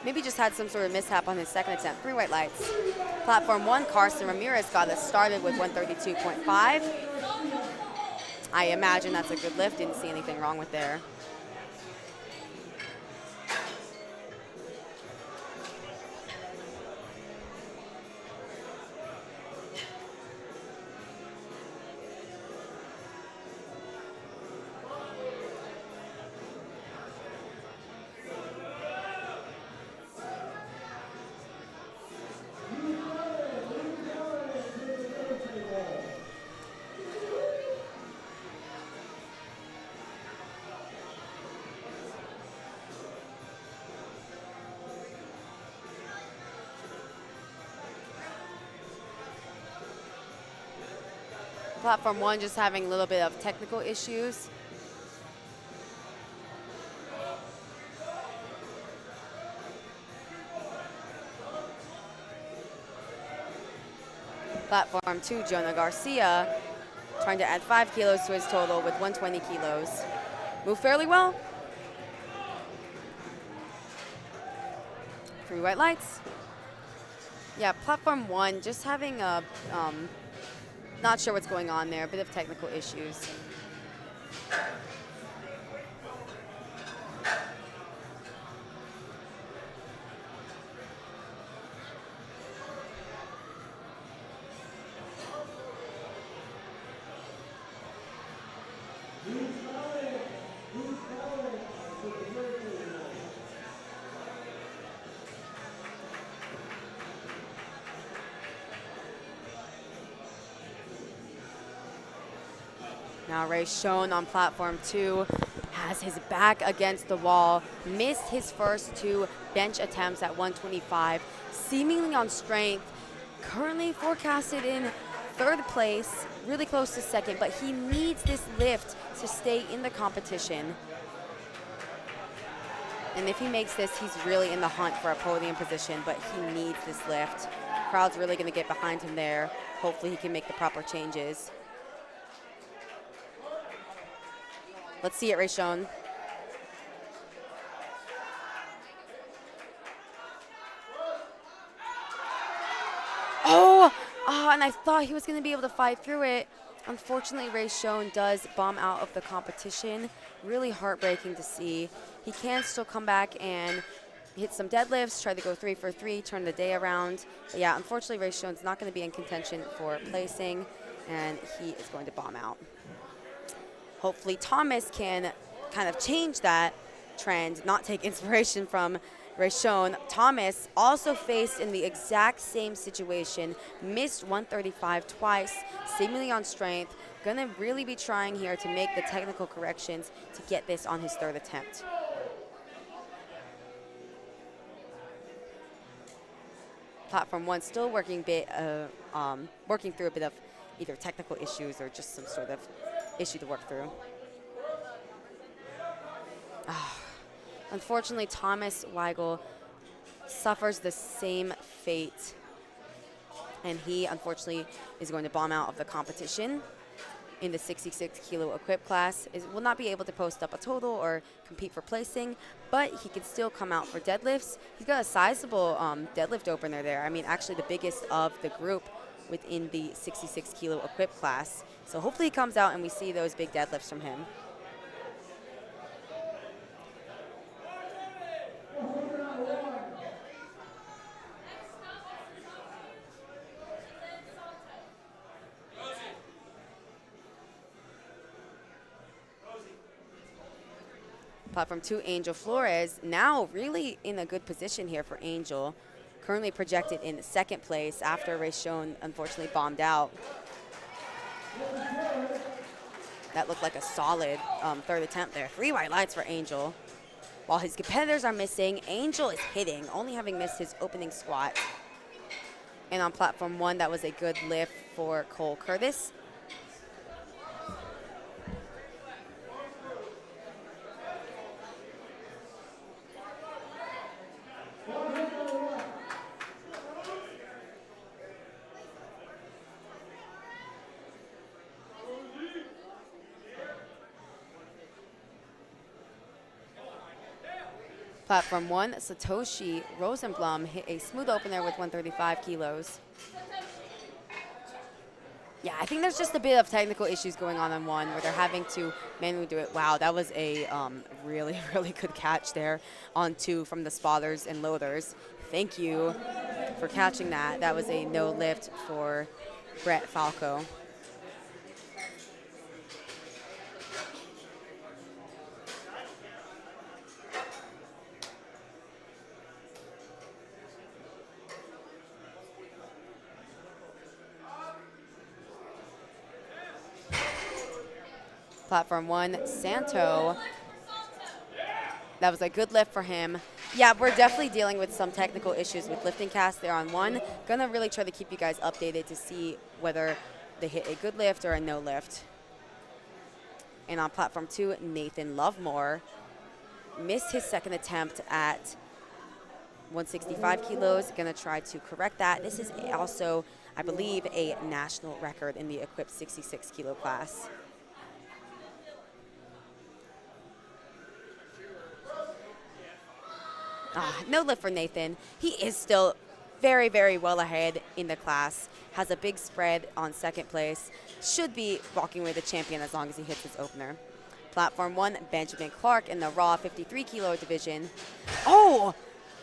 Maybe just had some sort of mishap on his second attempt. 3 white lights. Platform 1, Carson Ramirez got us started with 132.5. I imagine that's a good lift. Didn't see anything wrong with there. Platform 1 just having a little bit of technical issues. Platform 2, Jonah Garcia, trying to add 5 kilos to his total with 120 kilos. Moved fairly well. 3 white lights. Yeah, platform 1 just having a, not sure what's going on there, a bit of technical issues. Now Ray Schoen on platform 2 has his back against the wall, missed his first 2 bench attempts at 125, seemingly on strength, currently forecasted in 3rd place, really close to 2nd, but he needs this lift to stay in the competition. And if he makes this, he's really in the hunt for a podium position, but he needs this lift. Crowd's really gonna get behind him there. Hopefully he can make the proper changes. Let's see it, Ray Schoen. And I thought he was going to be able to fight through it. Unfortunately, Ray Schoen does bomb out of the competition. Really heartbreaking to see. He can still come back and hit some deadlifts, try to go 3 for 3, turn the day around. But yeah, unfortunately, Ray Schoen's not going to be in contention for placing, and he is going to bomb out. Hopefully Thomas can kind of change that trend, not take inspiration from Ray Schoen. Thomas also faced in the exact same situation, missed 135 twice, seemingly on strength. Gonna really be trying here to make the technical corrections to get this on his 3rd attempt. Platform 1 still working through a bit of either technical issues or just some sort of issue to work through. Unfortunately, Thomas Weigel suffers the same fate, and he unfortunately is going to bomb out of the competition in the 66 kilo equip class. Will not be able to post up a total or compete for placing, but he can still come out for deadlifts. He's got a sizable deadlift opener there. I mean, actually the biggest of the group within the 66 kilo equip class. So hopefully he comes out and we see those big deadlifts from him. Platform 2, Angel Flores, now really in a good position here for Angel. Currently projected in second place after a race shown unfortunately bombed out. That looked like a solid third attempt there. 3 white lights for Angel. While his competitors are missing, Angel is hitting, only having missed his opening squat. And on platform 1, that was a good lift for Cole Curtis. Platform 1, Satoshi Rosenblum hit a smooth opener with 135 kilos. Yeah, I think there's just a bit of technical issues going on 1 where they're having to manually do it. Wow, that was a really, really good catch there on 2 from the spotters and loaders. Thank you for catching that. That was a no lift for Brett Falco. Platform 1, Santo. That was a good lift for him. Yeah, we're definitely dealing with some technical issues with lifting cast there on 1. Gonna really try to keep you guys updated to see whether they hit a good lift or a no lift. And on platform 2, Nathan Lovemore missed his second attempt at 165 kilos. Gonna try to correct that. This is also, I believe, a national record in the equipped 66 kilo class. No lift for Nathan. He is still very, very well ahead in the class. Has a big spread on second place. Should be walking away the champion as long as he hits his opener. Platform 1, Benjamin Clark in the raw 53 kilo division. Oh,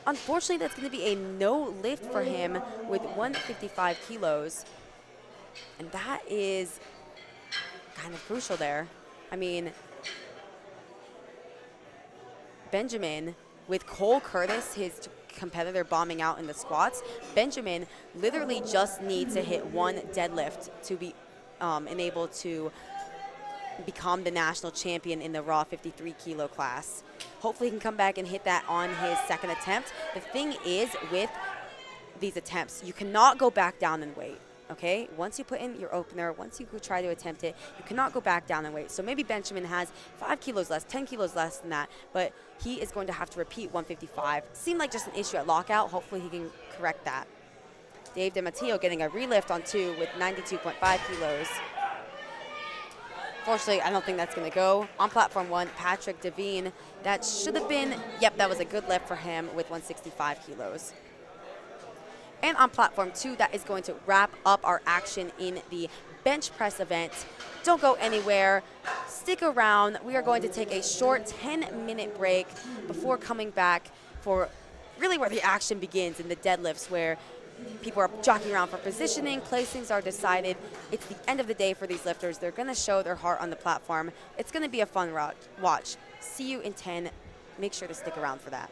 unfortunately that's going to be a no lift for him with 155 kilos. And that is kind of crucial there. I mean, Benjamin, with Cole Curtis, his competitor, bombing out in the squats, Benjamin literally just needs to hit 1 deadlift to be enabled to become the national champion in the raw 53 kilo class. Hopefully he can come back and hit that on his second attempt. The thing is with these attempts, you cannot go back down in weight. Okay, once you put in your opener, once you try to attempt it, you cannot go back down in weight. So maybe Benjamin has 5 kilos less, 10 kilos less than that, but he is going to have to repeat 155. Seemed like just an issue at lockout. Hopefully he can correct that. Dave DiMatteo getting a relift on 2 with 92.5 kilos. Fortunately, I don't think that's going to go. On platform 1, Patrick Devine, that should have been, yep, that was a good lift for him with 165 kilos. And on platform 2, that is going to wrap up our action in the bench press event. Don't go anywhere. Stick around. We are going to take a short 10-minute break before coming back for really where the action begins in the deadlifts, where people are jockeying around for positioning, placings are decided. It's the end of the day for these lifters. They're going to show their heart on the platform. It's going to be a fun watch. See you in 10. Make sure to stick around for that.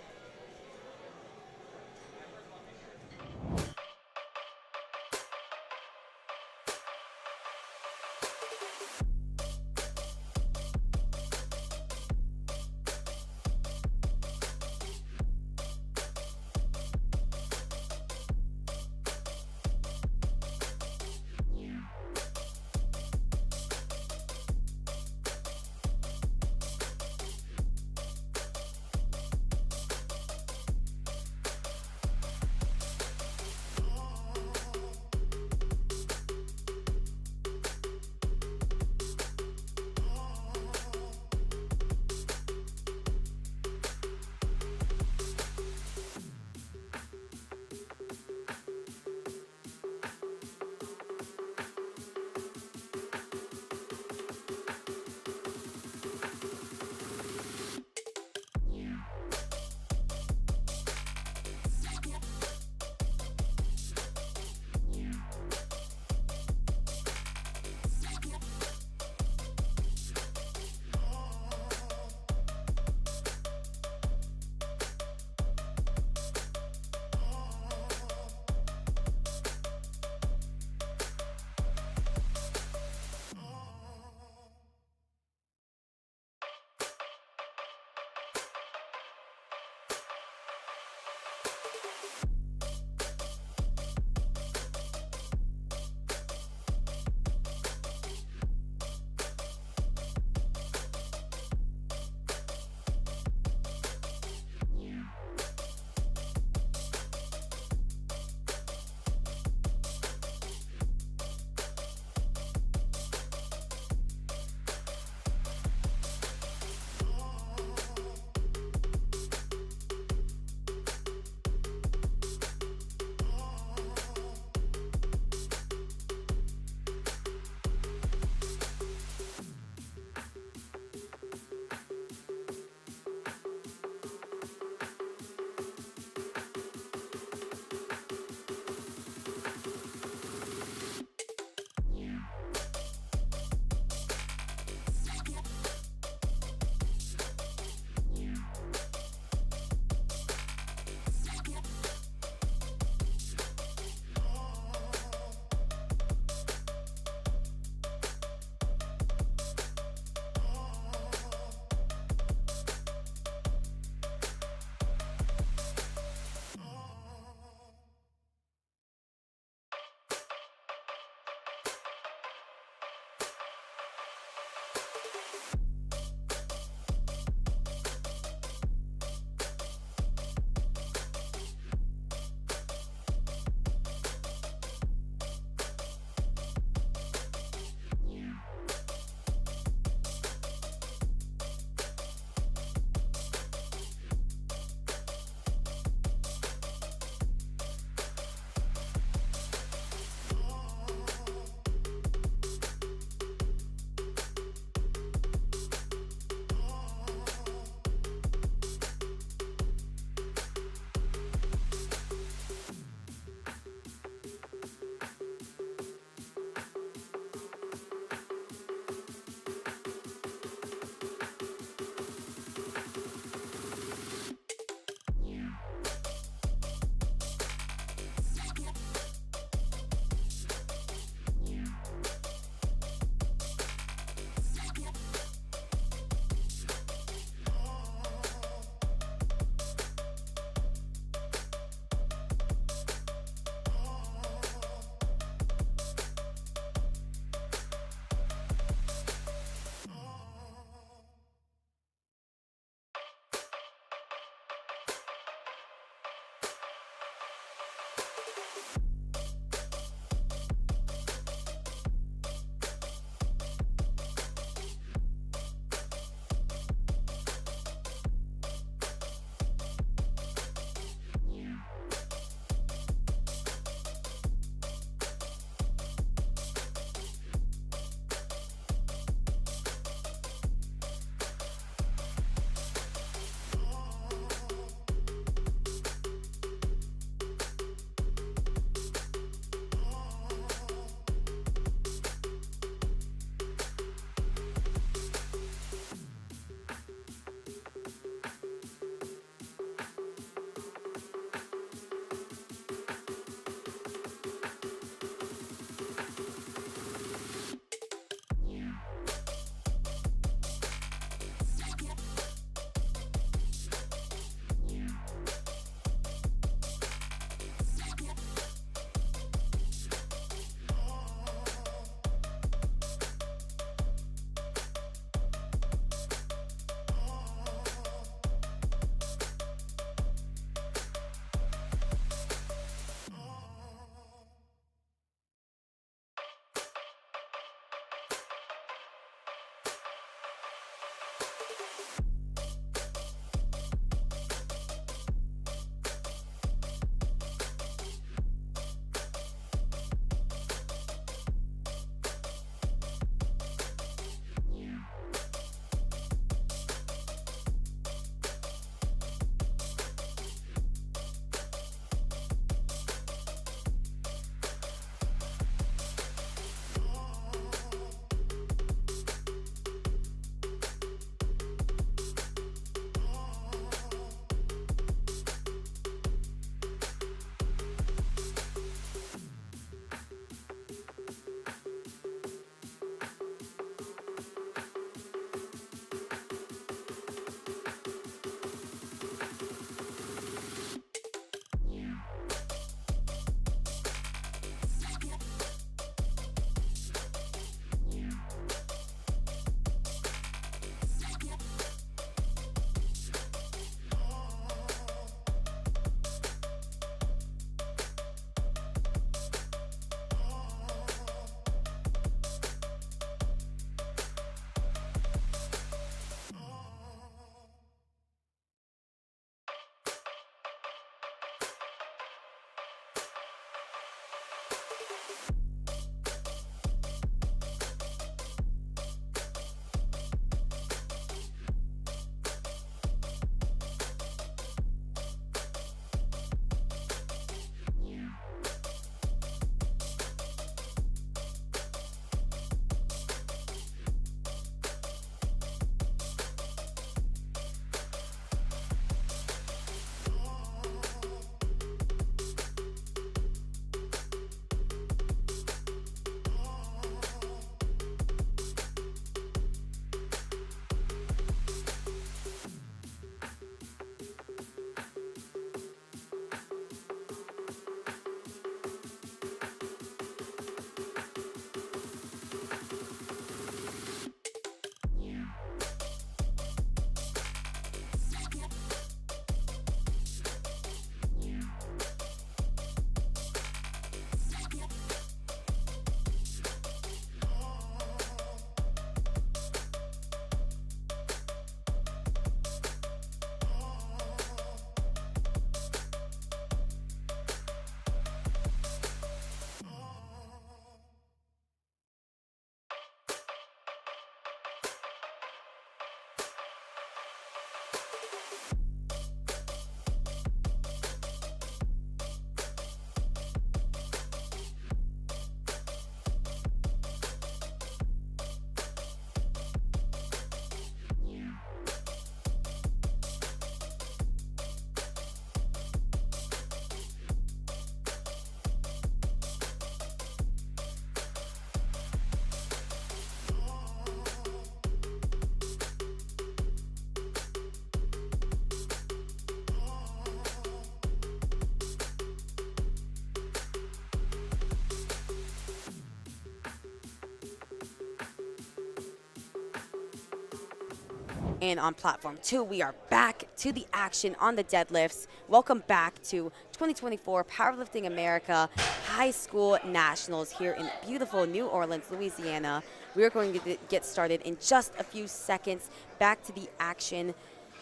And on platform 2, we are back to the action on the deadlifts. Welcome back to 2024 Powerlifting America High School Nationals here in beautiful New Orleans, Louisiana. We are going to get started in just a few seconds. Back to the action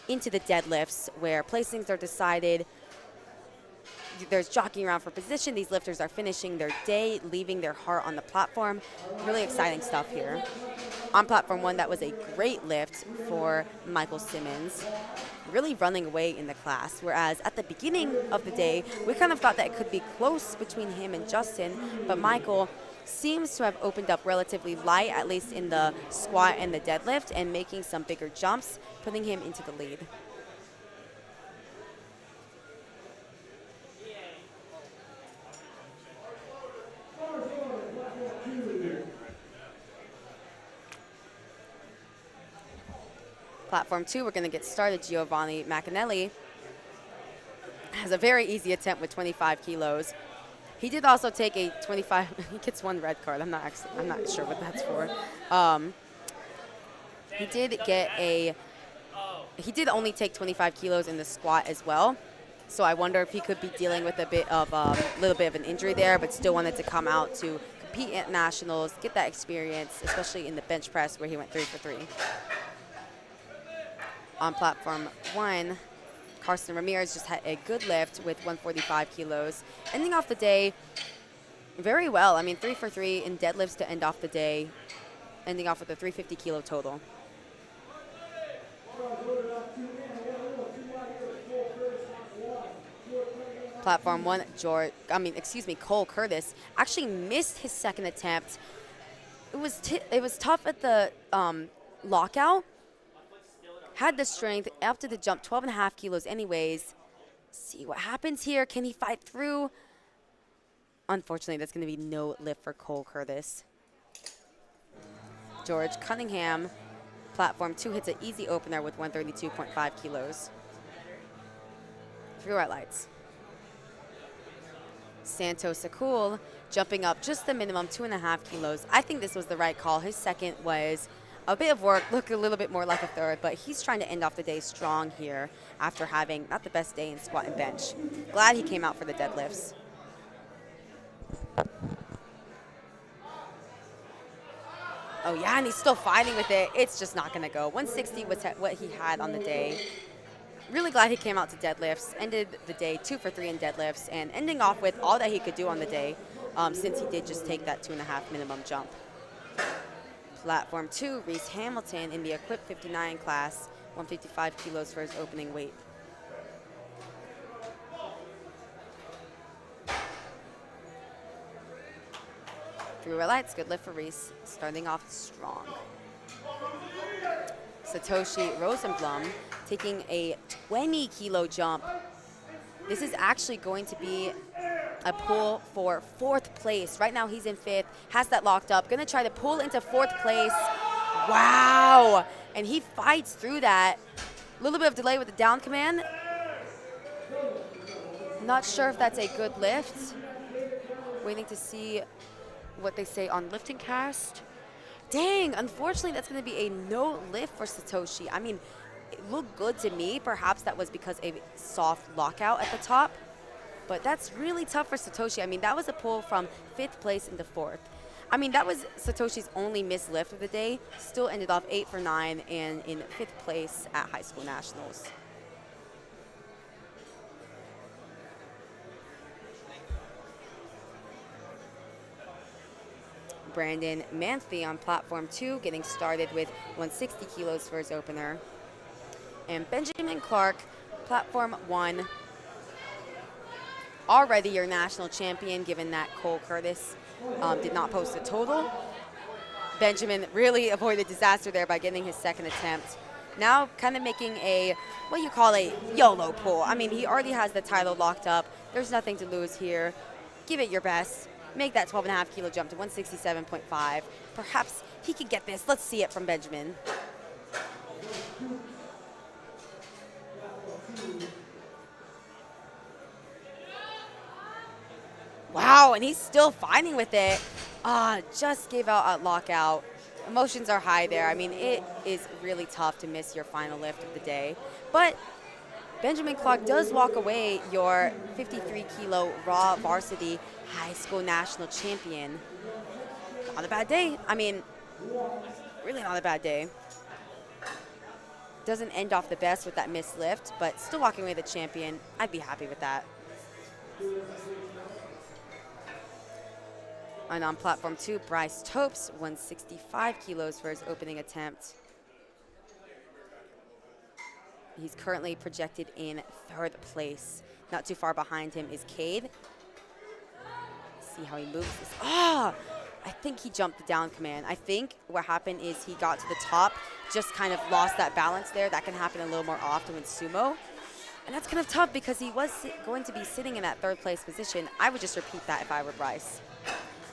into the deadlifts where placings are decided. There's jockeying around for position. These lifters are finishing their day, leaving their heart on the platform. Really exciting stuff here. On platform 1, that was a great lift for Michael Simmons, really running away in the class, whereas at the beginning of the day, we kind of thought that it could be close between him and Justin, but Michael seems to have opened up relatively light, at least in the squat and the deadlift, and making some bigger jumps, putting him into the lead. Platform 2, we're going to get started. Giovanni Macanelli has a very easy attempt with 25 kilos. He did also take a 25. He gets 1 red card. I'm not sure what that's for. He did only take 25 kilos in the squat as well. So I wonder if he could be dealing with a little bit of an injury there, but still wanted to come out to compete at nationals, get that experience, especially in the bench press where he went 3 for 3. On platform 1, Carson Ramirez just had a good lift with 145 kilos, ending off the day very well. I mean, 3 for 3 in deadlifts to end off the day, ending off with a 350 kilo total. Platform 1, Cole Curtis actually missed his second attempt. It was tough at the lockout. Had the strength after the jump, 12.5 kilos anyways. See what happens here. Can he fight through? Unfortunately, that's going to be no lift for Cole Curtis. George Cunningham, platform 2, hits an easy opener with 132.5 kilos. 3 white lights. Santos Sakul jumping up just the minimum, 2.5 kilos. I think this was the right call. His second was a bit of work, looked a little bit more like a third, but he's trying to end off the day strong here after having not the best day in squat and bench. Glad he came out for the deadlifts. Oh yeah, and he's still fighting with it. It's just not gonna go. 160 was what he had on the day. Really glad he came out to deadlifts, ended the day 2 for 3 in deadlifts, and ending off with all that he could do on the day since he did just take that 2.5 minimum jump. Platform 2, Reese Hamilton in the Equip 59 class, 155 kilos for his opening weight. Three lights, good lift for Reese, starting off strong. Satoshi Rosenblum taking a 20 kilo jump. This is actually going to be a pull for 4th place. Right now he's in 5th, has that locked up. Gonna try to pull into 4th place. Wow, and he fights through that. A little bit of delay with the down command. Not sure if that's a good lift. Waiting to see what they say on lifting cast. Dang, unfortunately that's gonna be a no lift for Satoshi. I mean, it looked good to me. Perhaps that was because of a soft lockout at the top. But that's really tough for Satoshi. I mean, that was a pull from 5th place into 4th. I mean, that was Satoshi's only missed lift of the day. Still ended off 8 for 9 and in 5th place at high school nationals. Brandon Manthey on platform 2, getting started with 160 kilos for his opener. And Benjamin Clark, platform 1, already your national champion, given that Cole Curtis did not post a total. Benjamin really avoided disaster there by getting his second attempt. Now kind of making what you call a YOLO pull. I mean, he already has the title locked up. There's nothing to lose here. Give it your best. Make that 12.5 kilo jump to 167.5. Perhaps he could get this. Let's see it from Benjamin. Wow, and he's still fighting with it. Just gave out a lockout. emotions are high there. I mean, it is really tough to miss your final lift of the day. But Benjamin Clark does walk away your 53-kilo raw varsity high school national champion. Not a bad day. I mean, really not a bad day. Doesn't end off the best with that missed lift, but still walking away the champion. I'd be happy with that. And on platform 2, Bryce Topes, 165 kilos for his opening attempt. He's currently projected in 3rd place. Not too far behind him is Cade. See how he moves this. I think he jumped the down command. I think what happened is he got to the top, just kind of lost that balance there. That can happen a little more often with sumo. And that's kind of tough because he was going to be sitting in that 3rd place position. I would just repeat that if I were Bryce.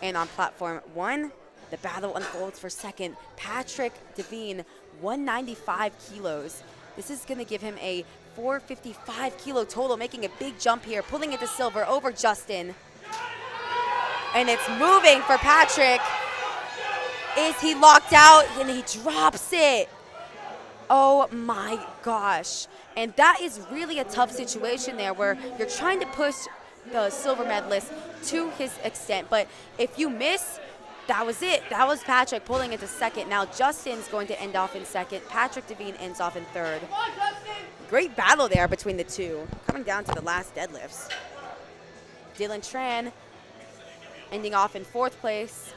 And on platform 1, the battle unfolds for 2nd. Patrick Devine, 195 kilos. This is going to give him a 455 kilo total, making a big jump here, pulling it to silver over Justin. And it's moving for Patrick. Is he locked out? And he drops it. Oh my gosh. And that is really a tough situation there where you're trying to push the silver medalist to his extent. But if you miss, that was it. That was Patrick pulling into 2nd. Now Justin's going to end off in 2nd. Patrick Devine ends off in 3rd. Great battle there between the two. Coming down to the last deadlifts. Dylan Tran ending off in 4th place.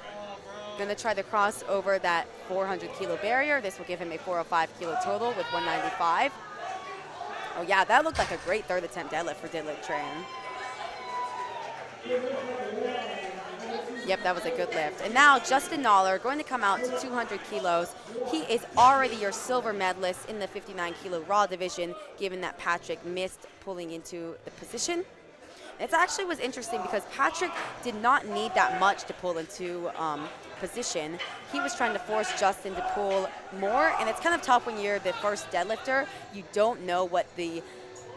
Gonna try to cross over that 400 kilo barrier. This will give him a 405 kilo total with 195. Oh yeah, that looked like a great 3rd attempt deadlift for Dylan Tran. Yep, that was a good lift. And now Justin Noller going to come out to 200 kilos. He is already your silver medalist in the 59 kilo raw division, given that Patrick missed pulling into the position. It actually was interesting because Patrick did not need that much to pull into position. He was trying to force Justin to pull more, and it's kind of tough when you're the first deadlifter. You don't know what the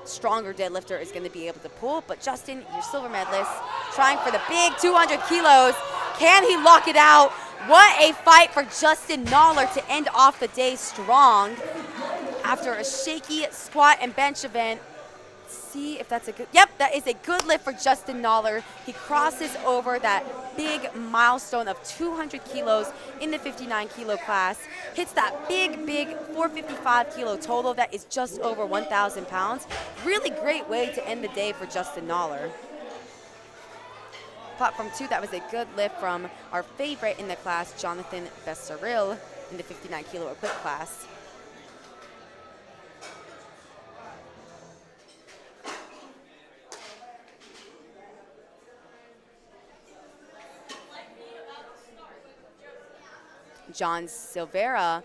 stronger deadlifter is going to be able to pull, but Justin, your silver medalist, trying for the big 200 kilos. Can he lock it out? What a fight for Justin Noller to end off the day strong after a shaky squat and bench event. See if that's a good, yep, that is a good lift for Justin Noller. He crosses over that big milestone of 200 kilos in the 59 kilo class, hits that big 455 kilo total that is just over 1,000 pounds. Really great way to end the day for Justin Noller. Platform 2, that was a good lift from our favorite in the class, Jonathan Besseril, in the 59 kilo equipped class. John Silvera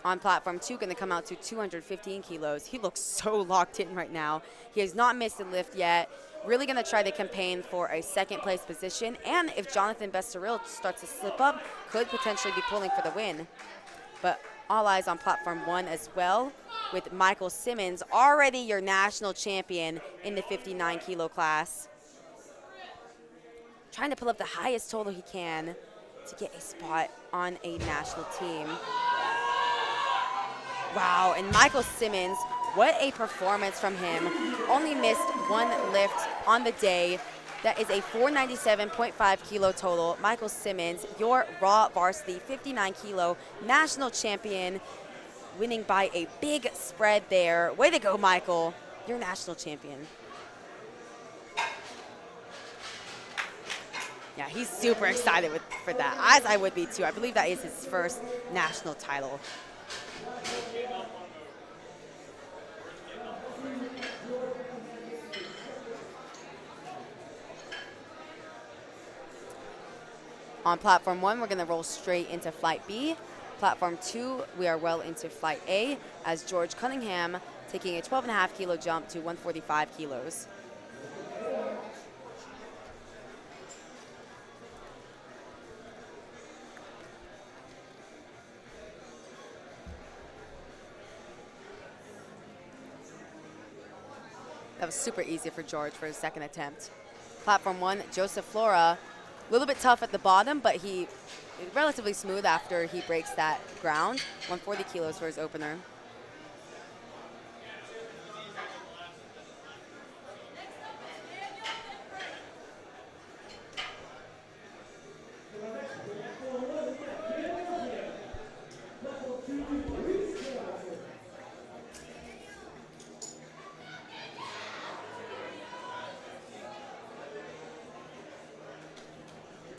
on platform 2 going to come out to 215 kilos. He looks so locked in right now. He has not missed a lift yet. Really going to try to campaign for a 2nd place position. And if Jonathan Besseril starts to slip up, could potentially be pulling for the win. But all eyes on platform 1 as well, with Michael Simmons, already your national champion in the 59 kilo class. Trying to pull up the highest total he can to get a spot on a national team. Wow, and Michael Simmons, what a performance from him. Only missed 1 lift on the day. That is a 497.5 kilo total. Michael Simmons, your raw varsity 59 kilo national champion, winning by a big spread there. Way to go, Michael. You're national champion. Yeah, he's super excited for that, as I would be too. I believe that is his first national title. On platform 1, we're going to roll straight into flight B. Platform 2, we are well into flight A, as George Cunningham taking a 12.5 kilo jump to 145 kilos. That was super easy for George for his 2nd attempt. Platform 1, Joseph Flora A little bit tough at the bottom, but he relatively smooth after he breaks that ground. 140 kilos for his opener.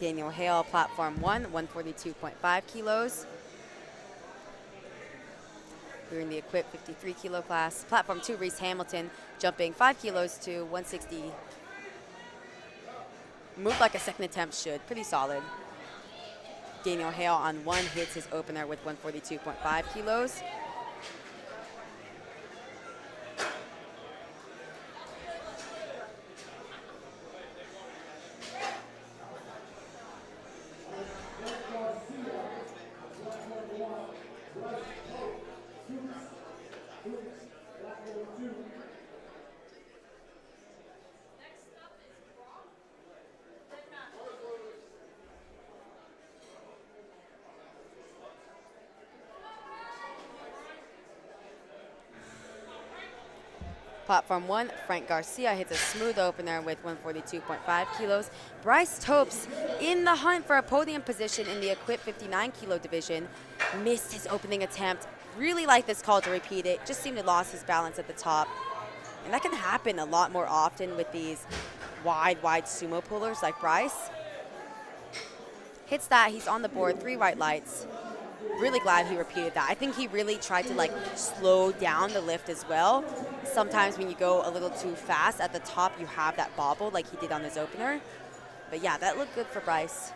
Daniel Hale, platform 1, 142.5 kilos. We're in the equipped 53 kilo class. Platform 2, Reese Hamilton, jumping 5 kilos to 160. Moved like a second attempt should, pretty solid. Daniel Hale on 1 hits his opener with 142.5 kilos. Platform 1, Frank Garcia hits a smooth opener with 142.5 kilos. Bryce Topes in the hunt for a podium position in the equipped 59 kilo division. Missed his opening attempt. Really like this call to repeat it. Just seemed to lost his balance at the top. And that can happen a lot more often with these wide sumo pullers like Bryce. Hits that, he's on the board, 3 white lights. Really glad he repeated that. I think he really tried to like slow down the lift as well. Sometimes when you go a little too fast at the top, you have that bobble like he did on his opener. But yeah, that looked good for Bryce.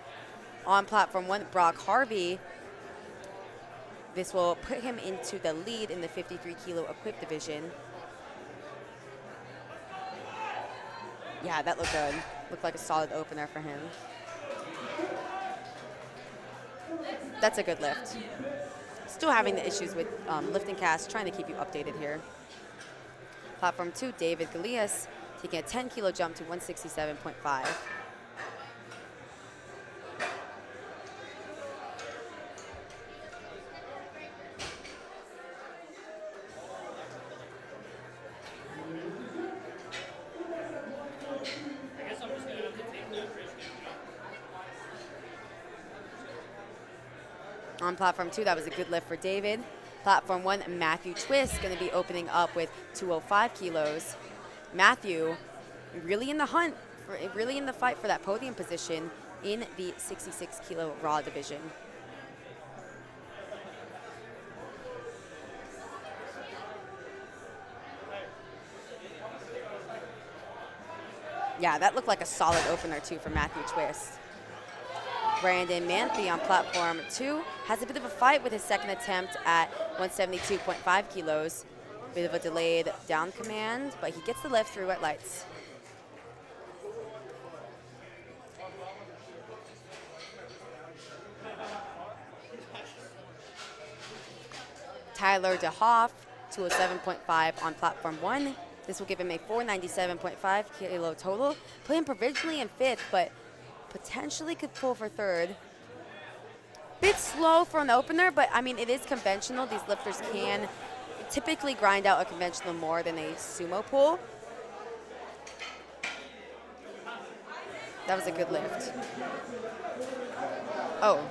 On platform 1, Brock Harvey. This will put him into the lead in the 53 kilo equipped division. Yeah, that looked good. Looked like a solid opener for him. That's a good lift. Still having the issues with lifting cast, trying to keep you updated here. Platform 2, David Galeas, taking a 10 kilo jump to 167.5. On platform 2, that was a good lift for David. Platform 1, Matthew Twist, going to be opening up with 205 kilos. Matthew, really in the hunt, really in the fight for that podium position in the 66 kilo raw division. Yeah, that looked like a solid opener too for Matthew Twist. Brandon Manthe on platform 2 has a bit of a fight with his second attempt at 172.5 kilos. Bit of a delayed down command, but he gets the lift through at lights. Tyler DeHoff, 207.5 on platform 1. This will give him a 497.5 kilo total. Put him provisionally in 5th, but potentially could pull for 3rd. Bit slow for an opener, but I mean, it is conventional. These lifters can typically grind out a conventional more than a sumo pull. That was a good lift. Oh,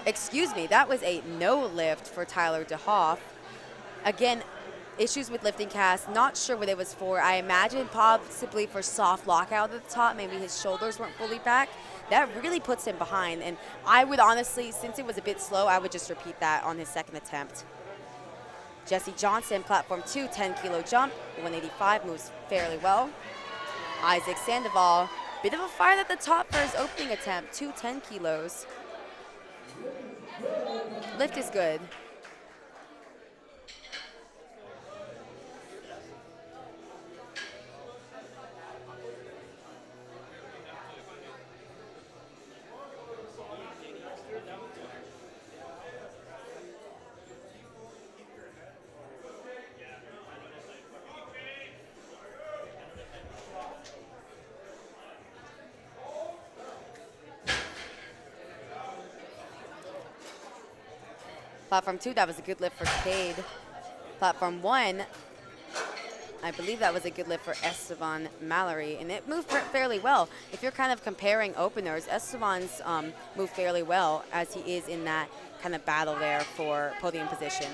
excuse me, that was a no lift for Tyler DeHoff. Again, issues with lifting cast, not sure what it was for. I imagine possibly for soft lockout at the top, maybe his shoulders weren't fully back. That really puts him behind, and I would honestly, since it was a bit slow, I would just repeat that on his second attempt. Jesse Johnson, platform 2, 10 kilo jump, 185, moves fairly well. Isaac Sandoval, bit of a fight at the top for his opening attempt, 210 kilos. Lift is good. Platform 2, that was a good lift for Cade. Platform 1, I believe that was a good lift for Esteban Mallory, and it moved fairly well. If you're kind of comparing openers, Esteban's moved fairly well as he is in that kind of battle there for podium position.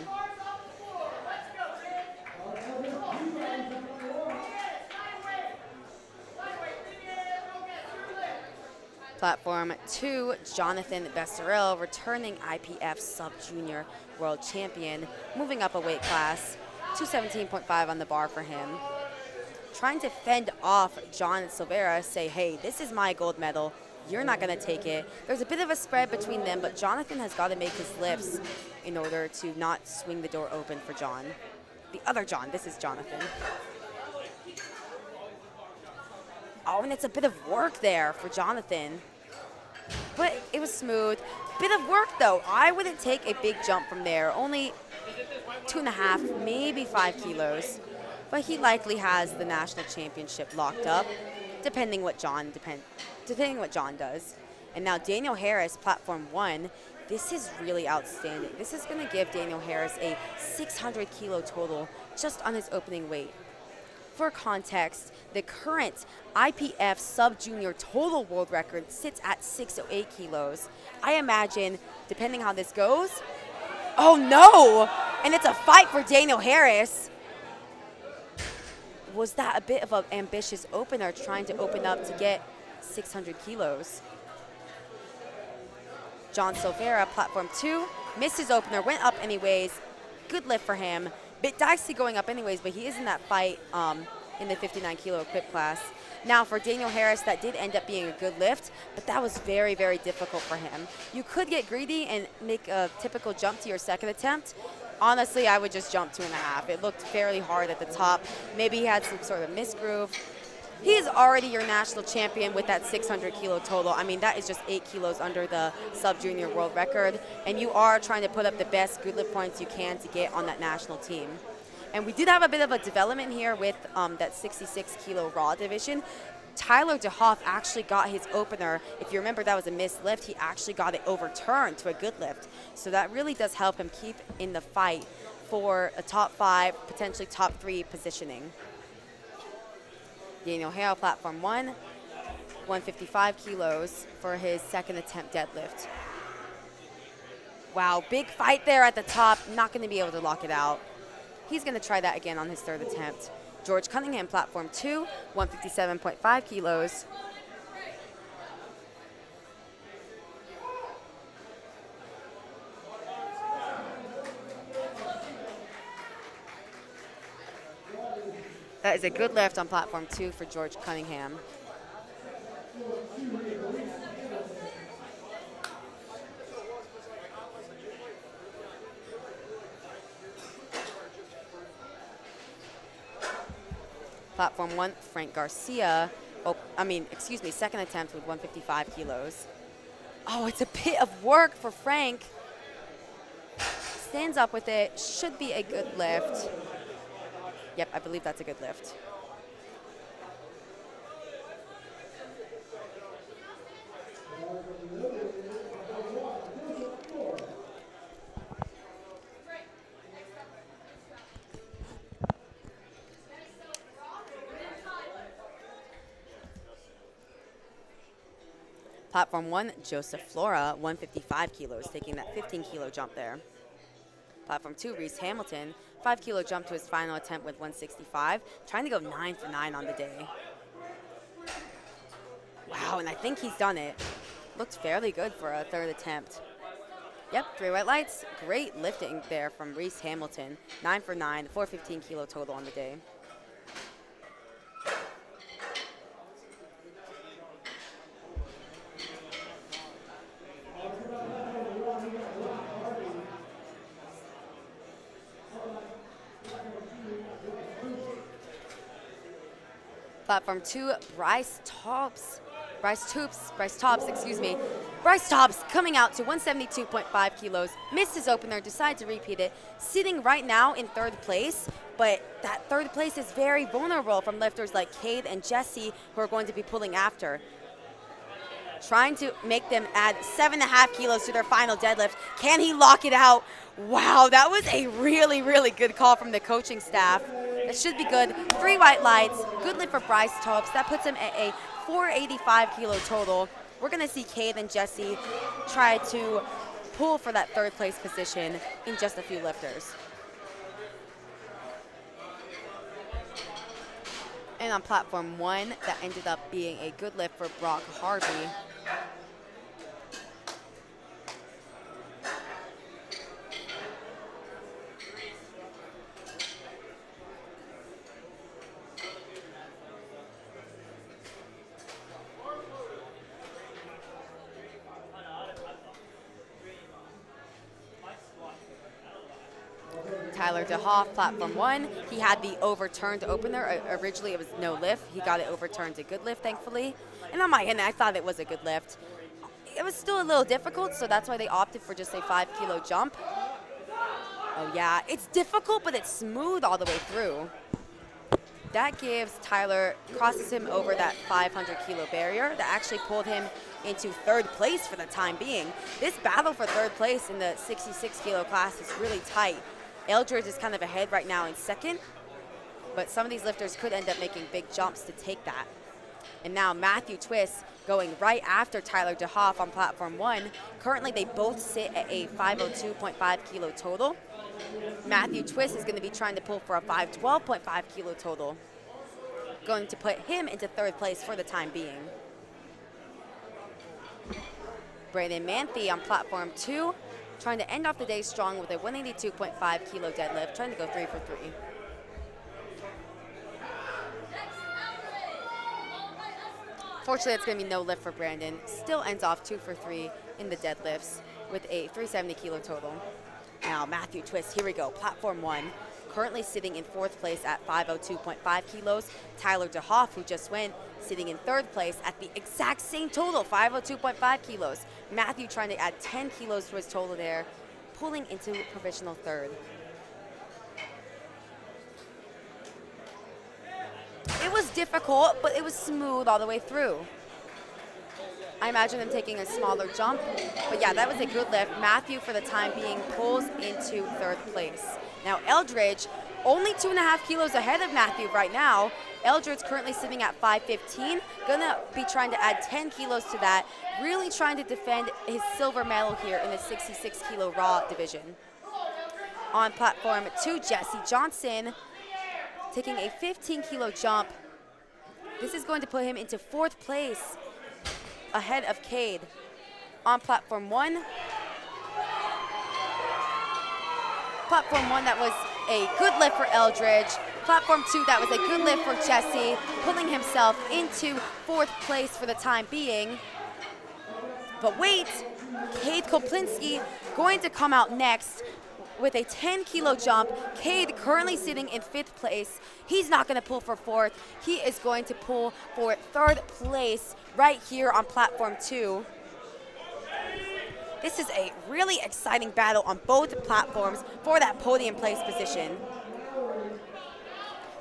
Platform 2, Jonathan Besserell, returning IPF sub-junior world champion, moving up a weight class, 217.5 on the bar for him. Trying to fend off John Silvera, say, hey, this is my gold medal, you're not gonna take it. There's a bit of a spread between them, but Jonathan has gotta make his lifts in order to not swing the door open for John. The other John, this is Jonathan. Oh, and it's a bit of work there for Jonathan. But it was smooth. Bit of work, though. I wouldn't take a big jump from there. Only 2.5, maybe 5 kilos. But he likely has the national championship locked up, depending what John does. And now Daniel Harris, platform 1. This is really outstanding. This is going to give Daniel Harris a 600 kilo total just on his opening weight. For context, the current IPF sub-junior total world record sits at 608 kilos. I imagine, depending how this goes, oh no! And it's a fight for Daniel Harris. Was that a bit of an ambitious opener, trying to open up to get 600 kilos? John Silvera, platform 2, missed his opener, went up anyways. Good lift for him. Bit dicey going up anyways, but he is in that fight in the 59 kilo equip class. Now for Daniel Harris, that did end up being a good lift, but that was very, very difficult for him. You could get greedy and make a typical jump to your second attempt. Honestly, I would just jump 2.5. It looked fairly hard at the top. Maybe he had some sort of misgroove. He's already your national champion with that 600 kilo total. I mean, that is just 8 kilos under the sub-junior world record. And you are trying to put up the best good lift points you can to get on that national team. And we did have a bit of a development here with that 66 kilo raw division. Tyler DeHoff actually got his opener. If you remember, that was a missed lift. He actually got it overturned to a good lift. So that really does help him keep in the fight for a top 5, potentially top 3 positioning. Daniel Harrell, platform 1, 155 kilos for his second attempt deadlift. Wow, big fight there at the top. Not going to be able to lock it out. He's going to try that again on his third attempt. George Cunningham, platform 2, 157.5 kilos. That is a good lift on platform 2 for George Cunningham. Platform 1, Frank Garcia. Second attempt with 155 kilos. Oh, it's a bit of work for Frank. Stands up with it, should be a good lift. Yep, I believe that's a good lift. Platform 1, Joseph Flora, 155 kilos, taking that 15 kilo jump there. Platform 2, Reese Hamilton, 5 kilo jump to his final attempt with 165, trying to go 9 for 9 on the day. Wow, and I think he's done it. Looked fairly good for a third attempt. Yep, 3 white lights. Great lifting there from Reese Hamilton. 9 for 9, 415 kilo total on the day. Platform 2, Bryce Tops coming out to 172.5 kilos, missed his opener, decided to repeat it, sitting right now in third place, but that third place is very vulnerable from lifters like Cade and Jesse, who are going to be pulling after. Trying to make them add 7.5 kilos to their final deadlift. Can he lock it out? Wow, that was a really, really good call from the coaching staff. That should be good. 3 white lights, good lift for Bryce Topes. That puts him at a 485 kilo total. We're gonna see Cade and Jesse try to pull for that 3rd place position in just a few lifters. And on platform 1, that ended up being a good lift for Brock Harvey. Tyler DeHoff, platform 1. He had the overturned opener. Originally, it was no lift. He got it overturned to good lift, thankfully. And on my end, I thought it was a good lift. It was still a little difficult, so that's why they opted for just a 5-kilo jump. Oh, yeah. It's difficult, but it's smooth all the way through. That gives Tyler, crosses him over that 500-kilo barrier. That actually pulled him into 3rd place for the time being. This battle for 3rd place in the 66-kilo class is really tight. Eldridge is kind of ahead right now in 2nd, but some of these lifters could end up making big jumps to take that. And now Matthew Twist going right after Tyler DeHoff on platform 1. Currently, they both sit at a 502.5 kilo total. Matthew Twist is going to be trying to pull for a 512.5 kilo total, going to put him into 3rd place for the time being. Brandon Manthe on platform 2, trying to end off the day strong with a 182.5 kilo deadlift, trying to go 3 for 3. Fortunately, it's going to be no lift for Brandon. Still ends off 2 for 3 in the deadlifts with a 370 kilo total. Now, Matthew Twist, here we go, platform 1. Currently sitting in 4th place at 502.5 kilos. Tyler DeHoff, who just went, sitting in 3rd place at the exact same total, 502.5 kilos. Matthew trying to add 10 kilos to his total there, pulling into provisional 3rd. It was difficult, but it was smooth all the way through. I imagine them taking a smaller jump, but yeah, that was a good lift. Matthew, for the time being, pulls into 3rd place. Now, Eldridge, only 2.5 kilos ahead of Matthew right now. Eldridge currently sitting at 515, gonna be trying to add 10 kilos to that, really trying to defend his silver medal here in the 66 kilo raw division. On platform 2, Jesse Johnson taking a 15 kilo jump. This is going to put him into 4th place ahead of Cade. On platform 1, that was a good lift for Eldridge. Platform 2, that was a good lift for Jesse, pulling himself into 4th place for the time being. But wait, Cade Koplinski going to come out next with a 10 kilo jump. Cade currently sitting in 5th place. He's not going to pull for 4th. He is going to pull for 3rd place right here on platform 2. This is a really exciting battle on both platforms for that podium place position.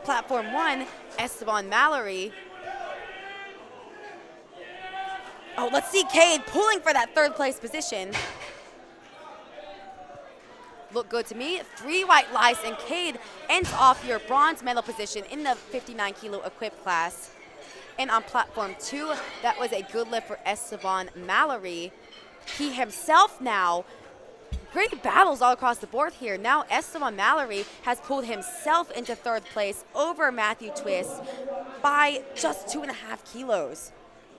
Platform 1, Esteban Mallory. Oh, let's see Cade pulling for that 3rd place position. Look good to me. 3 white lights, and Cade ends off your bronze medal position in the 59 kilo equipped class. And on platform 2, that was a good lift for Esteban Mallory. He himself now, great battles all across the board here. Now Esteban Mallory has pulled himself into 3rd place over Matthew Twist by just 2.5 kilos.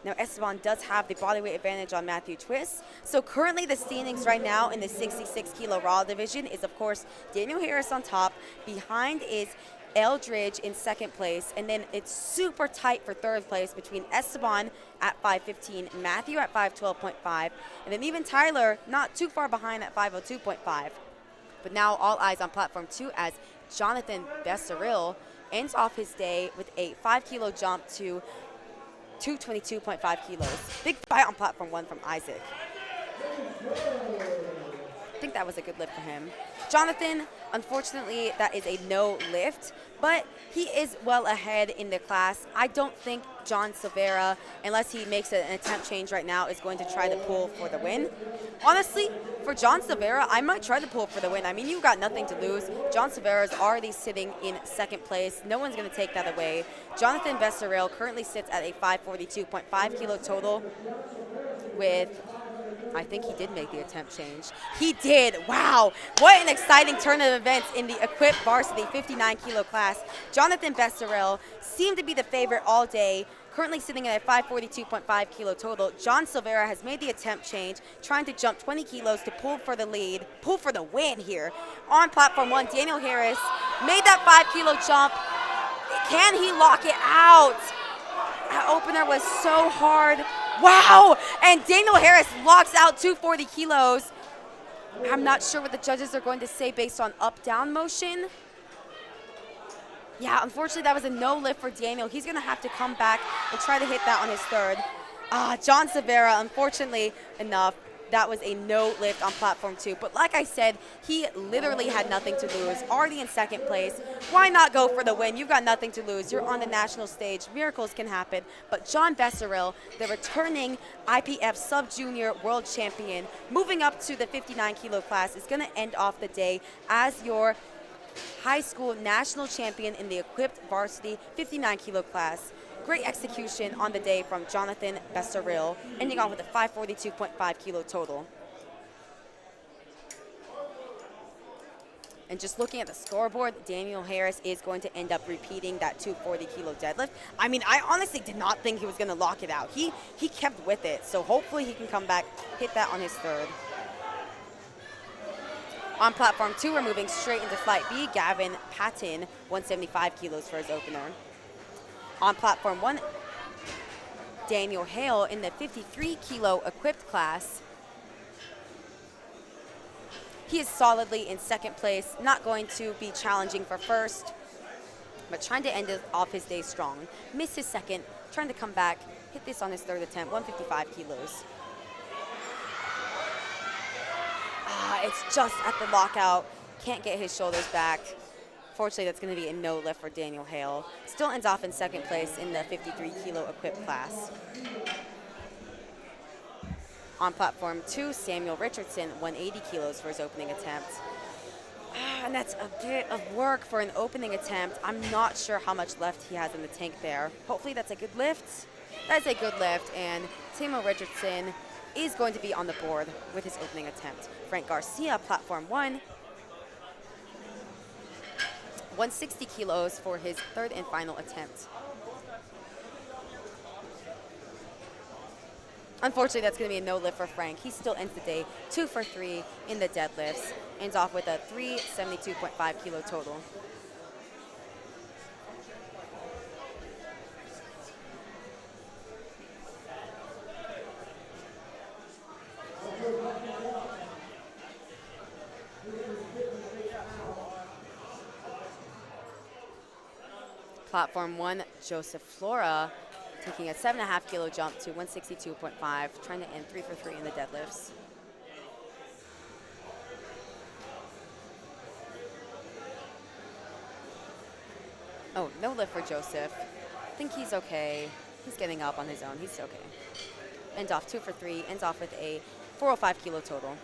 Now Esteban does have the bodyweight advantage on Matthew Twist. So currently the standings right now in the 66 kilo raw division is, of course, Daniel Harris on top. Behind is Eldridge in 2nd place, and then it's super tight for 3rd place between Esteban at 515, Matthew at 512.5, and then even Tyler not too far behind at 502.5. But now all eyes on platform 2 as Jonathan Besseril ends off his day with a 5 kilo jump to 222.5 kilos. Big fight on platform 1 from Isaac. think that was a good lift for him. Jonathan, unfortunately, that is a no lift, but he is well ahead in the class. I don't think John Silvera, unless he makes an attempt change right now, is going to try to pull for the win. Honestly, for John Silvera, I might try to pull for the win. I mean, you've got nothing to lose. John Silvera is already sitting in second place. No one's going to take that away. Jonathan Besserell currently sits at a 542.5 kilo total with, I think he did make the attempt change. He did. Wow. What an exciting turn of events in the equipped varsity 59 kilo class. Jonathan Besserell seemed to be the favorite all day, currently sitting at a 542.5 kilo total. John Silvera has made the attempt change, trying to jump 20 kilos to pull for the lead, pull for the win here. On platform 1, Daniel Harris made that 5 kilo jump. Can he lock it out? That opener was so hard. Wow! And Daniel Harris locks out 240 kilos. I'm not sure what the judges are going to say based on up-down motion. Yeah, unfortunately, that was a no lift for Daniel. He's going to have to come back and try to hit that on his third. John Silvera, unfortunately enough, that was a no lift on platform 2. But like I said, he literally had nothing to lose. Already in second place. Why not go for the win? You've got nothing to lose. You're on the national stage. Miracles can happen. But John Besserell, the returning IPF sub-junior world champion, moving up to the 59 kilo class, is going to end off the day as your high school national champion in the equipped varsity 59 kilo class. Great execution on the day from Jonathan Besserell, ending off with a 542.5 kilo total. And just looking at the scoreboard, Daniel Harris is going to end up repeating that 240 kilo deadlift. I mean, I honestly did not think he was going to lock it out. He kept with it, so hopefully he can come back, hit that on his third. On platform 2, we're moving straight into flight B. Gavin Patton, 175 kilos for his opener. On platform 1, Daniel Hale in the 53 kilo equipped class. He is solidly in second place, not going to be challenging for first, but trying to end off his day strong. Missed his second, trying to come back, hit this on his third attempt, 155 kilos. It's just at the lockout, can't get his shoulders back. Fortunately, that's going to be a no lift for Daniel Hale. Still ends off in second place in the 53 kilo equipped class. On platform 2, Samuel Richardson, 180 kilos for his opening attempt. And that's a bit of work for an opening attempt. I'm not sure how much left he has in the tank there. Hopefully that's a good lift. That's a good lift, and Samuel Richardson is going to be on the board with his opening attempt. Frank Garcia, platform 1, 160 kilos for his third and final attempt. Unfortunately, that's going to be a no lift for Frank. He still ends the day 2 for 3 in the deadlifts. Ends off with a 372.5 kilo total. Platform 1, Joseph Flora, taking a 7.5 kilo jump to 162.5, trying to end 3 for 3 in the deadlifts. Oh, no lift for Joseph. I think he's okay. He's getting up on his own. He's okay. Ends off 2 for 3, ends off with a 405 kilo total.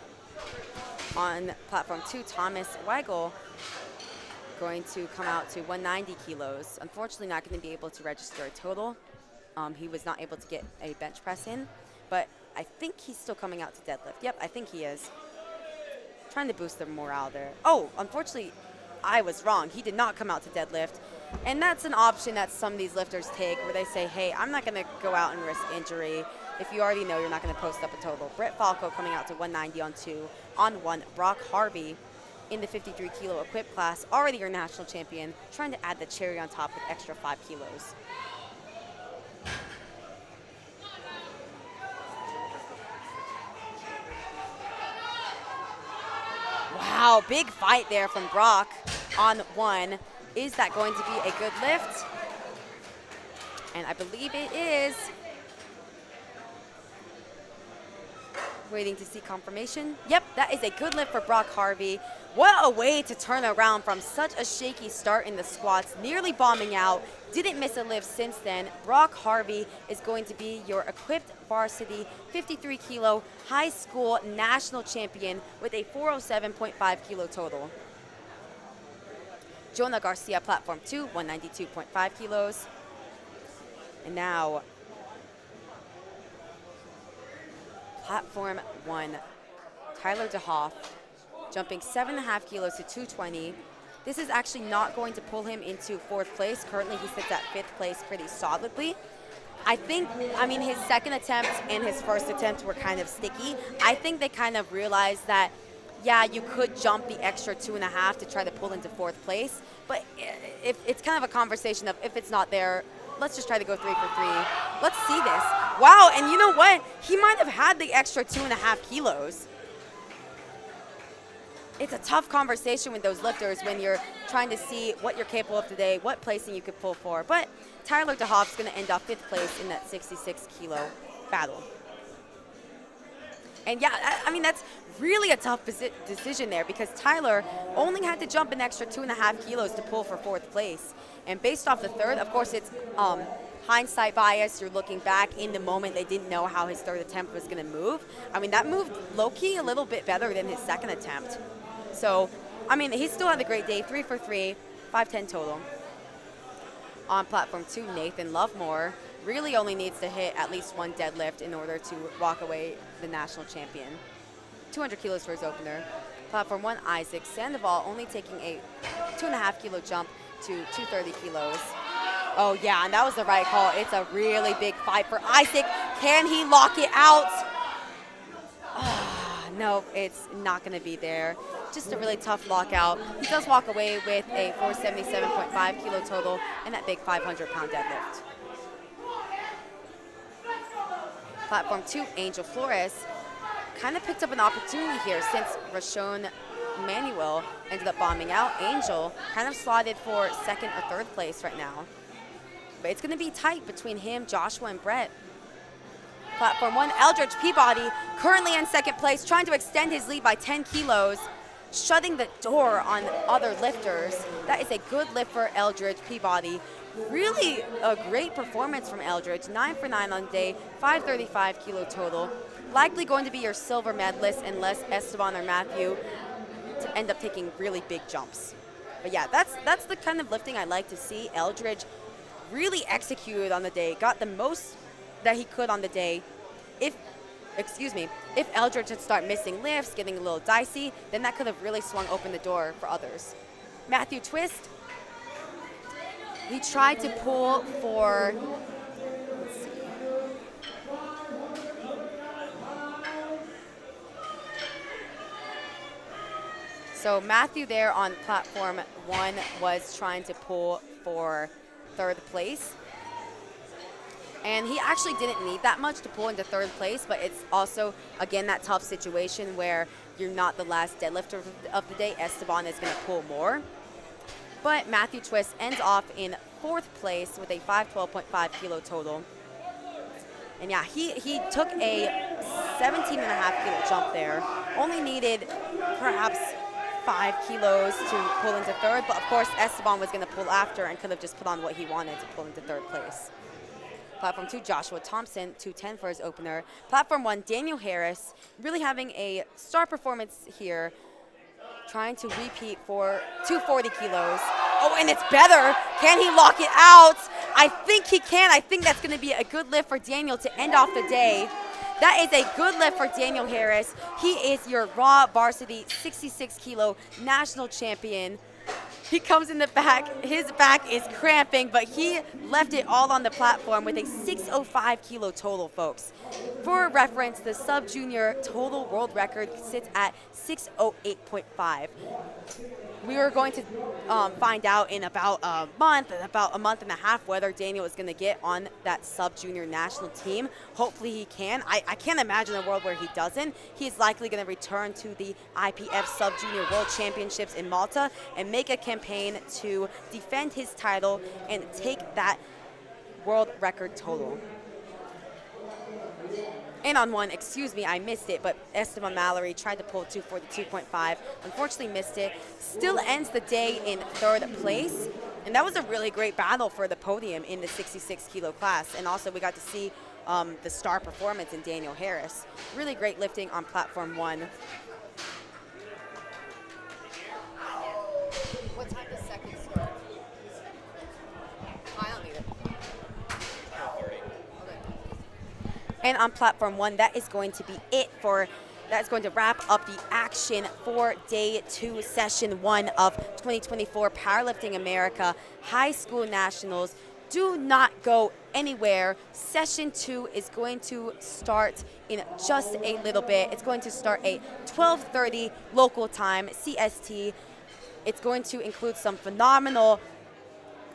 On platform 2, Thomas Weigel, going to come out to 190 kilos. Unfortunately, not going to be able to register a total. He was not able to get a bench press in, but I think he's still coming out to deadlift. Yep, I think he is. Trying to boost their morale there. Oh, unfortunately, I was wrong. He did not come out to deadlift. And that's an option that some of these lifters take where they say, hey, I'm not going to go out and risk injury. If you already know you're not going to post up a total. Brett Falco coming out to 190 on 2. On 1, Brock Harvey in the 53 kilo equipped class, already your national champion, trying to add the cherry on top with extra 5 kilos. Wow, big fight there from Brock on 1. Is that going to be a good lift? And I believe it is. Waiting to see confirmation. Yep, that is a good lift for Brock Harvey. What a way to turn around from such a shaky start in the squats, nearly bombing out. Didn't miss a lift since then. Brock Harvey is going to be your equipped varsity 53 kilo high school national champion with a 407.5 kilo total. Jonah Garcia, platform 2, 192.5 kilos. And now, platform 1, Tyler DeHoff, jumping 7.5 kilos to 220. This is actually not going to pull him into 4th place. Currently, he sits at 5th place pretty solidly. I mean, his second attempt and his first attempt were kind of sticky. I think they kind of realized that, yeah, you could jump the extra 2.5 to try to pull into 4th place. But if it's kind of a conversation of if it's not there, let's just try to go 3 for 3. Let's see this. Wow, and you know what? He might have had the extra 2.5 kilos. It's a tough conversation with those lifters when you're trying to see what you're capable of today, what placing you could pull for. But Tyler DeHoff's going to end up 5th place in that 66 kilo battle. And yeah, I mean, that's really a tough decision there because Tyler only had to jump an extra 2.5 kilos to pull for 4th place. And based off the 3rd, of course, it's hindsight bias. You're looking back in the moment. They didn't know how his 3rd attempt was going to move. I mean, that moved low-key a little bit better than his 2nd attempt. So, I mean, he still had a great day, 3 for 3, 510 total. On platform 2, Nathan Lovemore really only needs to hit at least 1 deadlift in order to walk away the national champion. 200 kilos for his opener. Platform 1, Isaac Sandoval only taking a 2.5 kilo jump to 230 kilos. Oh yeah, and that was the right call. It's a really big fight for Isaac. Can he lock it out? No, it's not going to be there. Just a really tough lockout. He does walk away with a 477.5 kilo total and that big 500-pound deadlift. Platform 2, Angel Flores, kind of picked up an opportunity here since Rashon Manuel ended up bombing out. Angel kind of slotted for 2nd or 3rd place right now. But it's going to be tight between him, Joshua, and Brett. Platform 1, Eldridge Peabody, currently in 2nd place, trying to extend his lead by 10 kilos, shutting the door on other lifters. That is a good lift for Eldridge Peabody. Really a great performance from Eldridge, 9 for 9 on the day, 535 kilo total. Likely going to be your silver medalist unless Esteban or Matthew to end up taking really big jumps. But yeah, that's the kind of lifting I like to see. Eldridge really executed on the day, got the most that he could on the day. If Eldridge had started missing lifts, getting a little dicey, then that could have really swung open the door for others. Matthew Twist, he tried to pull for, let's see. So Matthew there on platform 1 was trying to pull for 3rd place. And he actually didn't need that much to pull into 3rd place, but it's also, again, that tough situation where you're not the last deadlifter of the day. Esteban is going to pull more. But Matthew Twist ends off in 4th place with a 512.5 kilo total. And yeah, he took a 17.5 kilo jump there. Only needed perhaps 5 kilos to pull into 3rd, but of course Esteban was going to pull after and could have just put on what he wanted to pull into 3rd place. Platform 2, Joshua Thompson, 210 for his opener. Platform 1, Daniel Harris, really having a star performance here, trying to repeat for 240 kilos. Oh, and it's better. Can he lock it out? I think he can. I think that's going to be a good lift for Daniel to end off the day. That is a good lift for Daniel Harris. He is your raw varsity 66 kilo national champion. He comes in the back. His back is cramping, but he left it all on the platform with a 605 kilo total, folks. For reference, the sub-junior total world record sits at 608.5. We are going to find out in about a month and a half, whether Daniel is going to get on that sub-junior national team. Hopefully he can. I can't imagine a world where he doesn't. He's likely going to return to the IPF sub-junior world championships in Malta and make a campaign to defend his title and take that world record total. And on one, excuse me, I missed it, but Esteban Mallory tried to pull 242.5. Unfortunately missed it. Still ends the day in third place. And that was a really great battle for the podium in the 66 kilo class. And also we got to see the star performance in Daniel Harris. Really great lifting on platform 1. What time does second start? I don't need it. And on platform 1, that is going to be it that's going to wrap up the action for day 2, session 1 of 2024 Powerlifting America High School Nationals. Do not go anywhere. Session 2 is going to start in just a little bit. It's going to start at 12:30 local time, CST. It's going to include some phenomenal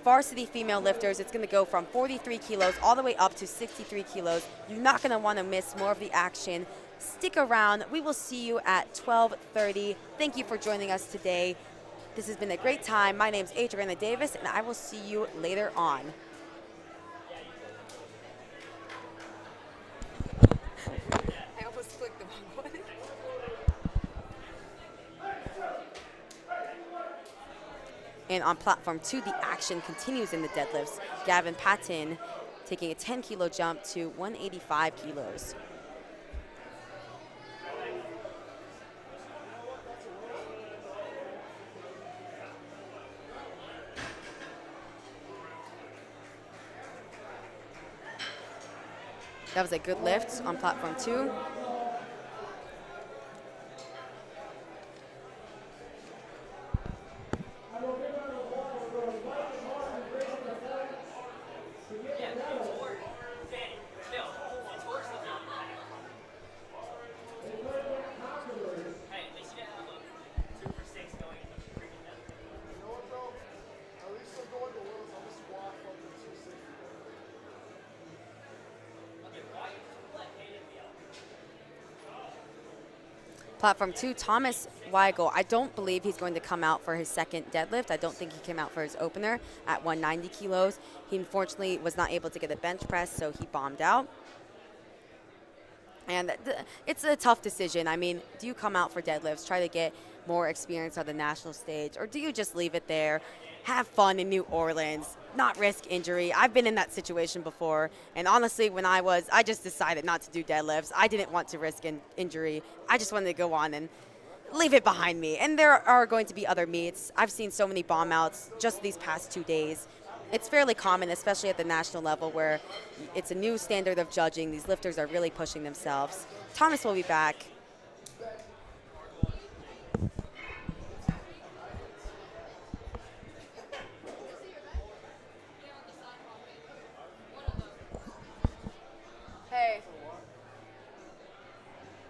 varsity female lifters. It's going to go from 43 kilos all the way up to 63 kilos. You're not going to want to miss more of the action. Stick around. We will see you at 12:30. Thank you for joining us today. This has been a great time. My name is Adriana Davis, and I will see you later on. I almost clicked the wrong one. And on platform 2, the action continues in the deadlifts. Gavin Patton taking a 10-kilo jump to 185 kilos. That was a good lift on platform 2. Platform 2, Thomas Weigel. I don't believe he's going to come out for his second deadlift. I don't think he came out for his opener at 190 kilos. He unfortunately was not able to get a bench press, so he bombed out. And it's a tough decision. I mean, do you come out for deadlifts, try to get more experience on the national stage, or do you just leave it there, have fun in New Orleans, not risk injury? I've been in that situation before, and honestly, when I just decided not to do deadlifts. I didn't want to risk injury. I just wanted to go on and leave it behind me. And there are going to be other meets. I've seen so many bomb outs just these past 2 days. It's fairly common, especially at the national level, where it's a new standard of judging. These lifters are really pushing themselves. Thomas will be back. Hey.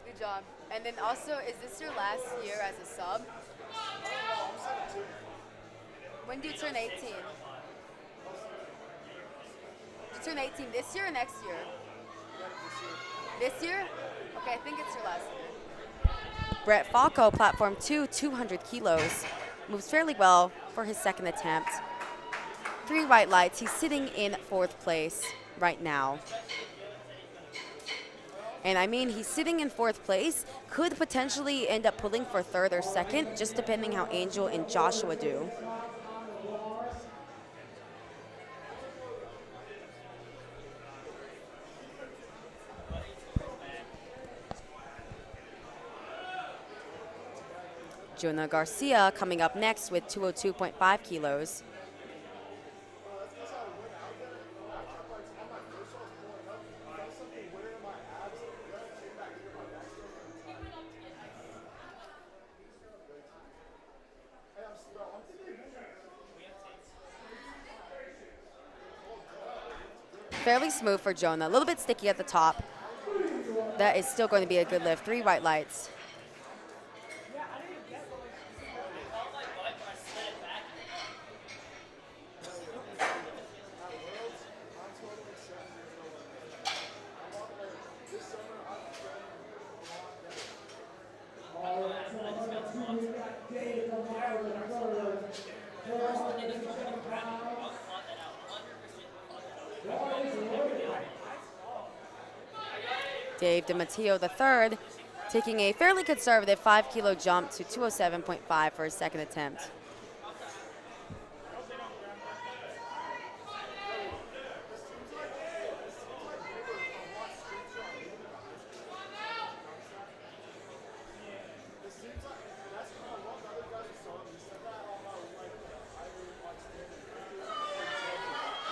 Good job. And then also, is this your last year as a sub? When do you turn 18? You turn 18 this year or next year? This year? Okay, I think it's your last year. Brett Falco, platform 2, 200 kilos. Moves fairly well for his second attempt. 3 white lights. He's sitting in 4th place right now. And I mean, he's sitting in 4th place. Could potentially end up pulling for 3rd or 2nd, just depending how Angel and Joshua do. Jonah Garcia coming up next with 202.5 kilos. Fairly smooth for Jonah, a little bit sticky at the top. That is still going to be a good lift. 3 white lights. Dave DiMatteo III taking a fairly conservative 5 kilo jump to 207.5 for his second attempt.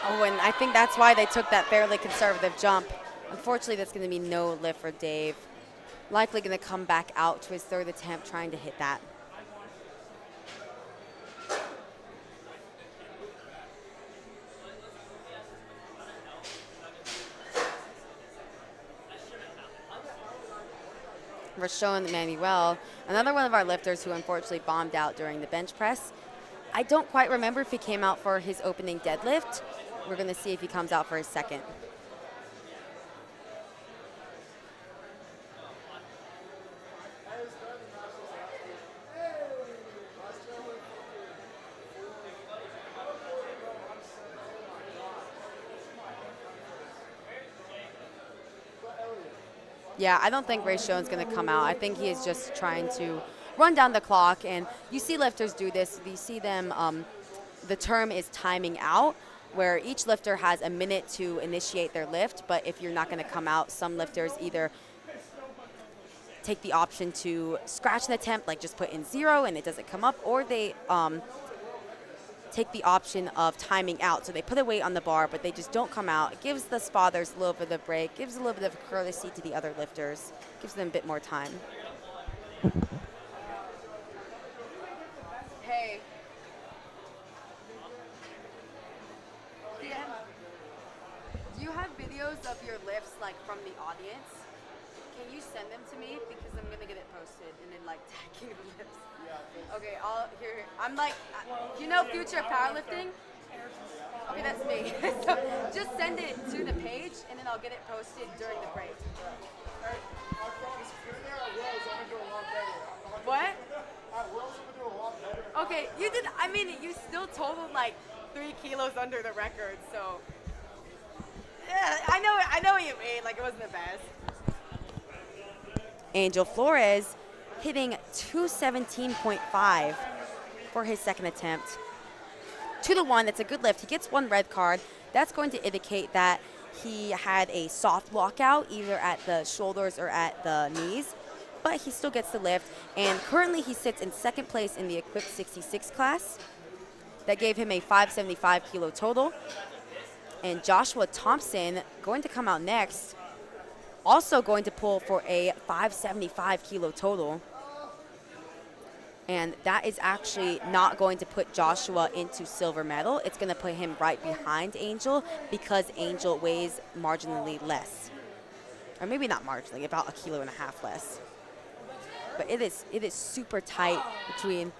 Oh, and I think that's why they took that fairly conservative jump. Unfortunately, that's going to be no lift for Dave. Likely going to come back out to his third attempt trying to hit that. Rashawn Manuel, another one of our lifters who unfortunately bombed out during the bench press. I don't quite remember if he came out for his opening deadlift. We're going to see if he comes out for his second. Yeah, I don't think Ray Schoen's going to come out. I think he is just trying to run down the clock. And you see lifters do this. You see them, the term is timing out, where each lifter has a minute to initiate their lift. But if you're not going to come out, some lifters either take the option to scratch an attempt, like just put in 0 and it doesn't come up, or they take the option of timing out. So they put a weight on the bar, but they just don't come out. It gives the spotters a little bit of a break, gives a little bit of courtesy to the other lifters, gives them a bit more time. Hey. Do you have videos of your lifts like from the audience? Can you send them to me? Because I'm gonna get it posted and then like tagging the lifts. Okay, I'm like, you know Future Powerlifting? Okay, that's me. So just send it to the page and then I'll get it posted during the break. What? Okay, you did, I mean, you still totaled like 3 kilos under the record, so. Yeah, I know what you mean, like it wasn't the best. Angel Flores hitting 217.5 for his second attempt. 2 to 1, that's a good lift. He gets 1 red card. That's going to indicate that he had a soft walkout either at the shoulders or at the knees, but he still gets the lift. And currently he sits in second place in the equipped 66 class. That gave him a 575 kilo total. And Joshua Thompson going to come out next, also going to pull for a 575 kilo total. And that is actually not going to put Joshua into silver medal. It's going to put him right behind Angel because Angel weighs marginally less. Or maybe not marginally, about 1.5 kilos less. But it is super tight between.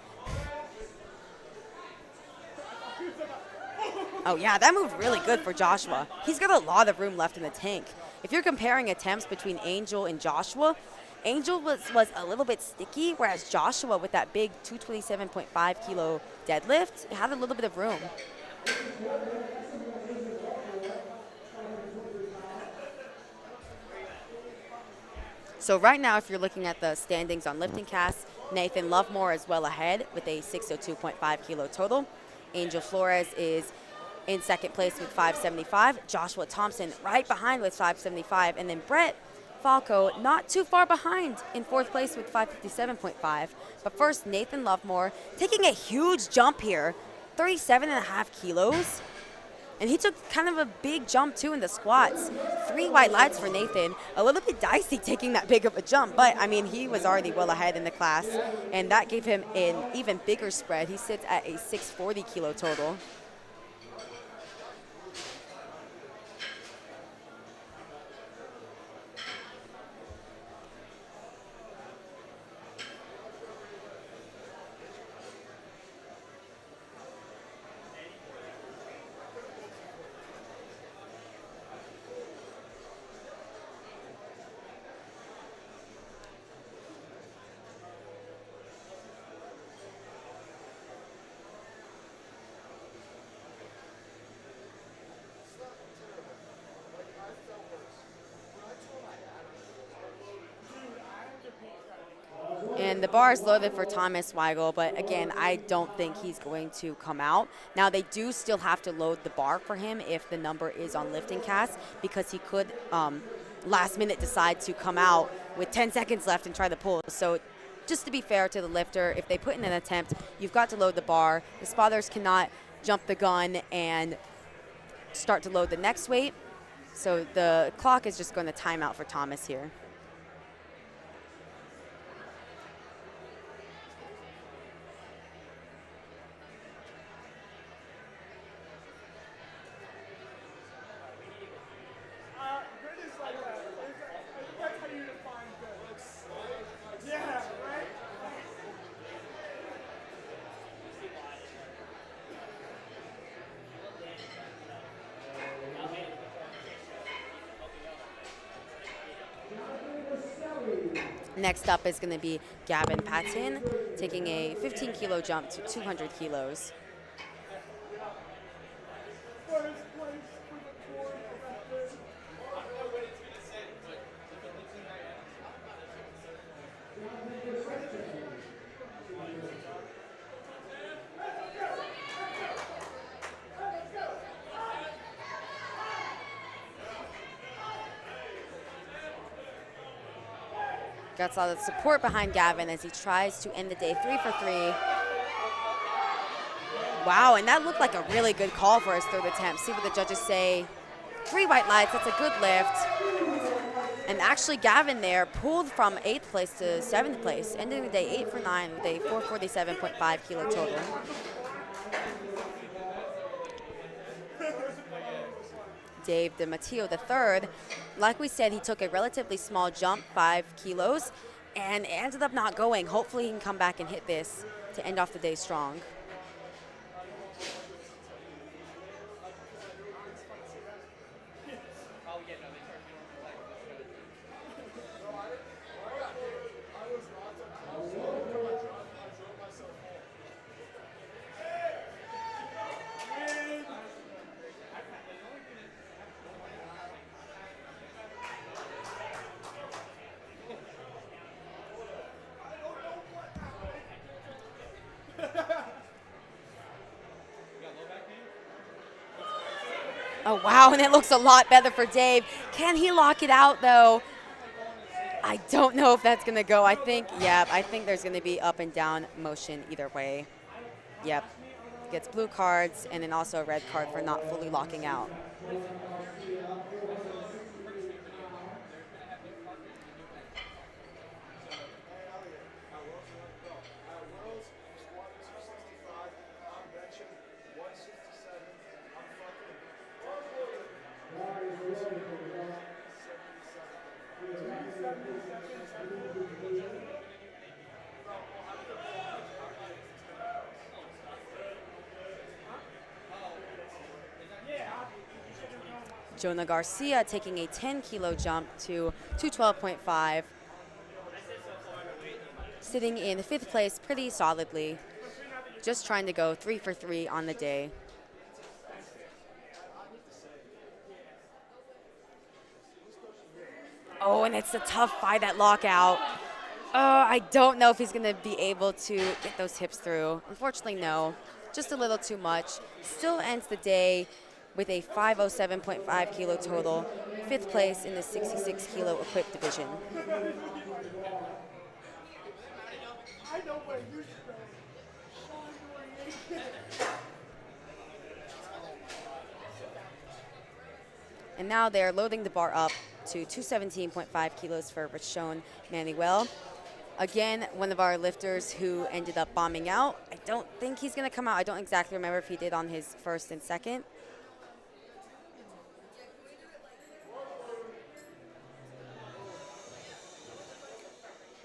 Oh yeah, that moved really good for Joshua. He's got a lot of room left in the tank. If you're comparing attempts between Angel and Joshua, Angel was a little bit sticky, whereas Joshua with that big 227.5 kilo deadlift had a little bit of room. So right now, if you're looking at the standings on lifting cast, Nathan Lovemore is well ahead with a 602.5 kilo total. Angel Flores is in second place with 575. Joshua Thompson right behind with 575. And then Brett Falco not too far behind in fourth place with 557.5. But first, Nathan Lovemore taking a huge jump here, 37.5 kilos. And he took kind of a big jump too in the squats. 3 white lights for Nathan. A little bit dicey taking that big of a jump, but I mean, he was already well ahead in the class, and that gave him an even bigger spread. He sits at a 640 kilo total. And the bar is loaded for Thomas Weigel, but again, I don't think he's going to come out. Now, they do still have to load the bar for him if the number is on lifting cast, because he could last minute decide to come out with 10 seconds left and try the pull. So just to be fair to the lifter, if they put in an attempt, you've got to load the bar. The spotters cannot jump the gun and start to load the next weight. So the clock is just going to time out for Thomas here. Next up is going to be Gavin Patton, taking a 15-kilo jump to 200 kilos. Got a lot of support behind Gavin as he tries to end the day 3 for 3. Wow, and that looked like a really good call for his third attempt. See what the judges say. 3 white lights, that's a good lift. And actually Gavin there pulled from 8th place to 7th place, ending the day 8 for 9 with a 447.5 kilo total. Dave DiMatteo III, like we said, he took a relatively small jump, 5 kilos, and ended up not going. Hopefully he can come back and hit this to end off the day strong. Oh, wow, and it looks a lot better for Dave. Can he lock it out, though? I don't know if that's going to go. I think there's going to be up and down motion either way. Yep. Gets blue cards and then also a red card for not fully locking out. Jonah Garcia taking a 10-kilo jump to 212.5, sitting in 5th place pretty solidly, just trying to go 3 for 3 on the day. Oh, and it's a tough fight at lockout. I don't know if he's going to be able to get those hips through. Unfortunately, no. Just a little too much. Still ends the day with a 507.5 kilo total, 5th place in the 66 kilo equipped division. And now they're loading the bar up to 217.5 kilos for Rachon Manuel. Again, one of our lifters who ended up bombing out. I don't think he's going to come out. I don't exactly remember if he did on his first and second.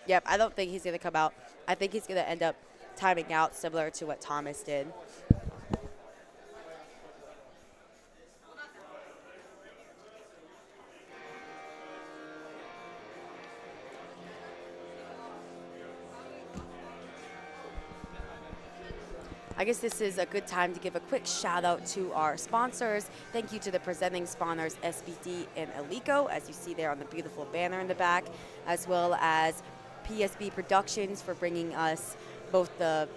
Yep, I don't think he's going to come out. I think he's going to end up timing out similar to what Thomas did. I guess this is a good time to give a quick shout out to our sponsors. Thank you to the presenting sponsors, SBD and Alico, as you see there on the beautiful banner in the back, as well as PSB Productions for bringing us both the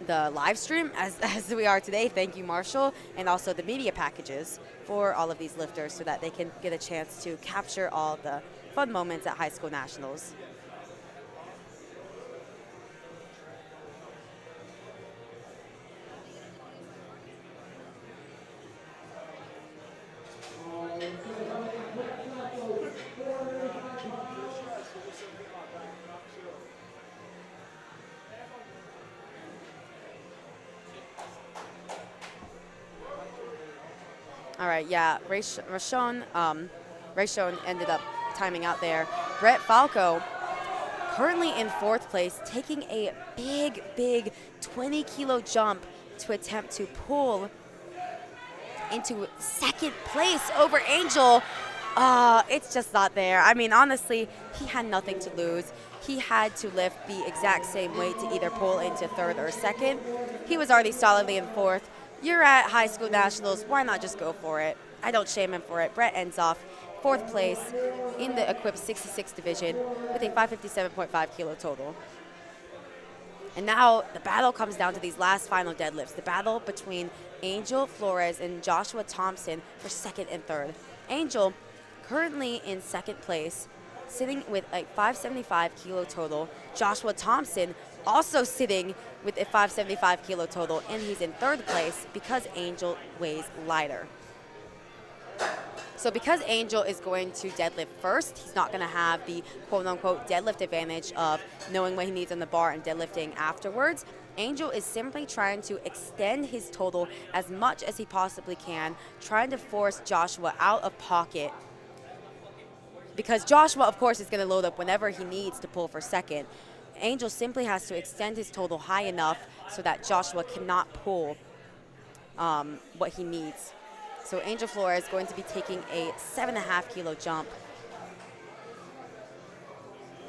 live stream as we are today. Thank you, Marshall, and also the media packages for all of these lifters so that they can get a chance to capture all the fun moments at high school nationals. All right, yeah, Rayshon ended up timing out there. Brett Falco, currently in 4th place, taking a big 20-kilo jump to attempt to pull into 2nd place over Angel. It's just not there. I mean, honestly, he had nothing to lose. He had to lift the exact same weight to either pull into 3rd or 2nd. He was already solidly in 4th. You're at high school nationals. Why not just go for it? I don't shame him for it. Brett ends off 4th place in the equipped 66 division with a 557.5 kilo total. And now the battle comes down to these last final deadlifts. The battle between Angel Flores and Joshua Thompson for 2nd and 3rd. Angel currently in 2nd place, sitting with a 575 kilo total. Joshua Thompson also sitting with a 575 kilo total, and he's in 3rd place because Angel weighs lighter. So because Angel is going to deadlift first, he's not going to have the quote-unquote deadlift advantage of knowing what he needs on the bar and deadlifting afterwards. Angel is simply trying to extend his total as much as he possibly can, trying to force Joshua out of pocket, because Joshua, of course, is going to load up whenever he needs to pull for 2nd. Angel simply has to extend his total high enough so that Joshua cannot pull what he needs. So Angel Flores is going to be taking a 7.5 kilo jump.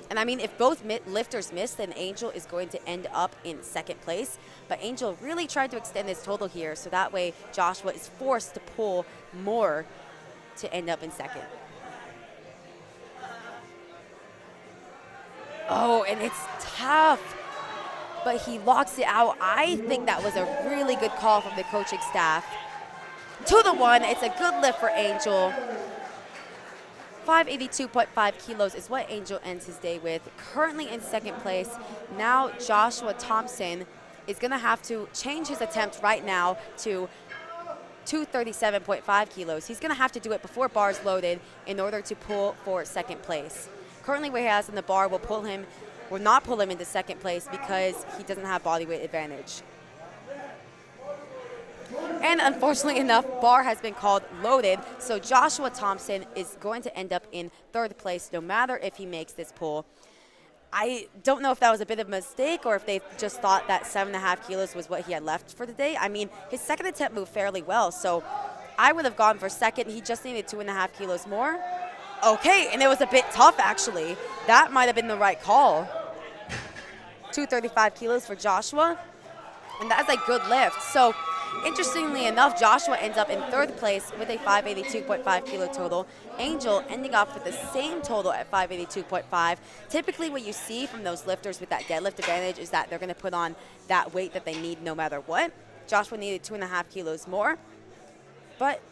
And I mean, if both lifters miss, then Angel is going to end up in 2nd place. But Angel really tried to extend his total here, so that way Joshua is forced to pull more to end up in 2nd. Oh, and it's tough, but he locks it out. I think that was a really good call from the coaching staff. To the 1, it's a good lift for Angel. 582.5 kilos is what Angel ends his day with. Currently in 2nd place. Now Joshua Thompson is going to have to change his attempt right now to 237.5 kilos. He's going to have to do it before bars loaded in order to pull for 2nd place. Currently what he has in the bar will not pull him into 2nd place because he doesn't have body weight advantage. And unfortunately enough, bar has been called loaded, so Joshua Thompson is going to end up in 3rd place no matter if he makes this pull. I don't know if that was a bit of a mistake or if they just thought that 7.5 kilos was what he had left for the day. I mean, his 2nd attempt moved fairly well, so I would have gone for 2nd. He just needed 2.5 kilos more. Okay, and it was a bit tough, actually. That might have been the right call. 235 kilos for Joshua, and that's a good lift. So, interestingly enough, Joshua ends up in 3rd place with a 582.5 kilo total. Angel ending up with the same total at 582.5. Typically what you see from those lifters with that deadlift advantage is that they're going to put on that weight that they need no matter what. Joshua needed 2.5 kilos more, but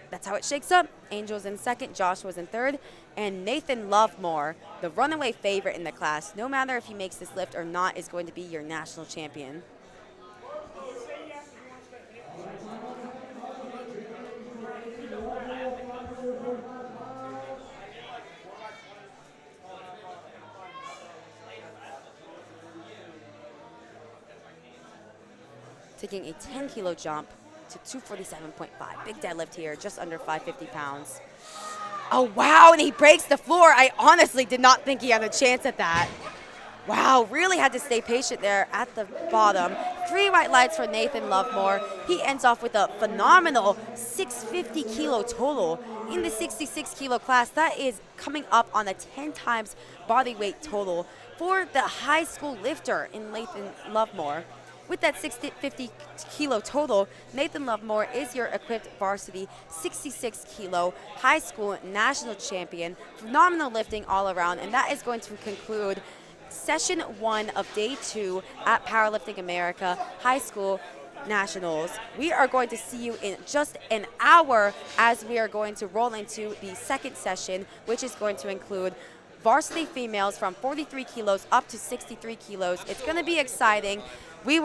that's how it shakes up. Angel's in 2nd, Joshua's in 3rd, and Nathan Lovemore, the runaway favorite in the class, no matter if he makes this lift or not, is going to be your national champion. Taking a 10 kilo jump to 247.5. Big deadlift here, just under 550 pounds. Oh, wow, and he breaks the floor. I honestly did not think he had a chance at that. Wow, really had to stay patient there at the bottom. 3 white lights for Nathan Lovemore. He ends off with a phenomenal 650 kilo total in the 66 kilo class. That is coming up on a 10 times body weight total for the high school lifter in Nathan Lovemore. With that 650 kilo total, Nathan Lovemore is your equipped varsity 66 kilo high school national champion. Phenomenal lifting all around, and that is going to conclude session 1 of day 2 at Powerlifting America High School Nationals. We are going to see you in just an hour as we are going to roll into the second session, which is going to include varsity females from 43 kilos up to 63 kilos. It's going to be exciting. We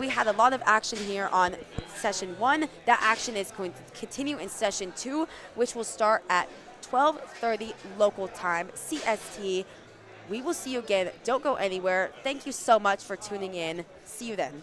had a lot of action here on session 1. That action is going to continue in session 2, which will start at 12:30 local time, CST. We will see you again. Don't go anywhere. Thank you so much for tuning in. See you then.